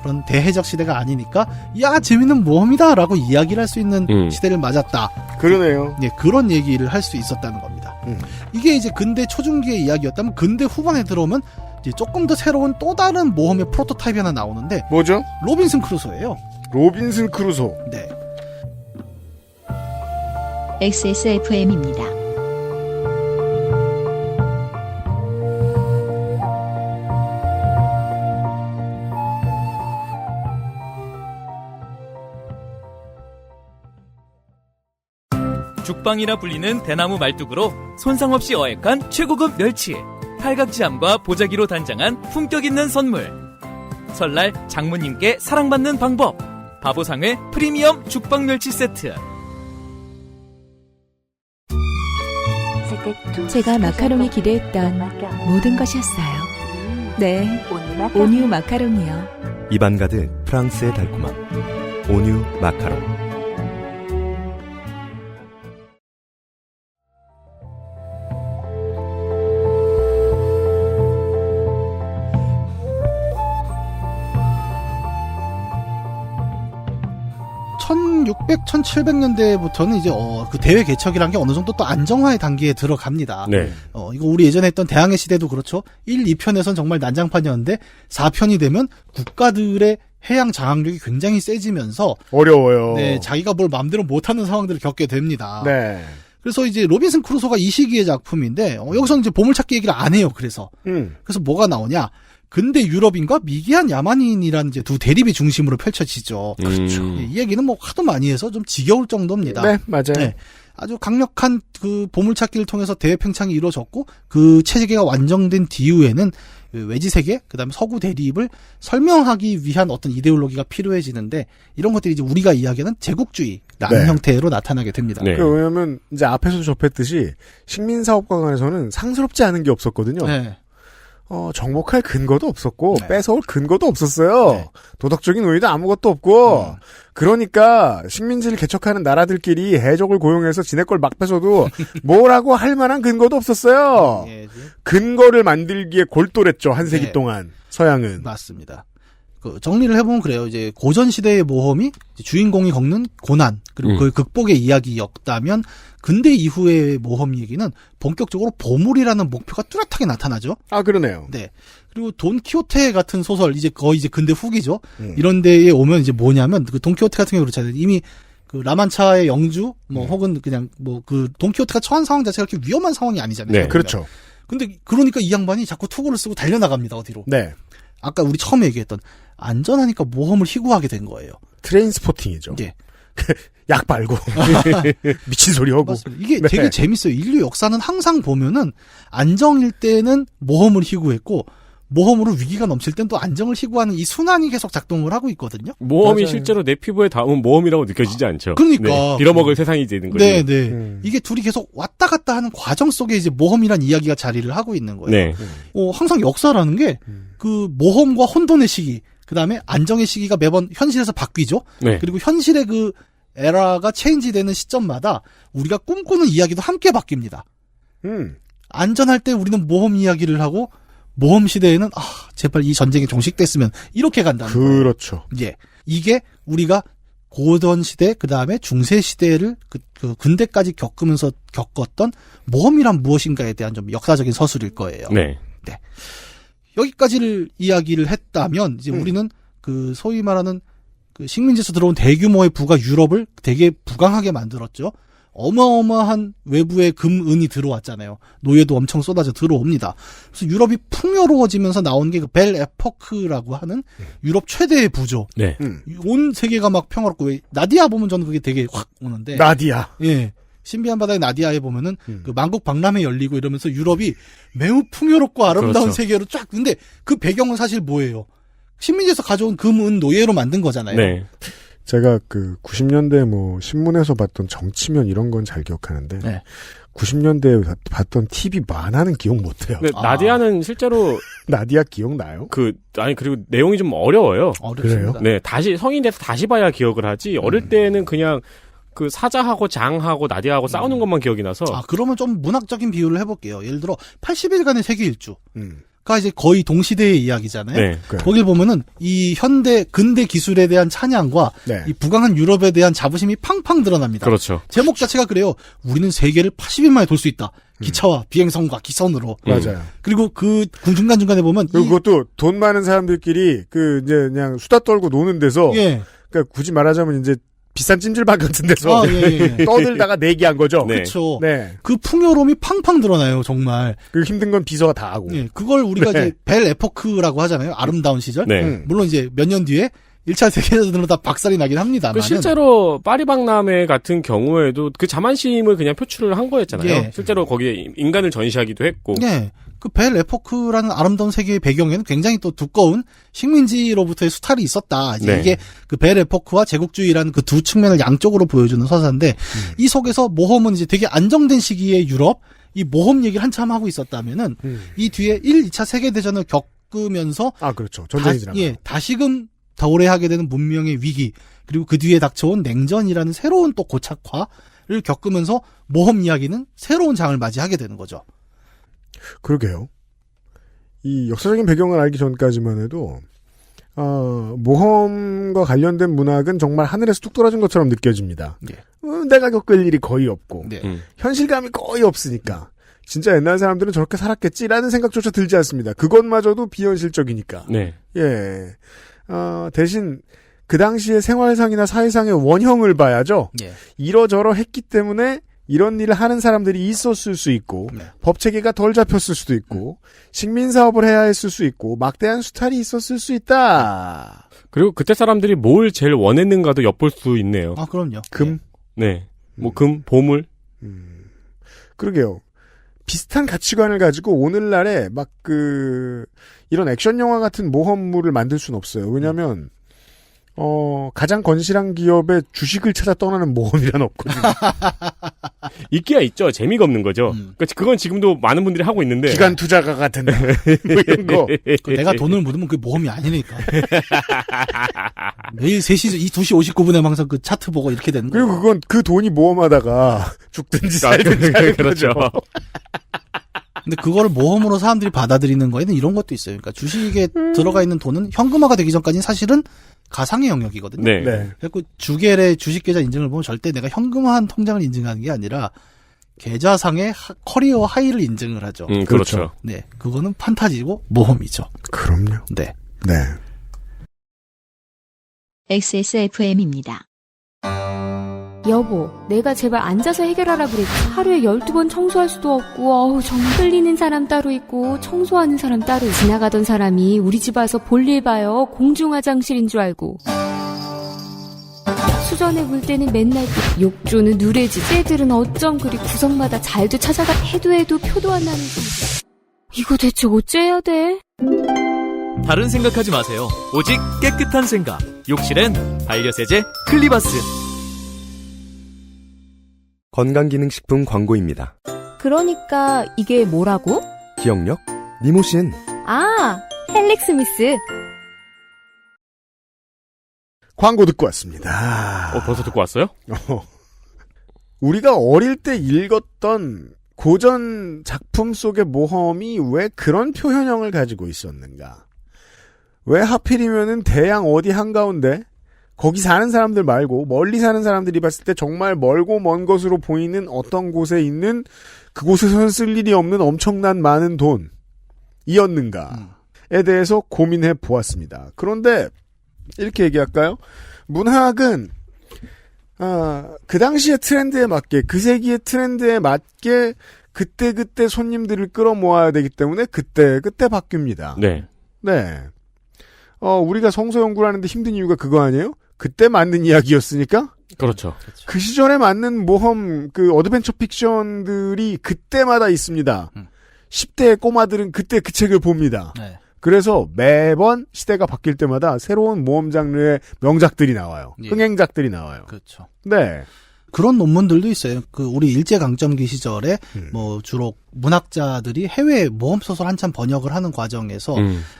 [SPEAKER 4] 그런 대해적 시대가 아니니까 야 재밌는 모험이다라고 이야기를 할 수 있는 시대를 맞았다.
[SPEAKER 2] 그러네요.
[SPEAKER 4] 네, 그런 얘기를 할 수 있었다는 겁니다. 이게 이제 근대 초중기의 이야기였다면 근대 후반에 들어오면 이제 조금 더 새로운 또 다른 모험의 프로토타입이 하나 나오는데
[SPEAKER 2] 뭐죠?
[SPEAKER 4] 로빈슨 크루소예요.
[SPEAKER 2] 로빈슨 크루소.
[SPEAKER 4] 네.
[SPEAKER 7] XSFM입니다.
[SPEAKER 5] 죽방이라 불리는 대나무 말뚝으로 손상 없이 어획한 최고급 멸치, 팔각지함과 보자기로 단장한 품격 있는 선물, 설날 장모님께 사랑받는 방법. 바보상회 프리미엄 죽방멸치 세트.
[SPEAKER 1] 제가 마카롱이 기대했던 모든 것이었어요. 네, 온유 마카롱이요.
[SPEAKER 6] 입안 가득 프랑스의 달콤함. 온유 마카롱.
[SPEAKER 4] (1600, 1700년대부터는) 이제 그 대외 개척이란 게 어느 정도 또 안정화의 단계에 들어갑니다.
[SPEAKER 3] 네.
[SPEAKER 4] 이거 우리 예전에 했던 대항해 시대도 그렇죠. 1, 2편에선 정말 난장판이었는데 4편이 되면 국가들의 해양 장악력이 굉장히 세지면서
[SPEAKER 2] 어려워요.
[SPEAKER 4] 네, 자기가 뭘 마음대로 못하는 상황들을 겪게 됩니다.
[SPEAKER 2] 네.
[SPEAKER 4] 그래서 이제 로빈슨 크루소가 이 시기의 작품인데 여기서는 이제 보물찾기 얘기를 안 해요. 그래서 뭐가 나오냐? 근대 유럽인과 미개한 야만인이라는 이제 두 대립이 중심으로 펼쳐지죠.
[SPEAKER 2] 그렇죠.
[SPEAKER 4] 이 얘기는 뭐 하도 많이 해서 좀 지겨울 정도입니다.
[SPEAKER 2] 네, 맞아요.
[SPEAKER 4] 네. 아주 강력한 그 보물찾기를 통해서 대외 팽창이 이루어졌고 그 체계가 완성된 뒤후에는 외지 세계, 그다음에 서구 대립을 설명하기 위한 어떤 이데올로기가 필요해지는데 이런 것들이 이제 우리가 이야기하는 제국주의라는 형태로 나타나게 됩니다.
[SPEAKER 3] 네.
[SPEAKER 2] 왜냐하면 이제 앞에서도 접했듯이 식민사업가관에서는 상스럽지 않은 게 없었거든요.
[SPEAKER 4] 네.
[SPEAKER 2] 정복할 근거도 없었고
[SPEAKER 4] 네.
[SPEAKER 2] 뺏어올 근거도 없었어요.
[SPEAKER 4] 네.
[SPEAKER 2] 도덕적인 의의도 아무것도 없고 그러니까 식민지를 개척하는 나라들끼리 해적을 고용해서 지네 걸 막 뺏어도 뭐라고 할 만한 근거도 없었어요. 근거를 만들기에 골똘했죠. 한 세기
[SPEAKER 4] 네.
[SPEAKER 2] 동안 서양은.
[SPEAKER 4] 맞습니다. 그 정리를 해보면 그래요. 이제 고전 시대의 모험이 주인공이 겪는 고난 그리고 그 극복의 이야기였다면 근대 이후의 모험 얘기는 본격적으로 보물이라는 목표가 뚜렷하게 나타나죠.
[SPEAKER 2] 아 그러네요.
[SPEAKER 4] 네. 그리고 돈키호테 같은 소설 이제 거의 이제 근대 후기죠. 이런 데에 오면 이제 뭐냐면 그 돈키호테 같은 경우 그렇잖아요. 이미 그 라만차의 영주 혹은 그냥 뭐 그 돈키호테가 처한 상황 자체가 그렇게 위험한 상황이 아니잖아요.
[SPEAKER 2] 네, 그렇죠.
[SPEAKER 4] 근데 그러니까 이 양반이 자꾸 투구를 쓰고 달려나갑니다. 어디로?
[SPEAKER 2] 네.
[SPEAKER 4] 아까 우리 처음에 얘기했던 안전하니까 모험을 희구하게 된 거예요.
[SPEAKER 2] 트레인 스포팅이죠.
[SPEAKER 4] 네.
[SPEAKER 2] 약 발고 미친 소리 하고.
[SPEAKER 4] 맞습니다. 이게 되게 재밌어요. 인류 역사는 항상 보면은 안정일 때는 모험을 희구했고 모험으로 위기가 넘칠 땐 또 안정을 희구하는 이 순환이 계속 작동을 하고 있거든요.
[SPEAKER 3] 모험이
[SPEAKER 2] 맞아요.
[SPEAKER 3] 실제로 내 피부에 닿으면 모험이라고 느껴지지 않죠.
[SPEAKER 4] 그러니까.
[SPEAKER 3] 네, 빌어먹을 세상이 되는 거죠.
[SPEAKER 4] 네. 이게 둘이 계속 왔다 갔다 하는 과정 속에 이제 모험이란 이야기가 자리를 하고 있는 거예요.
[SPEAKER 3] 네.
[SPEAKER 4] 항상 역사라는 게 그 모험과 혼돈의 시기, 그 다음에 안정의 시기가 매번 현실에서 바뀌죠.
[SPEAKER 3] 네.
[SPEAKER 4] 그리고 현실의 그 에라가 체인지되는 시점마다 우리가 꿈꾸는 이야기도 함께 바뀝니다. 안전할 때 우리는 모험 이야기를 하고 모험 시대에는 제발 이 전쟁이 종식됐으면 이렇게 간다는 거예요.
[SPEAKER 2] 그렇죠.
[SPEAKER 4] 예. 이게 우리가 고전 시대 그다음에 중세 시대를 그 근대까지 겪으면서 겪었던 모험이란 무엇인가에 대한 좀 역사적인 서술일 거예요.
[SPEAKER 3] 네.
[SPEAKER 4] 네. 여기까지를 이야기를 했다면 이제 우리는 그 소위 말하는 그 식민지에서 들어온 대규모의 부가 유럽을 되게 부강하게 만들었죠. 어마어마한 외부의 금은이 들어왔잖아요. 노예도 엄청 쏟아져 들어옵니다. 그래서 유럽이 풍요로워지면서 나온 게 그 벨 에포크라고 하는 유럽 최대의 부죠.
[SPEAKER 3] 네.
[SPEAKER 4] 온 세계가 막 평화롭고 왜 나디아 보면 저는 그게 되게 확 오는데.
[SPEAKER 2] 나디아.
[SPEAKER 4] 예. 신비한 바다의 나디아에 보면은 그 만국 박람회 열리고 이러면서 유럽이 매우 풍요롭고 아름다운
[SPEAKER 3] 그렇죠.
[SPEAKER 4] 세계로 쫙. 근데 그 배경은 사실 뭐예요? 식민지에서 가져온 금은 노예로 만든 거잖아요.
[SPEAKER 3] 네.
[SPEAKER 2] 제가 그 90년대 뭐 신문에서 봤던 정치면 이런 건 잘 기억하는데
[SPEAKER 4] 네.
[SPEAKER 2] 90년대에 봤던 TV 만화는 기억 못해요.
[SPEAKER 3] 근데 나디아는 실제로
[SPEAKER 2] 나디아 기억나요?
[SPEAKER 3] 그리고 내용이 좀 어려워요.
[SPEAKER 4] 어렵습니다.
[SPEAKER 2] 그래요?
[SPEAKER 3] 네, 다시 성인 돼서 다시 봐야 기억을 하지. 어릴 때는 그냥 그 사자하고 장하고 나디아하고 싸우는 것만 기억이 나서.
[SPEAKER 4] 그러면 좀 문학적인 비유를 해볼게요. 예를 들어 80일간의 세계 일주가 이제 거의 동시대의 이야기잖아요.
[SPEAKER 3] 네.
[SPEAKER 4] 거길 보면은 이 근대 기술에 대한 찬양과
[SPEAKER 2] 네.
[SPEAKER 4] 이 부강한 유럽에 대한 자부심이 팡팡 드러납니다.
[SPEAKER 3] 그렇죠.
[SPEAKER 4] 제목 자체가 그래요. 우리는 세계를 80일 만에 돌 수 있다. 기차와 비행선과 기선으로.
[SPEAKER 2] 맞아요.
[SPEAKER 4] 그리고 그 중간중간에 보면
[SPEAKER 2] 그리고 그것도 돈 많은 사람들끼리 그 이제 그냥 수다 떨고 노는 데서
[SPEAKER 4] 예.
[SPEAKER 2] 그러니까 굳이 말하자면 이제 비싼 찜질방 같은 데서
[SPEAKER 4] 예.
[SPEAKER 2] 떠들다가 내기한 거죠.
[SPEAKER 3] 네.
[SPEAKER 4] 그렇죠.
[SPEAKER 2] 네.
[SPEAKER 4] 그 풍요로움이 팡팡 드러나요, 정말.
[SPEAKER 2] 그 힘든 건 비서가 다 하고.
[SPEAKER 4] 예. 그걸 우리가
[SPEAKER 2] 네.
[SPEAKER 4] 이제 벨 에포크라고 하잖아요. 아름다운 시절.
[SPEAKER 3] 네.
[SPEAKER 4] 물론 이제 몇 년 뒤에 1차 세계대전으로 다 박살이 나긴 합니다만.
[SPEAKER 3] 그 실제로 파리박람회 같은 경우에도 그 자만심을 그냥 표출을 한 거였잖아요.
[SPEAKER 4] 예.
[SPEAKER 3] 실제로 거기에 인간을 전시하기도 했고.
[SPEAKER 4] 네. 그 벨 에포크라는 아름다운 세계의 배경에는 굉장히 또 두꺼운 식민지로부터의 수탈이 있었다. 이제
[SPEAKER 3] 네.
[SPEAKER 4] 이게 그 벨 에포크와 제국주의라는 그 두 측면을 양쪽으로 보여주는 서사인데 이 속에서 모험은 이제 되게 안정된 시기의 유럽 이 모험 얘기를 한참 하고 있었다면은 이 뒤에 1, 2차 세계대전을 겪으면서
[SPEAKER 2] 그렇죠. 전쟁이 지나가.
[SPEAKER 4] 다시금 도래하게 되는 문명의 위기 그리고 그 뒤에 닥쳐온 냉전이라는 새로운 또 고착화를 겪으면서 모험 이야기는 새로운 장을 맞이하게 되는 거죠.
[SPEAKER 2] 그러게요. 이 역사적인 배경을 알기 전까지만 해도 모험과 관련된 문학은 정말 하늘에서 뚝 떨어진 것처럼 느껴집니다.
[SPEAKER 4] 예.
[SPEAKER 2] 내가 겪을 일이 거의 없고
[SPEAKER 4] 네.
[SPEAKER 2] 현실감이 거의 없으니까 진짜 옛날 사람들은 저렇게 살았겠지라는 생각조차 들지 않습니다. 그것마저도 비현실적이니까.
[SPEAKER 3] 네.
[SPEAKER 2] 예. 대신 그 당시의 생활상이나 사회상의 원형을 봐야죠.
[SPEAKER 4] 예.
[SPEAKER 2] 이러저러 했기 때문에 이런 일을 하는 사람들이 있었을 수 있고
[SPEAKER 4] 네.
[SPEAKER 2] 법체계가 덜 잡혔을 수도 있고 식민사업을 해야 했을 수 있고 막대한 수탈이 있었을 수 있다.
[SPEAKER 3] 그리고 그때 사람들이 뭘 제일 원했는가도 엿볼 수 있네요.
[SPEAKER 4] 그럼요.
[SPEAKER 2] 금?
[SPEAKER 3] 네. 뭐 금, 보물.
[SPEAKER 2] 그러게요. 비슷한 가치관을 가지고 오늘날에 막 이런 액션 영화 같은 모험물을 만들 수는 없어요. 왜냐면 가장 건실한 기업의 주식을 찾아 떠나는 모험이란 없거든요.
[SPEAKER 3] 있기야 있죠. 재미가 없는 거죠. 그러니까 그건 지금도 많은 분들이 하고 있는데.
[SPEAKER 2] 기관 투자가 같은 뭐 이런 거.
[SPEAKER 4] 내가 돈을 묻으면 그게 모험이 아니니까. 매일 2시 59분에 항상 그 차트 보고 이렇게 되는 거예요.
[SPEAKER 2] 그리고 그건 그 돈이 모험하다가 죽든지 살든지 하는
[SPEAKER 3] 그렇죠.
[SPEAKER 2] 거죠.
[SPEAKER 4] 근데 그거를 모험으로 사람들이 받아들이는 거에는 이런 것도 있어요. 그러니까 주식에 들어가 있는 돈은 현금화가 되기 전까지는 사실은 가상의 영역이거든요.
[SPEAKER 3] 네.
[SPEAKER 4] 그래서 주겔의 주식 계좌 인증을 보면 절대 내가 현금화한 통장을 인증하는 게 아니라 계좌상의 커리어 하이를 인증을 하죠.
[SPEAKER 3] 그렇죠.
[SPEAKER 4] 네, 그거는 판타지고 모험이죠.
[SPEAKER 2] 그럼요.
[SPEAKER 4] 네.
[SPEAKER 2] 네.
[SPEAKER 7] XSFM입니다.
[SPEAKER 9] 여보, 내가 제발 앉아서 해결하라 그랬지. 하루에 12번 청소할 수도 없고, 정말 흘리는 사람 따로 있고, 청소하는 사람 따로 있고. 지나가던 사람이 우리 집 와서 볼일 봐요. 공중화장실인 줄 알고. 수전에 물 때는 맨날 욕조는 누래지고, 애들은 어쩜 그리 구석마다 잘도 찾아가 해도 표도 안 나는지. 이거 대체 어째야 돼?
[SPEAKER 5] 다른 생각하지 마세요. 오직 깨끗한 생각. 욕실엔 반려세제 클리바스.
[SPEAKER 6] 건강기능식품 광고입니다.
[SPEAKER 9] 그러니까 이게 뭐라고?
[SPEAKER 6] 기억력? 니모신.
[SPEAKER 9] 아, 헬릭스미스.
[SPEAKER 2] 광고 듣고 왔습니다.
[SPEAKER 3] 벌써 듣고 왔어요?
[SPEAKER 2] 우리가 어릴 때 읽었던 고전 작품 속의 모험이 왜 그런 표현형을 가지고 있었는가? 왜 하필이면은 대양 어디 한가운데 거기 사는 사람들 말고 멀리 사는 사람들이 봤을 때 정말 멀고 먼 것으로 보이는 어떤 곳에 있는 그곳에서는 쓸 일이 없는 엄청난 많은 돈이었는가에 대해서 고민해 보았습니다. 그런데 이렇게 얘기할까요? 문학은 그 당시의 트렌드에 맞게 그 세기의 트렌드에 맞게 그때 손님들을 끌어모아야 되기 때문에 그때 바뀝니다.
[SPEAKER 3] 네.
[SPEAKER 2] 네. 우리가 성서 연구를 하는데 힘든 이유가 그거 아니에요? 그때 맞는 이야기였으니까?
[SPEAKER 3] 그렇죠.
[SPEAKER 2] 그 시절에 맞는 모험, 어드벤처 픽션들이 그때마다 있습니다. 10대의 꼬마들은 그때 그 책을 봅니다.
[SPEAKER 4] 네.
[SPEAKER 2] 그래서 매번 시대가 바뀔 때마다 새로운 모험 장르의 명작들이 나와요.
[SPEAKER 4] 예.
[SPEAKER 2] 흥행작들이 나와요.
[SPEAKER 4] 그렇죠.
[SPEAKER 2] 네.
[SPEAKER 4] 그런 논문들도 있어요. 우리 일제강점기 시절에 주로 문학자들이 해외 모험 소설 한참 번역을 하는 과정에서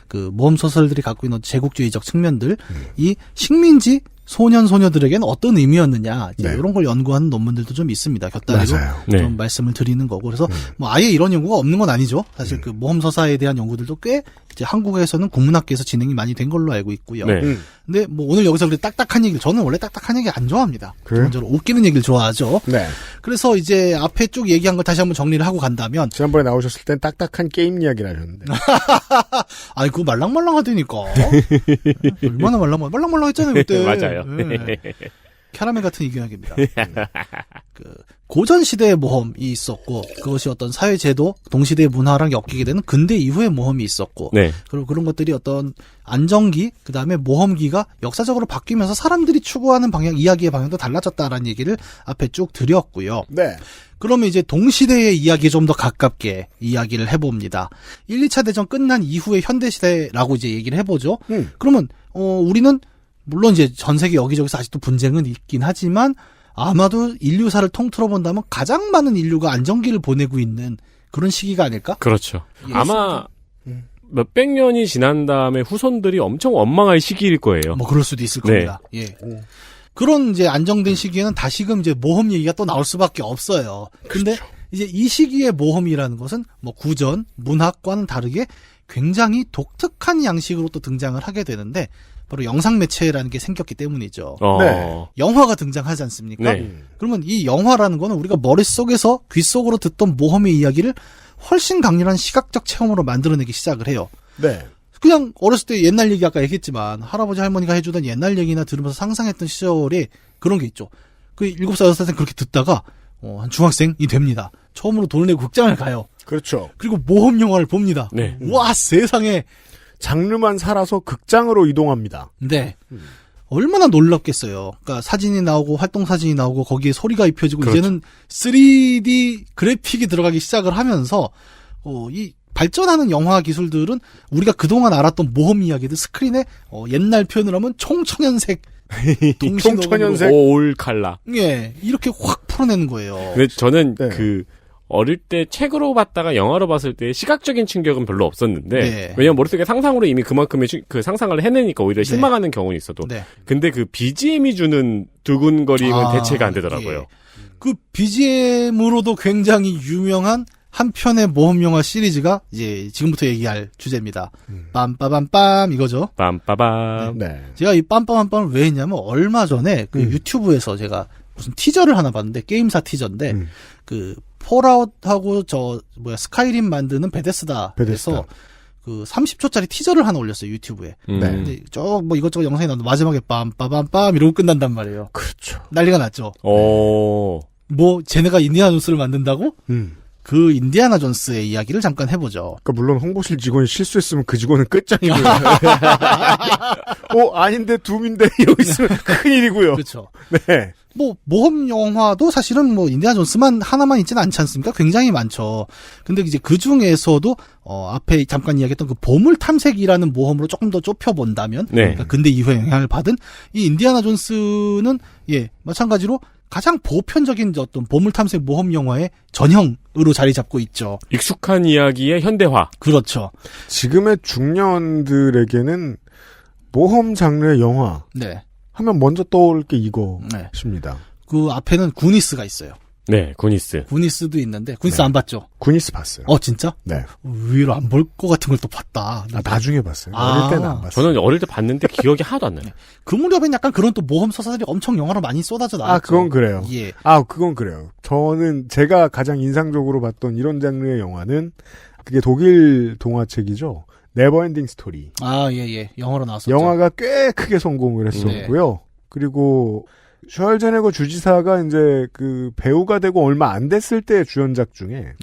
[SPEAKER 4] 그 모험 소설들이 갖고 있는 제국주의적 측면들, 이 식민지 소년소녀들에게는 어떤 의미였느냐,
[SPEAKER 2] 네.
[SPEAKER 4] 이런 걸 연구하는 논문들도 좀 있습니다. 곁다리로
[SPEAKER 3] 네.
[SPEAKER 4] 좀 말씀을 드리는 거고. 그래서 아예 이런 연구가 없는 건 아니죠. 사실 그 모험 서사에 대한 연구들도 꽤 이제 한국에서는 국문학계에서 진행이 많이 된 걸로 알고 있고요.
[SPEAKER 3] 네.
[SPEAKER 4] 근데 오늘 여기서 그렇게 딱딱한 얘기를, 저는 원래 딱딱한 얘기 안 좋아합니다.
[SPEAKER 2] 그래요?
[SPEAKER 4] 기본적으로 웃기는 얘기를 좋아하죠.
[SPEAKER 2] 네.
[SPEAKER 4] 그래서 이제 앞에 쭉 얘기한 걸 다시 한번 정리를 하고 간다면,
[SPEAKER 2] 지난번에 나오셨을 땐 딱딱한 게임 이야기를 하셨는데.
[SPEAKER 4] 아이, 그거 말랑말랑하다니까. 얼마나 말랑말랑했잖아요, 그때.
[SPEAKER 3] 맞아요.
[SPEAKER 4] 네. 캐러멜 같은 이경혁입니다. 그 고전 시대의 모험이 있었고 그것이 어떤 사회 제도, 동시대의 문화랑 엮이게 되는 근대 이후의 모험이 있었고
[SPEAKER 3] 네.
[SPEAKER 4] 그리고 그런 것들이 어떤 안정기, 그다음에 모험기가 역사적으로 바뀌면서 사람들이 추구하는 방향, 이야기의 방향도 달라졌다라는 얘기를 앞에 쭉 드렸고요.
[SPEAKER 2] 네.
[SPEAKER 4] 그러면 이제 동시대의 이야기에 좀 더 가깝게 이야기를 해봅니다. 1, 2차 대전 끝난 이후의 현대시대라고 이제 얘기를 해보죠. 그러면 우리는 물론 이제 전 세계 여기저기서 아직도 분쟁은 있긴 하지만 아마도 인류사를 통틀어 본다면 가장 많은 인류가 안정기를 보내고 있는 그런 시기가 아닐까?
[SPEAKER 3] 그렇죠.
[SPEAKER 4] 예.
[SPEAKER 3] 아마 몇백 년이 지난 다음에 후손들이 엄청 원망할 시기일 거예요.
[SPEAKER 4] 뭐 그럴 수도 있을
[SPEAKER 3] 네.
[SPEAKER 4] 겁니다. 예. 그런 이제 안정된 시기에는 다시금 이제 모험 얘기가 또 나올 수밖에 없어요. 근데 이제 이 시기의 모험이라는 것은 뭐 구전, 문학과는 다르게 굉장히 독특한 양식으로 또 등장을 하게 되는데 바로 영상 매체라는 게 생겼기 때문이죠.
[SPEAKER 2] 네.
[SPEAKER 4] 영화가 등장하지 않습니까?
[SPEAKER 3] 네.
[SPEAKER 4] 그러면 이 영화라는 거는 우리가 머릿속에서 귓속으로 듣던 모험의 이야기를 훨씬 강렬한 시각적 체험으로 만들어내기 시작을 해요.
[SPEAKER 2] 네.
[SPEAKER 4] 그냥 어렸을 때 옛날 얘기 아까 얘기했지만 할아버지 할머니가 해주던 옛날 얘기나 들으면서 상상했던 시절에 그런 게 있죠. 그 7살, 6살 때 그렇게 듣다가 한 중학생이 됩니다. 처음으로 돈을 내고 극장을 가요.
[SPEAKER 2] 그렇죠.
[SPEAKER 4] 그리고 모험 영화를 봅니다.
[SPEAKER 3] 네.
[SPEAKER 4] 와 세상에.
[SPEAKER 2] 장르만 살아서 극장으로 이동합니다.
[SPEAKER 4] 네. 얼마나 놀랍겠어요. 그러니까 사진이 나오고 활동 사진이 나오고 거기에 소리가 입혀지고
[SPEAKER 3] 그렇죠.
[SPEAKER 4] 이제는 3D 그래픽이 들어가기 시작을 하면서 이 발전하는 영화 기술들은 우리가 그동안 알았던 모험 이야기들 스크린에 옛날 표현을 하면 총천연색
[SPEAKER 2] 총천연색
[SPEAKER 3] 올 칼라.
[SPEAKER 4] 예, 이렇게 확 풀어내는 거예요.
[SPEAKER 3] 근데 저는
[SPEAKER 2] 네.
[SPEAKER 3] 그 어릴 때 책으로 봤다가 영화로 봤을 때 시각적인 충격은 별로 없었는데
[SPEAKER 4] 네.
[SPEAKER 3] 왜냐면 머릿속에 상상으로 이미 그만큼의 그 상상을 해내니까 오히려 실망하는 경우는 있어도
[SPEAKER 4] 네.
[SPEAKER 3] 근데 그 BGM이 주는 두근거림은 대체가 안 되더라고요.
[SPEAKER 4] 예. 그 BGM으로도 굉장히 유명한 한 편의 모험 영화 시리즈가 이제 지금부터 얘기할 주제입니다. 빰빠밤빰 이거죠.
[SPEAKER 3] 빰빠밤.
[SPEAKER 2] 네.
[SPEAKER 4] 제가 이 빰빠밤빰을 왜 했냐면 얼마 전에 그 유튜브에서 제가 무슨 티저를 하나 봤는데 게임사 티저인데 그 폴아웃하고 스카이림 만드는 베데스다에서 그 30초짜리 티저를 하나 올렸어요 유튜브에.
[SPEAKER 2] 네.
[SPEAKER 4] 근데 뭐 이것저것 영상이 나오는데 마지막에 빰빠밤빰 이러고 끝난단 말이에요.
[SPEAKER 2] 그렇죠.
[SPEAKER 4] 난리가 났죠.
[SPEAKER 3] 오.
[SPEAKER 4] 뭐 쟤네가 인디아나 존스를 만든다고? 그 인디아나 존스의 이야기를 잠깐 해보죠.
[SPEAKER 2] 그러니까 물론 홍보실 직원이 실수했으면 그 직원은 끝장이고요. 아닌데 둠인데 이러고 있으면 큰일이고요.
[SPEAKER 4] 그렇죠.
[SPEAKER 2] 네.
[SPEAKER 4] 뭐 모험 영화도 사실은 뭐 인디아나 존스만 하나만 있지는 않지 않습니까? 굉장히 많죠. 근데 이제 그 중에서도 앞에 잠깐 이야기했던 그 보물 탐색이라는 모험으로 조금 더 좁혀 본다면,
[SPEAKER 3] 네.
[SPEAKER 4] 그러니까 근대 이후에 영향을 받은 이 인디아나 존스는 마찬가지로 가장 보편적인 어떤 보물 탐색 모험 영화의 전형으로 자리 잡고 있죠.
[SPEAKER 3] 익숙한 이야기의 현대화.
[SPEAKER 4] 그렇죠.
[SPEAKER 2] 지금의 중년들에게는 모험 장르의 영화
[SPEAKER 4] 네.
[SPEAKER 2] 하면 먼저 떠올 게 이것입니다.
[SPEAKER 4] 그 앞에는 구니스가 있어요.
[SPEAKER 3] 네, 구니스.
[SPEAKER 4] 구니스도 있는데 구니스 안 봤죠?
[SPEAKER 2] 구니스 봤어요.
[SPEAKER 4] 진짜?
[SPEAKER 2] 네.
[SPEAKER 4] 의외로 안 볼 것 같은 걸 또 봤다.
[SPEAKER 2] 나중에 봤어요. 어릴 때는 안 봤어요.
[SPEAKER 3] 저는 어릴 때 봤는데 기억이 하나도 안 나요.
[SPEAKER 4] 그 무렵엔 약간 그런 또 모험 서사들이 엄청 영화로 많이 쏟아져 나왔죠.
[SPEAKER 2] 그건 그래요.
[SPEAKER 4] 예.
[SPEAKER 2] 그건 그래요. 저는 제가 가장 인상적으로 봤던 이런 장르의 영화는 그게 독일 동화책이죠. 네버엔딩 스토리.
[SPEAKER 4] 예. 영화로 나왔었죠.
[SPEAKER 2] 영화가 꽤 크게 성공을 했었고요. 그리고 슈왈제네거 주지사가 이제 그 배우가 되고 얼마 안 됐을 때 주연작 중에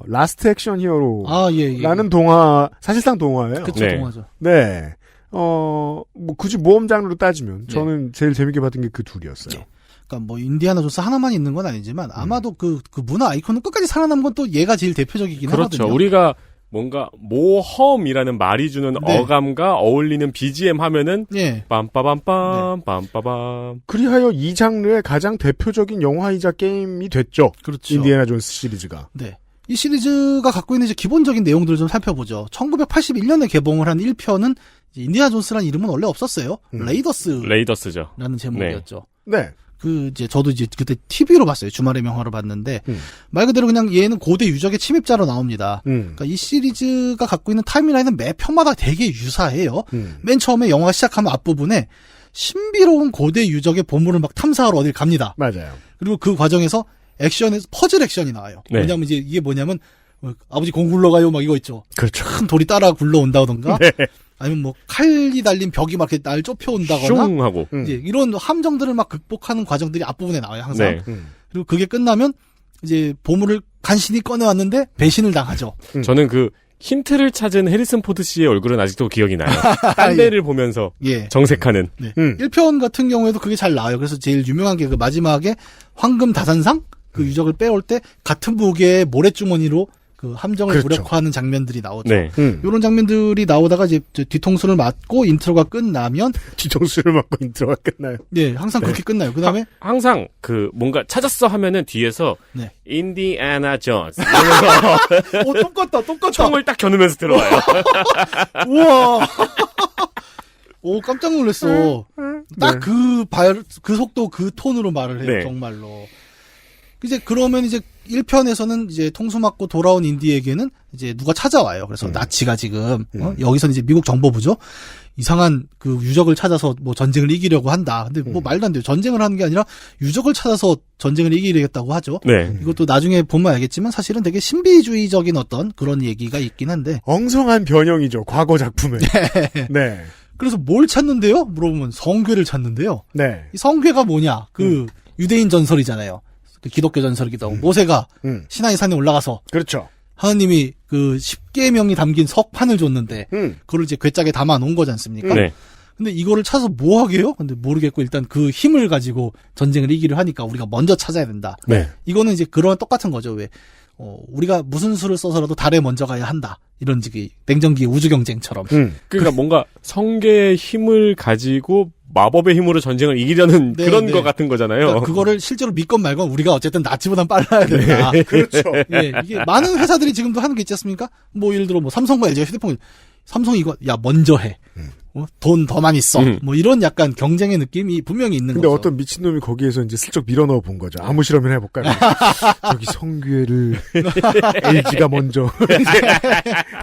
[SPEAKER 2] 라스트 액션 히어로라는 동화, 사실상 동화예요.
[SPEAKER 4] 그쵸,
[SPEAKER 3] 네.
[SPEAKER 4] 동화죠.
[SPEAKER 2] 네. 뭐 굳이 모험 장르로 따지면 저는 제일 재밌게 봤던 게 그 둘이었어요.
[SPEAKER 4] 네. 그러니까 뭐 인디아나 존스 하나만 있는 건 아니지만 아마도 그 문화 아이콘은 끝까지 살아남은 건 또 얘가 제일 대표적이긴
[SPEAKER 3] 그렇죠.
[SPEAKER 4] 하거든요.
[SPEAKER 3] 우리가 뭔가 모험이라는 말이 주는
[SPEAKER 4] 네.
[SPEAKER 3] 어감과 어울리는 BGM 하면은
[SPEAKER 4] 예.
[SPEAKER 3] 빰빠밤빰 빰빠밤.
[SPEAKER 2] 그리하여 이 장르의 가장 대표적인 영화이자 게임이 됐죠.
[SPEAKER 4] 그렇죠.
[SPEAKER 2] 인디애나 존스 시리즈가.
[SPEAKER 4] 네. 이 시리즈가 갖고 있는 이제 기본적인 내용들을 좀 살펴보죠. 1981년에 개봉을 한 1편은 인디아나 존스라는 이름은 원래 없었어요.
[SPEAKER 3] 레이더스죠.
[SPEAKER 4] 라는 제목이었죠.
[SPEAKER 2] 네.
[SPEAKER 4] 저도 그때 TV로 봤어요. 주말의 명화로 봤는데, 말 그대로 그냥 얘는 고대 유적의 침입자로 나옵니다. 그러니까 이 시리즈가 갖고 있는 타임라인은 매 편마다 되게 유사해요. 맨 처음에 영화가 시작하면 앞부분에 신비로운 고대 유적의 보물을 막 탐사하러 어딜 갑니다.
[SPEAKER 2] 맞아요.
[SPEAKER 4] 그리고 그 과정에서 퍼즐 액션이 나와요.
[SPEAKER 3] 네.
[SPEAKER 4] 왜냐면 이게 뭐냐면, 아버지 공 굴러가요 막 이거 있죠.
[SPEAKER 2] 그렇죠.
[SPEAKER 4] 큰 돌이 따라 굴러온다던가.
[SPEAKER 2] 네.
[SPEAKER 4] 아니면 뭐 칼이 달린 벽이 막 이렇게 날 좁혀온다거나
[SPEAKER 3] 슝 하고.
[SPEAKER 4] 이제 이런 함정들을 막 극복하는 과정들이 앞부분에 나와요 항상.
[SPEAKER 3] 네.
[SPEAKER 4] 그리고 그게 끝나면 이제 보물을 간신히 꺼내왔는데 배신을 당하죠.
[SPEAKER 3] 저는 그 힌트를 찾은 해리슨 포드 씨의 얼굴은 아직도 기억이 나요. 딴 데를 보면서
[SPEAKER 4] 예.
[SPEAKER 3] 정색하는.
[SPEAKER 4] 네. 1편 같은 경우에도 그게 잘 나와요. 그래서 제일 유명한 게 그 마지막에 황금 다산상 그 유적을 빼올 때 같은 무게의 모래주머니로 그 함정을
[SPEAKER 2] 그렇죠.
[SPEAKER 4] 무력화하는 장면들이 나오죠.
[SPEAKER 3] 네.
[SPEAKER 4] 이런 장면들이 나오다가 이제 뒤통수를 맞고 인트로가 끝나면
[SPEAKER 2] 뒤통수를 맞고 인트로가 끝나요.
[SPEAKER 4] 네, 항상 그렇게 끝나요. 그다음에
[SPEAKER 3] 항상 그 뭔가 찾았어 하면은 뒤에서
[SPEAKER 4] 네.
[SPEAKER 3] 인디애나 존스 이러면서
[SPEAKER 4] 똑같다.
[SPEAKER 3] 총을 딱 겨누면서 들어와요.
[SPEAKER 4] 우와. 오, 깜짝 놀랐어. 딱 그 속도, 그 톤으로 말을 해요,
[SPEAKER 3] 네.
[SPEAKER 4] 정말로. 이제 그러면 이제 1편에서는 이제 통수 맞고 돌아온 인디에게는 이제 누가 찾아와요. 그래서 나치가 지금, 여기서는 이제 미국 정보부죠. 이상한 그 유적을 찾아서 뭐 전쟁을 이기려고 한다. 근데 뭐 말도 안 돼요. 전쟁을 하는 게 아니라 유적을 찾아서 전쟁을 이기려겠다고 하죠.
[SPEAKER 3] 네.
[SPEAKER 4] 이것도 나중에 보면 알겠지만 사실은 되게 신비주의적인 어떤 그런 얘기가 있긴 한데.
[SPEAKER 2] 엉성한 변형이죠. 과거 작품에. 네.
[SPEAKER 4] 그래서 뭘 찾는데요? 물어보면 성궤를 찾는데요.
[SPEAKER 2] 네.
[SPEAKER 4] 이 성궤가 뭐냐? 그 유대인 전설이잖아요. 그 기독교 전설이기도 하고 모세가 시나이 산에 올라가서
[SPEAKER 2] 그렇죠.
[SPEAKER 4] 하나님이 그 10계명이 담긴 석판을 줬는데 그걸 이제 괴짝에 담아 놓은 거지 않습니까?
[SPEAKER 3] 네.
[SPEAKER 4] 근데 이거를 찾아서 뭐 하게요? 근데 모르겠고 일단 그 힘을 가지고 전쟁을 이기려 하니까 우리가 먼저 찾아야 된다.
[SPEAKER 2] 네.
[SPEAKER 4] 이거는 이제 그런 똑같은 거죠. 왜 우리가 무슨 수를 써서라도 달에 먼저 가야 한다. 이런 지기 냉전기 우주 경쟁처럼.
[SPEAKER 3] 그러니까 뭔가 성계의 힘을 가지고 마법의 힘으로 전쟁을 이기려는
[SPEAKER 4] 네,
[SPEAKER 3] 그런
[SPEAKER 4] 네.
[SPEAKER 3] 것 같은 거잖아요.
[SPEAKER 4] 그러니까 그거를 실제로 믿건 말건 우리가 어쨌든 나치보단 빨라야 된다.
[SPEAKER 2] 그렇죠.
[SPEAKER 4] 예, 이게 많은 회사들이 지금도 하는 게 있지 않습니까? 뭐 예를 들어 뭐 삼성과 LG가 휴대폰 삼성 이거 야 먼저 해. 돈 더 많이 써. 뭐 이런 약간 경쟁의 느낌이 분명히 있는
[SPEAKER 2] 근데
[SPEAKER 4] 거죠.
[SPEAKER 2] 어떤 미친놈이 거기에서 이제 슬쩍 밀어넣어 본 거죠. 아무 실험이나 해볼까? 저기 성괴를 LG가 먼저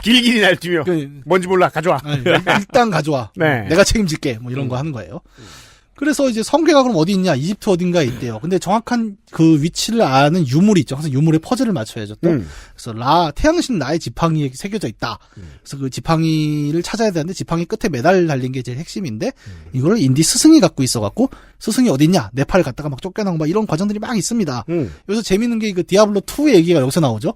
[SPEAKER 2] 길길이 날뛰며 뭔지 몰라 가져와.
[SPEAKER 4] 아니, 일단 가져와.
[SPEAKER 2] 네.
[SPEAKER 4] 내가 책임질게. 뭐 이런 거 하는 거예요. 그래서 이제 성괴가 그럼 어디 있냐? 이집트 어딘가에 있대요. 근데 정확한 그 위치를 아는 유물이 있죠. 항상 유물의 퍼즐을 맞춰야죠. 또. 그래서 태양신 라의 지팡이에 새겨져 있다. 그래서 그 지팡이를 찾아야 되는데 지팡이 끝에 메달 달린 게 제일 핵심인데 이거를 인디 스승이 갖고 있어갖고 스승이 어디 있냐? 네팔 갔다가 막 쫓겨나고 막 이런 과정들이 막 있습니다. 여기서 재밌는 게 그 디아블로 2의 얘기가 여기서 나오죠.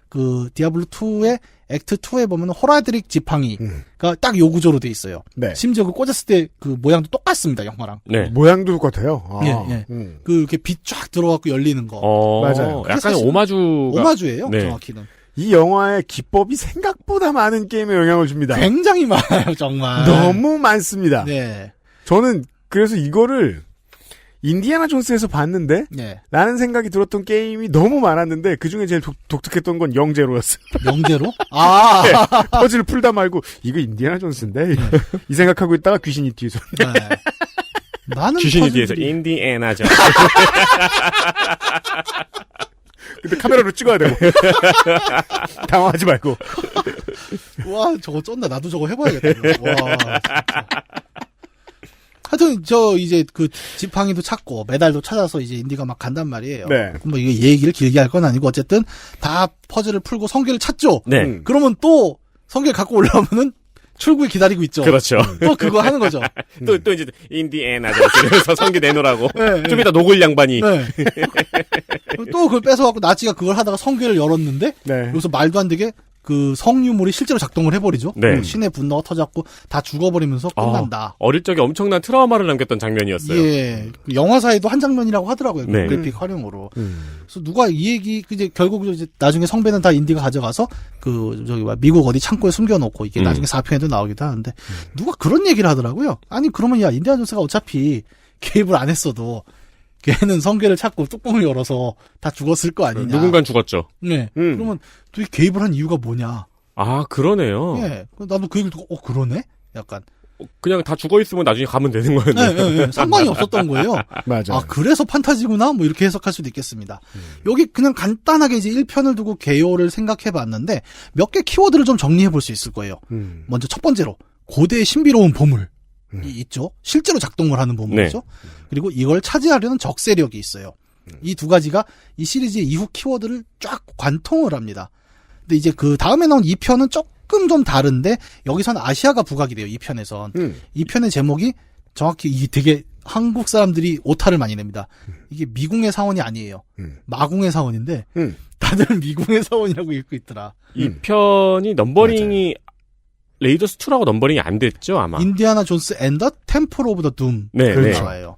[SPEAKER 4] 그 디아블로 2의 액트 2에 보면 호라드릭 지팡이가 딱 요 구조로 돼 있어요.
[SPEAKER 2] 네.
[SPEAKER 4] 심지어 그 꽂았을 때 그 모양도 똑같습니다. 영화랑.
[SPEAKER 3] 네.
[SPEAKER 2] 모양도 똑같아요. 아.
[SPEAKER 4] 예. 그 이렇게 빛 쫙 들어갖고 열리는 거.
[SPEAKER 2] 맞아요.
[SPEAKER 3] 약간
[SPEAKER 4] 사실
[SPEAKER 3] 오마주가.
[SPEAKER 4] 오마주예요.
[SPEAKER 3] 네.
[SPEAKER 4] 정확히는.
[SPEAKER 2] 이 영화의 기법이 생각보다 많은 게임에 영향을 줍니다.
[SPEAKER 4] 굉장히 많아요. 정말.
[SPEAKER 2] 너무 많습니다.
[SPEAKER 4] 네.
[SPEAKER 2] 저는 그래서 이거를 인디애나 존스에서 봤는데
[SPEAKER 4] 네.
[SPEAKER 2] 라는 생각이 들었던 게임이 너무 많았는데 그중에 제일 독특했던 건 영제로였어요.
[SPEAKER 4] 영제로? 아.
[SPEAKER 2] 네, 퍼즐을 풀다 말고 이거 인디애나 존스인데 이 생각하고 있다가 귀신이 뒤에서
[SPEAKER 4] 네. 많은
[SPEAKER 3] 귀신이
[SPEAKER 4] 퍼즐들이-
[SPEAKER 3] 뒤에서 인디애나 존스.
[SPEAKER 2] 근데 카메라로 찍어야 되고 당황하지 말고.
[SPEAKER 4] 와, 저거 쩐다. 나도 저거 해봐야겠다. 와. 진짜. 하여튼 이제 그 지팡이도 찾고 메달도 찾아서 이제 인디가 막 간단 말이에요.
[SPEAKER 2] 네.
[SPEAKER 4] 뭐 이거 얘기를 길게 할 건 아니고 어쨌든 다 퍼즐을 풀고 성계를 찾죠.
[SPEAKER 3] 네.
[SPEAKER 4] 그러면 또 성계 갖고 올라오면은 출구에 기다리고 있죠.
[SPEAKER 3] 그렇죠.
[SPEAKER 4] 또 그거 하는 거죠.
[SPEAKER 3] 또 이제 인디애나 존스. 그래서 성계 내놓으라고.
[SPEAKER 4] 네,
[SPEAKER 3] 좀 이따 녹을 양반이.
[SPEAKER 4] 네. 또 그걸 뺏어갖고 나치가 그걸 하다가 성계를 열었는데
[SPEAKER 2] 네.
[SPEAKER 4] 여기서 말도 안 되게 그 성유물이 실제로 작동을 해버리죠.
[SPEAKER 3] 네.
[SPEAKER 4] 신의 분노가 터졌고 다 죽어버리면서 끝난다.
[SPEAKER 3] 어릴 적에 엄청난 트라우마를 남겼던 장면이었어요.
[SPEAKER 4] 예, 그 영화사에도 한 장면이라고 하더라고요. 그
[SPEAKER 3] 네.
[SPEAKER 4] 그래픽 활용으로. 그래서 누가 이 얘기 이제 결국 이제 나중에 성배는 다 인디가 가져가서 그 저기 미국 어디 창고에 숨겨놓고 이게 나중에 4편에도 나오기도 하는데 누가 그런 얘기를 하더라고요. 아니 그러면 야 인디아나 존스가 어차피 개입을 안 했어도 걔는 성계를 찾고 뚜껑을 열어서 다 죽었을 거 아니냐.
[SPEAKER 3] 누군간 죽었죠.
[SPEAKER 4] 네. 그러면 도대체 개입을 한 이유가 뭐냐.
[SPEAKER 3] 아, 그러네요.
[SPEAKER 4] 예. 나도 그 얘기를 듣고 그러네. 약간.
[SPEAKER 3] 그냥 다 죽어 있으면 나중에 가면 되는 거였네.
[SPEAKER 4] 네. 상관이 없었던 거예요.
[SPEAKER 2] 맞아.
[SPEAKER 4] 아, 그래서 판타지구나? 뭐 이렇게 해석할 수도 있겠습니다. 여기 그냥 간단하게 이제 1편을 두고 개요를 생각해 봤는데 몇 개 키워드를 좀 정리해 볼 수 있을 거예요. 먼저 첫 번째로 고대의 신비로운 보물. 이 있죠. 실제로 작동을 하는 보물이죠. 그리고 이걸 차지하려는 적세력이 있어요. 이 두 가지가 이 시리즈의 이후 키워드를 쫙 관통을 합니다. 근데 이제 그 다음에 나온 2편은 조금 좀 다른데 여기선 아시아가 부각이 돼요. 이 편에선. 이 편의 제목이 정확히 이 되게 한국 사람들이 오타를 많이 냅니다. 이게 미궁의 사원이 아니에요. 마궁의 사원인데 다들 미궁의 사원이라고 읽고 있더라.
[SPEAKER 3] 이 편이 넘버링이 레이더스 2라고 넘버링이 안 됐죠 아마.
[SPEAKER 4] 인디아나 존스 앤 더 템플 오브 더 둠.
[SPEAKER 3] 네,
[SPEAKER 4] 그렇죠.
[SPEAKER 3] 네.
[SPEAKER 4] 나와요.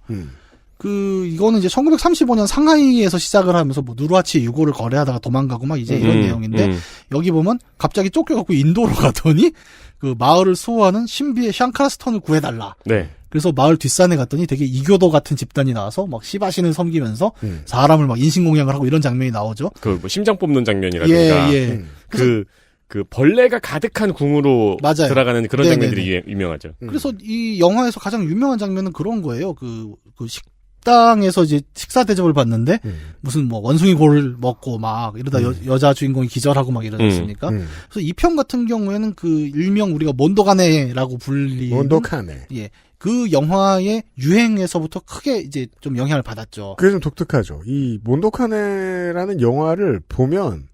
[SPEAKER 4] 이거는 이제 1935년 상하이에서 시작을 하면서 뭐 누르하치 유고를 거래하다가 도망가고 막 이제 이런 내용인데 여기 보면 갑자기 쫓겨갖고 인도로 가더니 그 마을을 수호하는 신비의 샹카라스톤을 구해달라.
[SPEAKER 3] 네.
[SPEAKER 4] 그래서 마을 뒷산에 갔더니 되게 이교도 같은 집단이 나와서 막 시바신을 섬기면서 사람을 막 인신공양을 하고 이런 장면이 나오죠.
[SPEAKER 3] 그 뭐 심장 뽑는 장면이라든가.
[SPEAKER 4] 예.
[SPEAKER 3] 그 벌레가 가득한 궁으로
[SPEAKER 4] 맞아요.
[SPEAKER 3] 들어가는 그런
[SPEAKER 4] 네네네.
[SPEAKER 3] 장면들이 유명하죠.
[SPEAKER 4] 그래서 이 영화에서 가장 유명한 장면은 그런 거예요. 그 식당에서 이제 식사 대접을 받는데 무슨 뭐 원숭이 골을 먹고 막 이러다 여자 주인공이 기절하고 막 이러지 않습니까? 그래서 이 편 같은 경우에는 그 일명 우리가 몬도카네라고 불리는
[SPEAKER 2] 몬도카네.
[SPEAKER 4] 예. 그 영화의 유행에서부터 크게 이제 좀 영향을 받았죠.
[SPEAKER 2] 그게 좀 독특하죠. 이 몬도카네라는 영화를 보면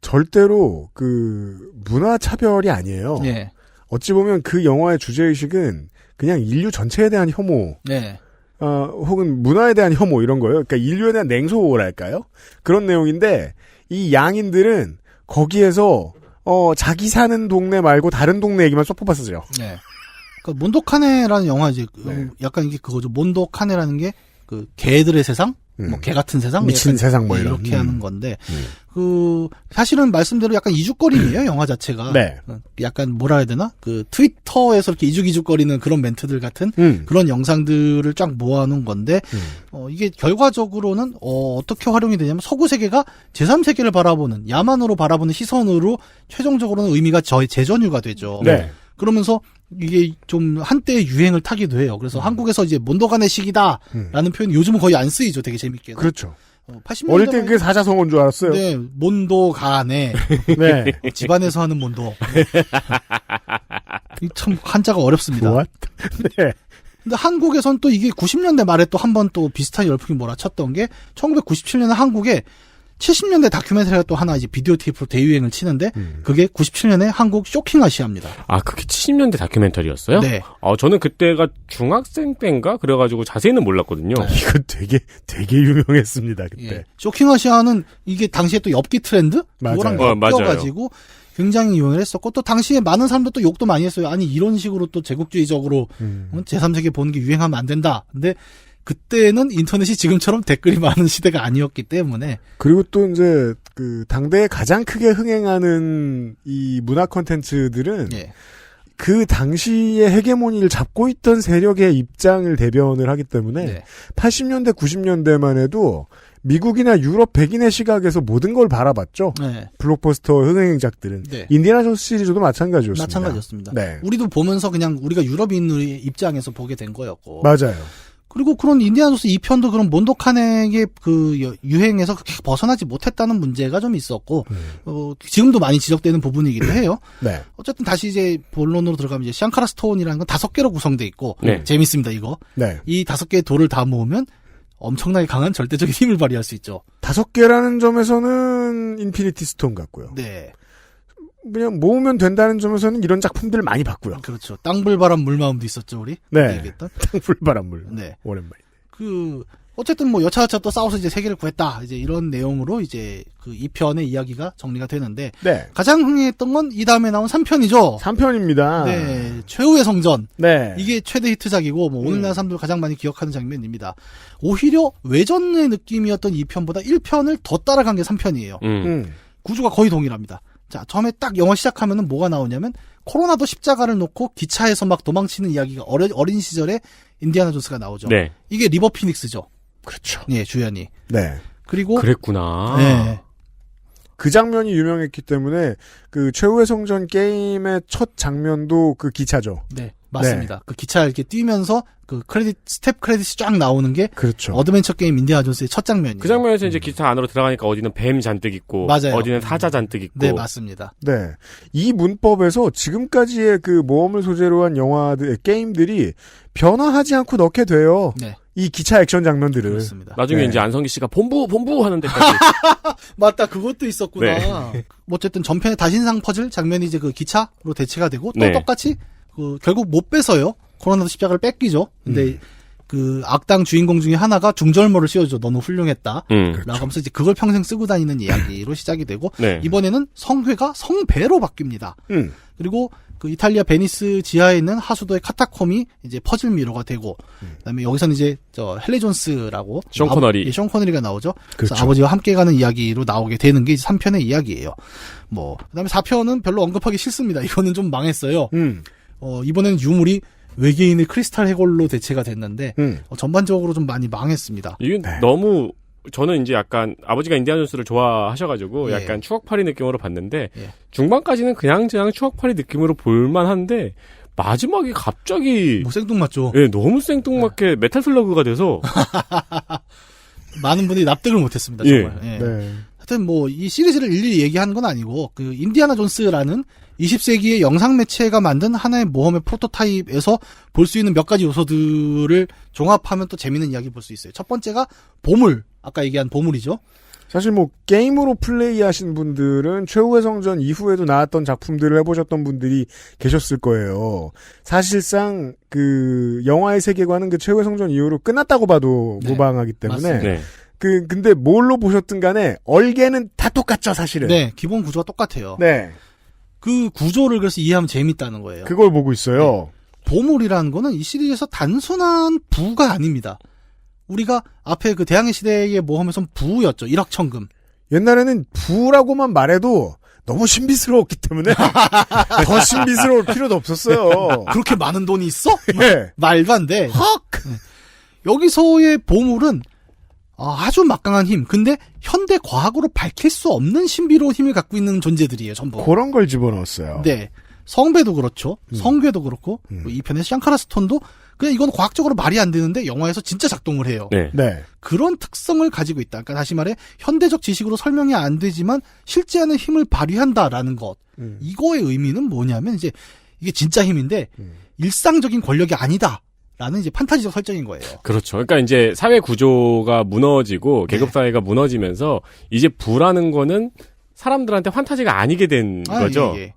[SPEAKER 2] 절대로 그 문화 차별이 아니에요.
[SPEAKER 4] 예.
[SPEAKER 2] 어찌 보면 그 영화의 주제의식은 그냥 인류 전체에 대한 혐오,
[SPEAKER 4] 네.
[SPEAKER 2] 혹은 문화에 대한 혐오 이런 거예요. 그러니까 인류에 대한 냉소랄까요? 그런 내용인데 이 양인들은 거기에서 자기 사는 동네 말고 다른 동네 얘기만 쏙 뽑았어요.
[SPEAKER 4] 네. 그러니까 몬도카네라는 영화 이제 약간 이게 그거죠. 몬도카네라는 게 그 개들의 세상, 뭐 개 같은 세상,
[SPEAKER 2] 미친 세상 뭐 이런
[SPEAKER 4] 이렇게 하는 건데 그 사실은 말씀대로 약간 이죽거림이에요. 영화 자체가.
[SPEAKER 2] 네.
[SPEAKER 4] 약간 뭐라 해야 되나? 그 트위터에서 이렇게 이죽이죽거리는 그런 멘트들 같은 그런 영상들을 쫙 모아놓은 건데 이게 결과적으로는 어떻게 활용이 되냐면 서구 세계가 제3세계를 바라보는 야만으로 바라보는 시선으로 최종적으로는 의미가 재전유가 되죠.
[SPEAKER 2] 네.
[SPEAKER 4] 그러면서 이게 좀 한때의 유행을 타기도 해요. 그래서 한국에서 이제 몬도가네식이다라는 표현이 요즘은 거의 안 쓰이죠. 되게 재밌게.
[SPEAKER 2] 그렇죠.
[SPEAKER 4] 80년대
[SPEAKER 2] 어릴 때 그게 사자성어인 줄 알았어요.
[SPEAKER 4] 네, 몬도가네.
[SPEAKER 2] 네.
[SPEAKER 4] 집안에서 하는 몬도. 참 한자가 어렵습니다.
[SPEAKER 2] What? 네.
[SPEAKER 4] 근데 한국에선 또 이게 90년대 말에 또 한 번 또 비슷한 열풍이 몰아쳤던 게 1997년에 한국에 70년대 다큐멘터리가 또 하나 이제 비디오 테이프로 대유행을 치는데 그게 97년에 한국 쇼킹 아시아입니다.
[SPEAKER 3] 아, 그게 70년대 다큐멘터리였어요?
[SPEAKER 4] 네.
[SPEAKER 3] 저는 그때가 중학생 때인가 그래가지고 자세히는 몰랐거든요.
[SPEAKER 2] 이거 되게 유명했습니다 그때.
[SPEAKER 4] 예. 쇼킹 아시아는 이게 당시에 또 엽기 트렌드 그거랑 엮여가지고 굉장히 유행을 했었고 또 당시에 많은 사람들 또 욕도 많이 했어요. 아니 이런 식으로 또 제국주의적으로 제3세계 보는 게 유행하면 안 된다. 근데 그때는 인터넷이 지금처럼 댓글이 많은 시대가 아니었기 때문에.
[SPEAKER 2] 그리고 또 이제 그 당대에 가장 크게 흥행하는 이 문화 콘텐츠들은 그 당시의 헤게모니를 잡고 있던 세력의 입장을 대변을 하기 때문에 80년대 90년대만 해도 미국이나 유럽 백인의 시각에서 모든 걸 바라봤죠. 블록버스터 흥행작들은. 인디아나 존스 시리즈도 마찬가지였습니다.
[SPEAKER 4] 마찬가지였습니다.
[SPEAKER 2] 네.
[SPEAKER 4] 우리도 보면서 그냥 우리가 유럽인의 입장에서 보게 된 거였고.
[SPEAKER 2] 맞아요.
[SPEAKER 4] 그리고 그런 인디아나 존스 2편도 그런 몬도카네의 그 유행에서 그렇게 벗어나지 못했다는 문제가 좀 있었고, 지금도 많이 지적되는 부분이기도 해요.
[SPEAKER 2] 네.
[SPEAKER 4] 어쨌든 다시 이제 본론으로 들어가면 이제 샹카라 스톤이라는 건 5개로 구성돼 있고, 재밌습니다, 이거.
[SPEAKER 2] 네.
[SPEAKER 4] 이 5개의 돌을 다 모으면 엄청나게 강한 절대적인 힘을 발휘할 수 있죠.
[SPEAKER 2] 5개라는 점에서는 인피니티 스톤 같고요.
[SPEAKER 4] 네.
[SPEAKER 2] 그냥 모으면 된다는 점에서는 이런 작품들을 많이 봤고요.
[SPEAKER 4] 그렇죠. 땅불바람 물마음도 있었죠, 우리.
[SPEAKER 2] 네.
[SPEAKER 4] 얘기했던.
[SPEAKER 2] 땅불바람물.
[SPEAKER 4] 네.
[SPEAKER 2] 오랜만이네.
[SPEAKER 4] 어쨌든 뭐 여차여차 또 싸워서 이제 세계를 구했다. 이제 이런 내용으로 이제 그 2편의 이야기가 정리가 되는데.
[SPEAKER 2] 네.
[SPEAKER 4] 가장 흥행했던 건 이 다음에 나온 3편이죠.
[SPEAKER 2] 3편입니다.
[SPEAKER 4] 네. 최후의 성전.
[SPEAKER 2] 네.
[SPEAKER 4] 이게 최대 히트작이고, 뭐 오늘날 사람들 가장 많이 기억하는 장면입니다. 오히려 외전의 느낌이었던 2편보다 1편을 더 따라간 게 3편이에요. 구조가 거의 동일합니다. 자, 처음에 딱 영화 시작하면은 뭐가 나오냐면 코로나도 십자가를 놓고 기차에서 막 도망치는 이야기가 어린 시절에 인디아나 존스가 나오죠.
[SPEAKER 3] 네.
[SPEAKER 4] 이게 리버 피닉스죠.
[SPEAKER 2] 그렇죠.
[SPEAKER 4] 예, 주연이.
[SPEAKER 2] 네.
[SPEAKER 4] 그리고
[SPEAKER 3] 그랬구나.
[SPEAKER 4] 네.
[SPEAKER 2] 그 장면이 유명했기 때문에 그 최후의 성전 게임의 첫 장면도 그 기차죠.
[SPEAKER 4] 네, 맞습니다. 네. 그 기차 이렇게 뛰면서 그 스텝 크레딧이 쫙 나오는 게
[SPEAKER 2] 그렇죠.
[SPEAKER 4] 어드벤처 게임 인디아나 존스의 첫 장면이에요.
[SPEAKER 3] 그 장면에서 이제 기차 안으로 들어가니까 어디는 뱀 잔뜩 있고,
[SPEAKER 4] 맞아요.
[SPEAKER 3] 어디는 사자 잔뜩 있고.
[SPEAKER 4] 네, 맞습니다.
[SPEAKER 2] 네, 이 문법에서 지금까지의 그 모험을 소재로 한 영화들 게임들이 변화하지 않고 넣게 돼요.
[SPEAKER 4] 네.
[SPEAKER 2] 이 기차 액션 장면들을.
[SPEAKER 4] 그렇습니다.
[SPEAKER 3] 나중에
[SPEAKER 2] 네.
[SPEAKER 3] 이제 안성기 씨가 본부 하는 데까지.
[SPEAKER 4] 맞다, 그것도 있었구나.
[SPEAKER 3] 네.
[SPEAKER 4] 뭐 어쨌든 전편의 다신상 퍼즐 장면이 이제 그 기차로 대체가 되고 또
[SPEAKER 3] 네.
[SPEAKER 4] 똑같이 그 결국 못 뺏어요. 코로나도 십자가를 뺏기죠. 근데 그 악당 주인공 중에 하나가 중절모를 씌워줘. 너무 훌륭했다. 라고 하면서 이제 그걸 평생 쓰고 다니는 이야기로 시작이 되고
[SPEAKER 3] 네.
[SPEAKER 4] 이번에는 성회가 성배로 바뀝니다. 그리고 그 이탈리아 베니스 지하에 있는 하수도의 카타콤이 이제 퍼즐 미로가 되고 그다음에 여기서는 이제 저 헨리 존스라고
[SPEAKER 3] 숀 코너리.
[SPEAKER 4] 숀 코너리가 나오죠. 그래서
[SPEAKER 2] 그렇죠.
[SPEAKER 4] 아버지와 함께 가는 이야기로 나오게 되는 게 이제 3편의 이야기예요. 뭐 그다음에 4편은 별로 언급하기 싫습니다. 이거는 좀 망했어요. 이번에는 유물이 외계인의 크리스탈 해골로 대체가 됐는데 전반적으로 좀 많이 망했습니다.
[SPEAKER 3] 이게 너무 저는 이제 약간 아버지가 인디아나 존스를 좋아하셔가지고
[SPEAKER 4] 예.
[SPEAKER 3] 약간 추억팔이 느낌으로 봤는데
[SPEAKER 4] 예.
[SPEAKER 3] 중반까지는 그냥 추억팔이 느낌으로 볼만한데 마지막에 갑자기
[SPEAKER 4] 뭐 생뚱맞죠.
[SPEAKER 3] 예, 너무 생뚱맞게 메탈 슬러그가 돼서
[SPEAKER 4] 많은 분들이 납득을 못했습니다.
[SPEAKER 3] 예.
[SPEAKER 4] 정말. 예.
[SPEAKER 2] 네.
[SPEAKER 4] 하여튼 뭐 이 시리즈를 일일이 얘기하는 건 아니고 그 인디아나 존스라는 20세기의 영상 매체가 만든 하나의 모험의 프로토타입에서 볼 수 있는 몇 가지 요소들을 종합하면 또 재밌는 이야기 볼 수 있어요. 첫 번째가 보물. 아까 얘기한 보물이죠.
[SPEAKER 2] 사실 뭐 게임으로 플레이하신 분들은 최후의 성전 이후에도 나왔던 작품들을 해보셨던 분들이 계셨을 거예요. 사실상 그 영화의 세계관은 그 최후의 성전 이후로 끝났다고 봐도
[SPEAKER 4] 네.
[SPEAKER 2] 무방하기 때문에
[SPEAKER 4] 맞습니다.
[SPEAKER 3] 네.
[SPEAKER 2] 근데 뭘로 보셨든 간에 얼개는 다 똑같죠, 사실은.
[SPEAKER 4] 네, 기본 구조가 똑같아요.
[SPEAKER 2] 네.
[SPEAKER 4] 그 구조를 그래서 이해하면 재밌다는 거예요.
[SPEAKER 2] 그걸 보고 있어요.
[SPEAKER 4] 보물이라는 거는 이 시리즈에서 단순한 부가 아닙니다. 우리가 앞에 그 대항해 시대의 모험에선 부였죠. 일확천금.
[SPEAKER 2] 옛날에는 부라고만 말해도 너무 신비스러웠기 때문에 더 신비스러울 필요도 없었어요.
[SPEAKER 4] 그렇게 많은 돈이 있어?
[SPEAKER 2] 예.
[SPEAKER 4] 말도 안 돼.
[SPEAKER 2] 헉!
[SPEAKER 4] 여기서의 보물은 아주 막강한 힘. 근데 현대 과학으로 밝힐 수 없는 신비로운 힘을 갖고 있는 존재들이에요. 전부.
[SPEAKER 2] 그런 걸 집어넣었어요.
[SPEAKER 4] 네. 성배도 그렇죠. 성괴도 그렇고 뭐 이 편의 샹카라 스톤도 그냥 이건 과학적으로 말이 안 되는데 영화에서 진짜 작동을 해요.
[SPEAKER 3] 네.
[SPEAKER 2] 네.
[SPEAKER 4] 그런 특성을 가지고 있다. 그러니까 다시 말해 현대적 지식으로 설명이 안 되지만 실제하는 힘을 발휘한다라는 것. 이거의 의미는 뭐냐면 이제 이게 진짜 힘인데 일상적인 권력이 아니다. 라는 이제 판타지적 설정인 거예요.
[SPEAKER 3] 그렇죠. 그러니까 이제 사회 구조가 무너지고 계급 사회가 무너지면서 이제 부라는 거는 사람들한테 환타지가 아니게 된 거죠.
[SPEAKER 4] 예, 예.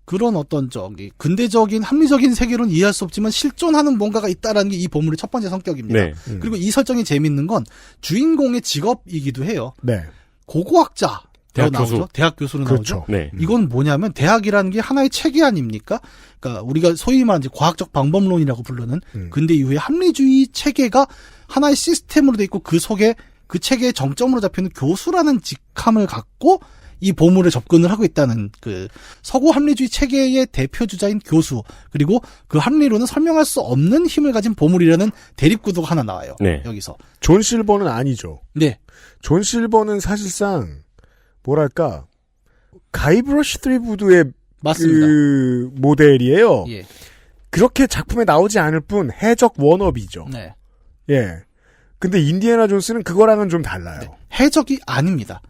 [SPEAKER 4] 그런 어떤 근대적인 합리적인 세계로는 이해할 수 없지만 실존하는 뭔가가 있다라는 게 이 보물의 첫 번째 성격입니다.
[SPEAKER 3] 네.
[SPEAKER 4] 그리고 이 설정이 재밌는 건 주인공의 직업이기도 해요.
[SPEAKER 2] 네.
[SPEAKER 4] 고고학자.
[SPEAKER 3] 대학
[SPEAKER 4] 나오죠.
[SPEAKER 3] 교수.
[SPEAKER 4] 대학 교수로
[SPEAKER 2] 그렇죠.
[SPEAKER 4] 나오죠.
[SPEAKER 3] 네.
[SPEAKER 4] 이건 뭐냐면 대학이라는 게 하나의 체계 아닙니까? 그러니까 우리가 소위 말하는 이제 과학적 방법론이라고 부르는 근대 이후의 합리주의 체계가 하나의 시스템으로 돼 있고 그 속에 그 체계의 정점으로 잡히는 교수라는 직함을 갖고 이 보물에 접근을 하고 있다는 그 서구 합리주의 체계의 대표 주자인 교수 그리고 그 합리로는 설명할 수 없는 힘을 가진 보물이라는 대립구도가 하나 나와요.
[SPEAKER 3] 네.
[SPEAKER 4] 여기서.
[SPEAKER 2] 존 실버는 아니죠.
[SPEAKER 4] 네.
[SPEAKER 2] 존 실버는 사실상 뭐랄까 가이브러시 트리부드의
[SPEAKER 4] 맞습니다.
[SPEAKER 2] 그 모델이에요.
[SPEAKER 4] 예.
[SPEAKER 2] 그렇게 작품에 나오지 않을 뿐 해적 워너비죠.
[SPEAKER 4] 네.
[SPEAKER 2] 예. 근데 인디애나 존스는 그거랑은 좀 달라요.
[SPEAKER 4] 네. 해적이 아닙니다.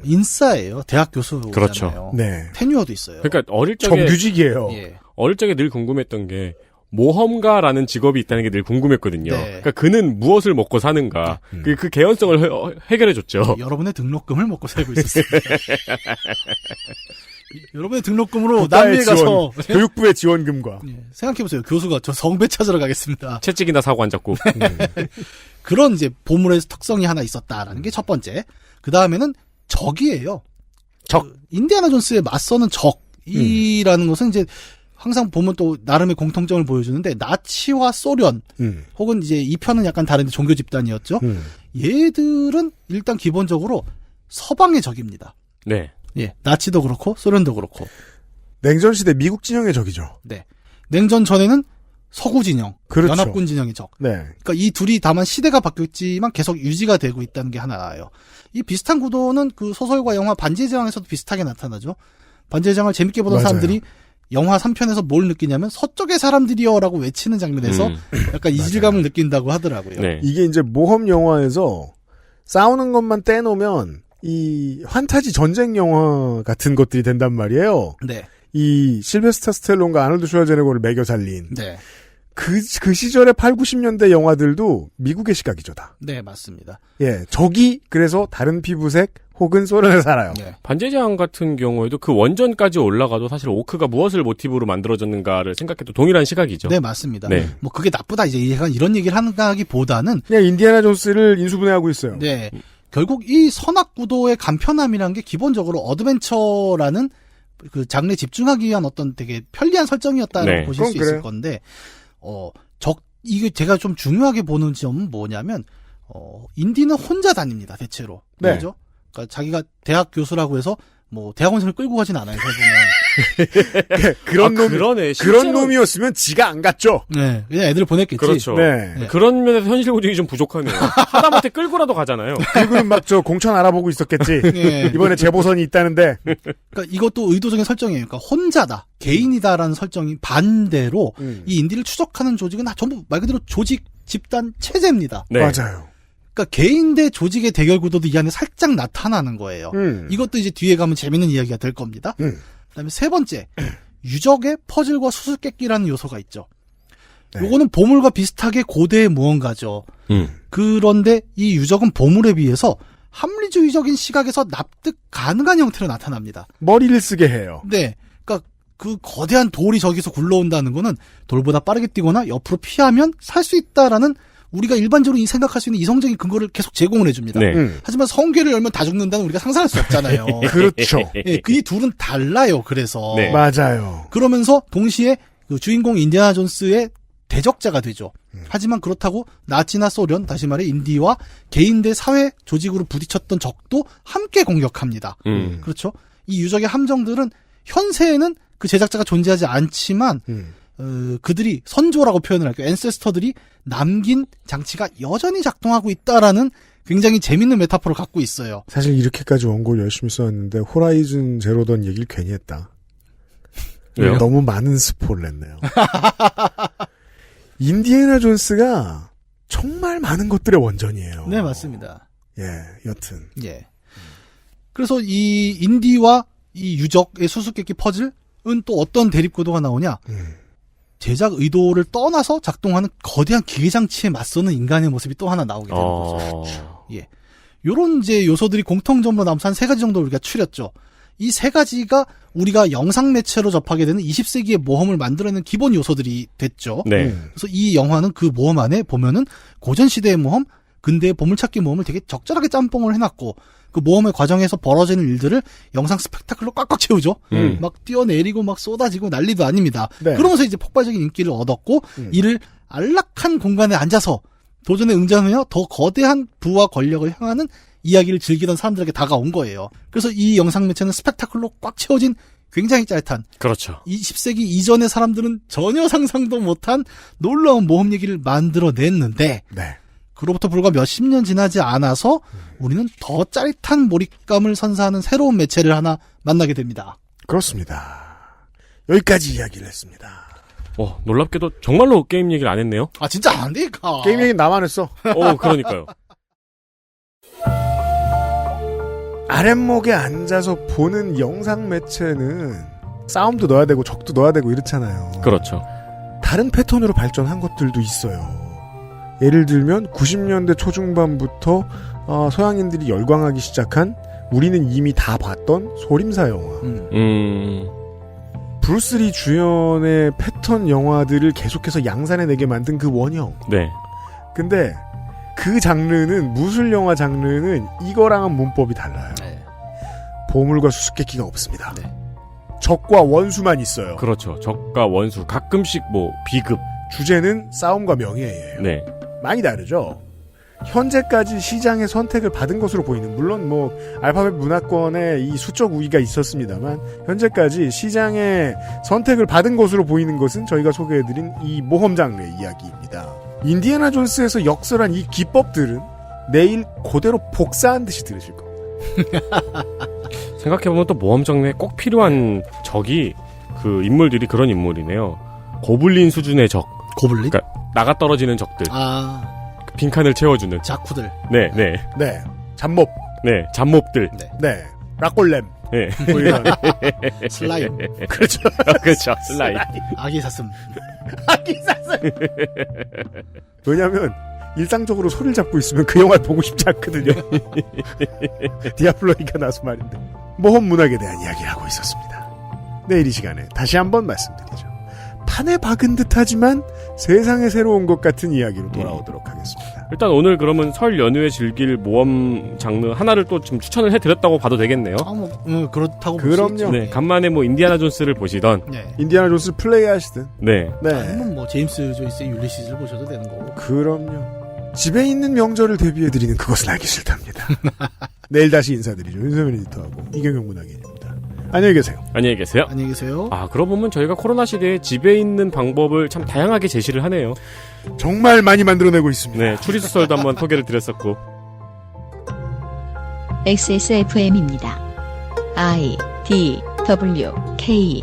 [SPEAKER 4] 인싸예요. 대학 교수잖아요.
[SPEAKER 3] 그렇죠.
[SPEAKER 2] 네.
[SPEAKER 4] 테뉴어도 있어요.
[SPEAKER 3] 그러니까 어릴 적에
[SPEAKER 2] 정규직이에요.
[SPEAKER 4] 예.
[SPEAKER 3] 어릴 적에 늘 궁금했던 게 모험가라는 직업이 있다는 게 늘 궁금했거든요.
[SPEAKER 4] 네.
[SPEAKER 3] 그러니까 그는 무엇을 먹고 사는가. 그 개연성을 해결해줬죠.
[SPEAKER 4] 여러분의 등록금을 먹고 살고 있었습니다. 여러분의 등록금으로
[SPEAKER 2] 국가의
[SPEAKER 4] 남미에 가서
[SPEAKER 2] 교육부의 지원금과
[SPEAKER 4] 예, 생각해보세요. 교수가 저 성배 찾으러 가겠습니다.
[SPEAKER 3] 채찍이나 사고 안 잡고.
[SPEAKER 4] 그런 이제 보물의 특성이 하나 있었다라는 게 첫 번째. 그 다음에는 적이에요. 그 인디아나 존스에 맞서는 적이라는 것은 이제 항상 보면 또 나름의 공통점을 보여주는데 나치와 소련 혹은 이제 이 편은 약간 다른데 종교 집단이었죠. 얘들은 일단 기본적으로 서방의 적입니다.
[SPEAKER 3] 네.
[SPEAKER 4] 예, 나치도 그렇고 소련도 그렇고.
[SPEAKER 2] 냉전 시대 미국 진영의 적이죠.
[SPEAKER 4] 네. 냉전 전에는 서구 진영,
[SPEAKER 2] 그렇죠.
[SPEAKER 4] 연합군 진영의 적.
[SPEAKER 2] 네.
[SPEAKER 4] 그러니까 이 둘이 다만 시대가 바뀌었지만 계속 유지가 되고 있다는 게 하나 나와요. 이 비슷한 구도는 그 소설과 영화 반지의 제왕에서도 비슷하게 나타나죠. 반지의 제왕을 재밌게 보던
[SPEAKER 2] 맞아요.
[SPEAKER 4] 사람들이 영화 3편에서 뭘 느끼냐면 서쪽의 사람들이여라고 외치는 장면에서 약간 이질감을 느낀다고 하더라고요.
[SPEAKER 3] 네.
[SPEAKER 2] 이게 이제 모험 영화에서 싸우는 것만 떼놓으면 이 환타지 전쟁 영화 같은 것들이 된단 말이에요.
[SPEAKER 4] 네.
[SPEAKER 2] 이 실베스터 스텔론과 아놀드 슈왈제네거를 매겨 살린.
[SPEAKER 4] 네.
[SPEAKER 2] 그 시절의 8, 90년대 영화들도 미국의 시각이죠, 다.
[SPEAKER 4] 네, 맞습니다.
[SPEAKER 2] 예, 적이 그래서 다른 피부색 혹은 소련에 살아요.
[SPEAKER 4] 네.
[SPEAKER 3] 반지의 같은 경우에도 그 원전까지 올라가도 사실 오크가 무엇을 모티브로 만들어졌는가를 생각해도 동일한 시각이죠.
[SPEAKER 4] 네, 맞습니다.
[SPEAKER 3] 네.
[SPEAKER 4] 뭐 그게 나쁘다 이제 약간 이런 얘기를 하기보다는
[SPEAKER 2] 그냥 인디애나 존스를 인수분해하고 있어요.
[SPEAKER 4] 네. 결국 이 선악 구도의 간편함이란 게 기본적으로 어드벤처라는 그 장르에 집중하기 위한 어떤 되게 편리한 설정이었다고
[SPEAKER 3] 네.
[SPEAKER 4] 보실 수 있을
[SPEAKER 2] 그래요.
[SPEAKER 4] 건데, 이게 제가 좀 중요하게 보는 점은 뭐냐면, 인디는 혼자 다닙니다, 대체로.
[SPEAKER 2] 네.
[SPEAKER 4] 그죠? 그러니까 자기가 대학 교수라고 해서, 뭐, 대학원생을 끌고 가진 않아요, 보면.
[SPEAKER 2] 그런 놈,
[SPEAKER 3] 그러네.
[SPEAKER 2] 그런 놈이었으면 지가 안 갔죠.
[SPEAKER 4] 네. 그냥 애들 보냈겠지.
[SPEAKER 3] 그렇죠.
[SPEAKER 2] 네.
[SPEAKER 4] 네.
[SPEAKER 3] 그런 면에서 현실 고증이 좀 부족하네요. 하다못해 끌고라도 가잖아요.
[SPEAKER 2] 그리고는 막 저 공천 알아보고 있었겠지.
[SPEAKER 4] 예.
[SPEAKER 2] 이번에 재보선이 있다는데.
[SPEAKER 4] 그러니까 이것도 의도적인 설정이에요. 그러니까 혼자다, 개인이다라는 설정이 반대로 이 인디를 추적하는 조직은 전부 말 그대로 조직, 집단, 체제입니다.
[SPEAKER 3] 네.
[SPEAKER 2] 맞아요.
[SPEAKER 4] 그러니까 개인 대 조직의 대결 구도도 이 안에 살짝 나타나는 거예요. 이것도 이제 뒤에 가면 재밌는 이야기가 될 겁니다. 그다음에 세 번째, 유적의 퍼즐과 수수께끼라는 요소가 있죠.
[SPEAKER 2] 네.
[SPEAKER 4] 요거는 보물과 비슷하게 고대의 무언가죠. 그런데 이 유적은 보물에 비해서 합리주의적인 시각에서 납득 가능한 형태로 나타납니다.
[SPEAKER 2] 머리를 쓰게 해요.
[SPEAKER 4] 네. 그러니까 그 거대한 돌이 저기서 굴러온다는 거는 돌보다 빠르게 뛰거나 옆으로 피하면 살 수 있다라는 우리가 일반적으로 생각할 수 있는 이성적인 근거를 계속 제공을 해줍니다.
[SPEAKER 3] 네.
[SPEAKER 4] 하지만 성괴를 열면 다 죽는다는 우리가 상상할 수 없잖아요.
[SPEAKER 2] 그렇죠.
[SPEAKER 4] 예, 그 둘은 달라요. 그래서
[SPEAKER 3] 네.
[SPEAKER 2] 맞아요.
[SPEAKER 4] 그러면서 동시에 그 주인공 인디아나 존스의 대적자가 되죠. 하지만 그렇다고 나치나 소련, 다시 말해 인디와 개인 대 사회 조직으로 부딪혔던 적도 함께 공격합니다. 그렇죠? 이 유적의 함정들은 현세에는 그 제작자가 존재하지 않지만 그들이 선조라고 표현을 할게요. 앤세스터들이 남긴 장치가 여전히 작동하고 있다라는 굉장히 재밌는 메타포를 갖고 있어요.
[SPEAKER 2] 사실 이렇게까지 원고를 열심히 써왔는데 호라이즌 제로던 얘기를 괜히 했다.
[SPEAKER 3] 왜요?
[SPEAKER 2] 너무 많은 스포를 했네요. 인디애나 존스가 정말 많은 것들의 원전이에요.
[SPEAKER 4] 네, 맞습니다.
[SPEAKER 2] 예, 여튼.
[SPEAKER 4] 예. 그래서 이 인디와 이 유적의 수수께끼 퍼즐은 또 어떤 대립구도가 나오냐? 제작 의도를 떠나서 작동하는 거대한 기계장치에 맞서는 인간의 모습이 또 하나 나오게 되는 거죠. 예. 요런 이제 요소들이 공통점으로 남아서 한 세 가지 정도 우리가 추렸죠. 이 세 가지가 우리가 영상 매체로 접하게 되는 20세기의 모험을 만들어내는 기본 요소들이 됐죠.
[SPEAKER 3] 네.
[SPEAKER 4] 그래서 이 영화는 그 모험 안에 보면은 고전시대의 모험, 근대의 보물찾기 모험을 되게 적절하게 짬뽕을 해놨고, 그 모험의 과정에서 벌어지는 일들을 영상 스펙타클로 꽉꽉 채우죠. 막 뛰어내리고 막 쏟아지고 난리도 아닙니다.
[SPEAKER 2] 네.
[SPEAKER 4] 그러면서 이제 폭발적인 인기를 얻었고, 이를 안락한 공간에 앉아서 도전에 응전하며 더 거대한 부와 권력을 향하는 이야기를 즐기던 사람들에게 다가온 거예요. 그래서 이 영상 매체는 스펙타클로 꽉 채워진 굉장히 짜릿한,
[SPEAKER 3] 그렇죠.
[SPEAKER 4] 20세기 이전의 사람들은 전혀 상상도 못한 놀라운 모험 얘기를 만들어냈는데,
[SPEAKER 2] 네.
[SPEAKER 4] 그로부터 불과 몇십 년 지나지 않아서 우리는 더 짜릿한 몰입감을 선사하는 새로운 매체를 하나 만나게 됩니다.
[SPEAKER 2] 그렇습니다. 여기까지 이야기를 했습니다.
[SPEAKER 3] 놀랍게도 정말로 게임 얘기를 안 했네요.
[SPEAKER 4] 아, 진짜 안 되니까.
[SPEAKER 2] 게임 얘기 나만 했어.
[SPEAKER 3] 그러니까요.
[SPEAKER 2] 아랫목에 앉아서 보는 영상 매체는 싸움도 넣어야 되고 적도 넣어야 되고 이렇잖아요.
[SPEAKER 3] 그렇죠.
[SPEAKER 2] 다른 패턴으로 발전한 것들도 있어요. 예를 들면 90년대 초중반부터 서양인들이 열광하기 시작한 우리는 이미 다 봤던 소림사 영화. 브루스리 주연의 패턴 영화들을 계속해서 양산해내게 만든 그 원형.
[SPEAKER 3] 네.
[SPEAKER 2] 근데 그 장르는, 무술 영화 장르는 이거랑은 문법이 달라요.
[SPEAKER 4] 네.
[SPEAKER 2] 보물과 수수께끼가 없습니다.
[SPEAKER 4] 네.
[SPEAKER 2] 적과 원수만 있어요.
[SPEAKER 3] 그렇죠. 적과 원수, 가끔씩 비급.
[SPEAKER 2] 주제는 싸움과 명예예요.
[SPEAKER 3] 네.
[SPEAKER 2] 많이 다르죠. 현재까지 시장의 선택을 받은 것으로 보이는, 물론 알파벳 문화권에 이 수적 우위가 있었습니다만, 현재까지 시장의 선택을 받은 것으로 보이는 것은 저희가 소개해드린 이 모험 장르의 이야기입니다. 인디애나 존스에서 역설한 이 기법들은 내일 그대로 복사한 듯이 들으실 겁니다.
[SPEAKER 3] 생각해보면 또 모험 장르에 꼭 필요한 적이, 그 인물들이 그런 인물이네요. 고블린 수준의 적.
[SPEAKER 4] 고블린?
[SPEAKER 3] 그러니까 나가 떨어지는 적들.
[SPEAKER 4] 그
[SPEAKER 3] 빈칸을 채워주는.
[SPEAKER 4] 자쿠들.
[SPEAKER 3] 네.
[SPEAKER 2] 네. 잡몹.
[SPEAKER 3] 네. 잡몹들.
[SPEAKER 2] 네. 락골렘.
[SPEAKER 3] 네.
[SPEAKER 4] 슬라임.
[SPEAKER 2] 그렇죠.
[SPEAKER 3] 그렇죠. 슬라임.
[SPEAKER 4] 아기 사슴.
[SPEAKER 2] 아기사슬. 왜냐하면 일상적으로 소리를 잡고 있으면 그 영화를 보고 싶지 않거든요. 디아블로니까 나서 말인데. 모험 문학에 대한 이야기를 하고 있었습니다. 내일 이 시간에 다시 한번 말씀드리죠. 판에 박은 듯하지만 세상에 새로운 것 같은 이야기로 돌아오도록 하겠습니다.
[SPEAKER 3] 일단 오늘 그러면 설 연휴에 즐길 모험 장르 하나를 또 좀 추천을 해드렸다고 봐도 되겠네요.
[SPEAKER 4] 그렇다고
[SPEAKER 2] 그럼요.
[SPEAKER 3] 네, 간만에 뭐 인디아나 존스를 보시던.
[SPEAKER 4] 네.
[SPEAKER 2] 인디아나 존스 플레이하시든.
[SPEAKER 3] 네.
[SPEAKER 4] 아니면 뭐 제임스 조이스의 율리시즈를 보셔도 되는 거고.
[SPEAKER 2] 그럼요. 집에 있는 명절을 대비해드리는 그것은 알기 싫답니다. 내일 다시 인사드리죠. 윤세민 에디터하고 이경영 문학인입니다. 안녕히 계세요.
[SPEAKER 3] 안녕히 계세요.
[SPEAKER 4] 안녕히 계세요.
[SPEAKER 3] 아, 그러고 보면 저희가 코로나 시대에 집에 있는 방법을 참 다양하게 제시를 하네요.
[SPEAKER 2] 정말 많이 만들어내고 있습니다.
[SPEAKER 3] 네, 추리소설도 한번 소개를 드렸었고.
[SPEAKER 7] XSFM입니다. I, D, W, K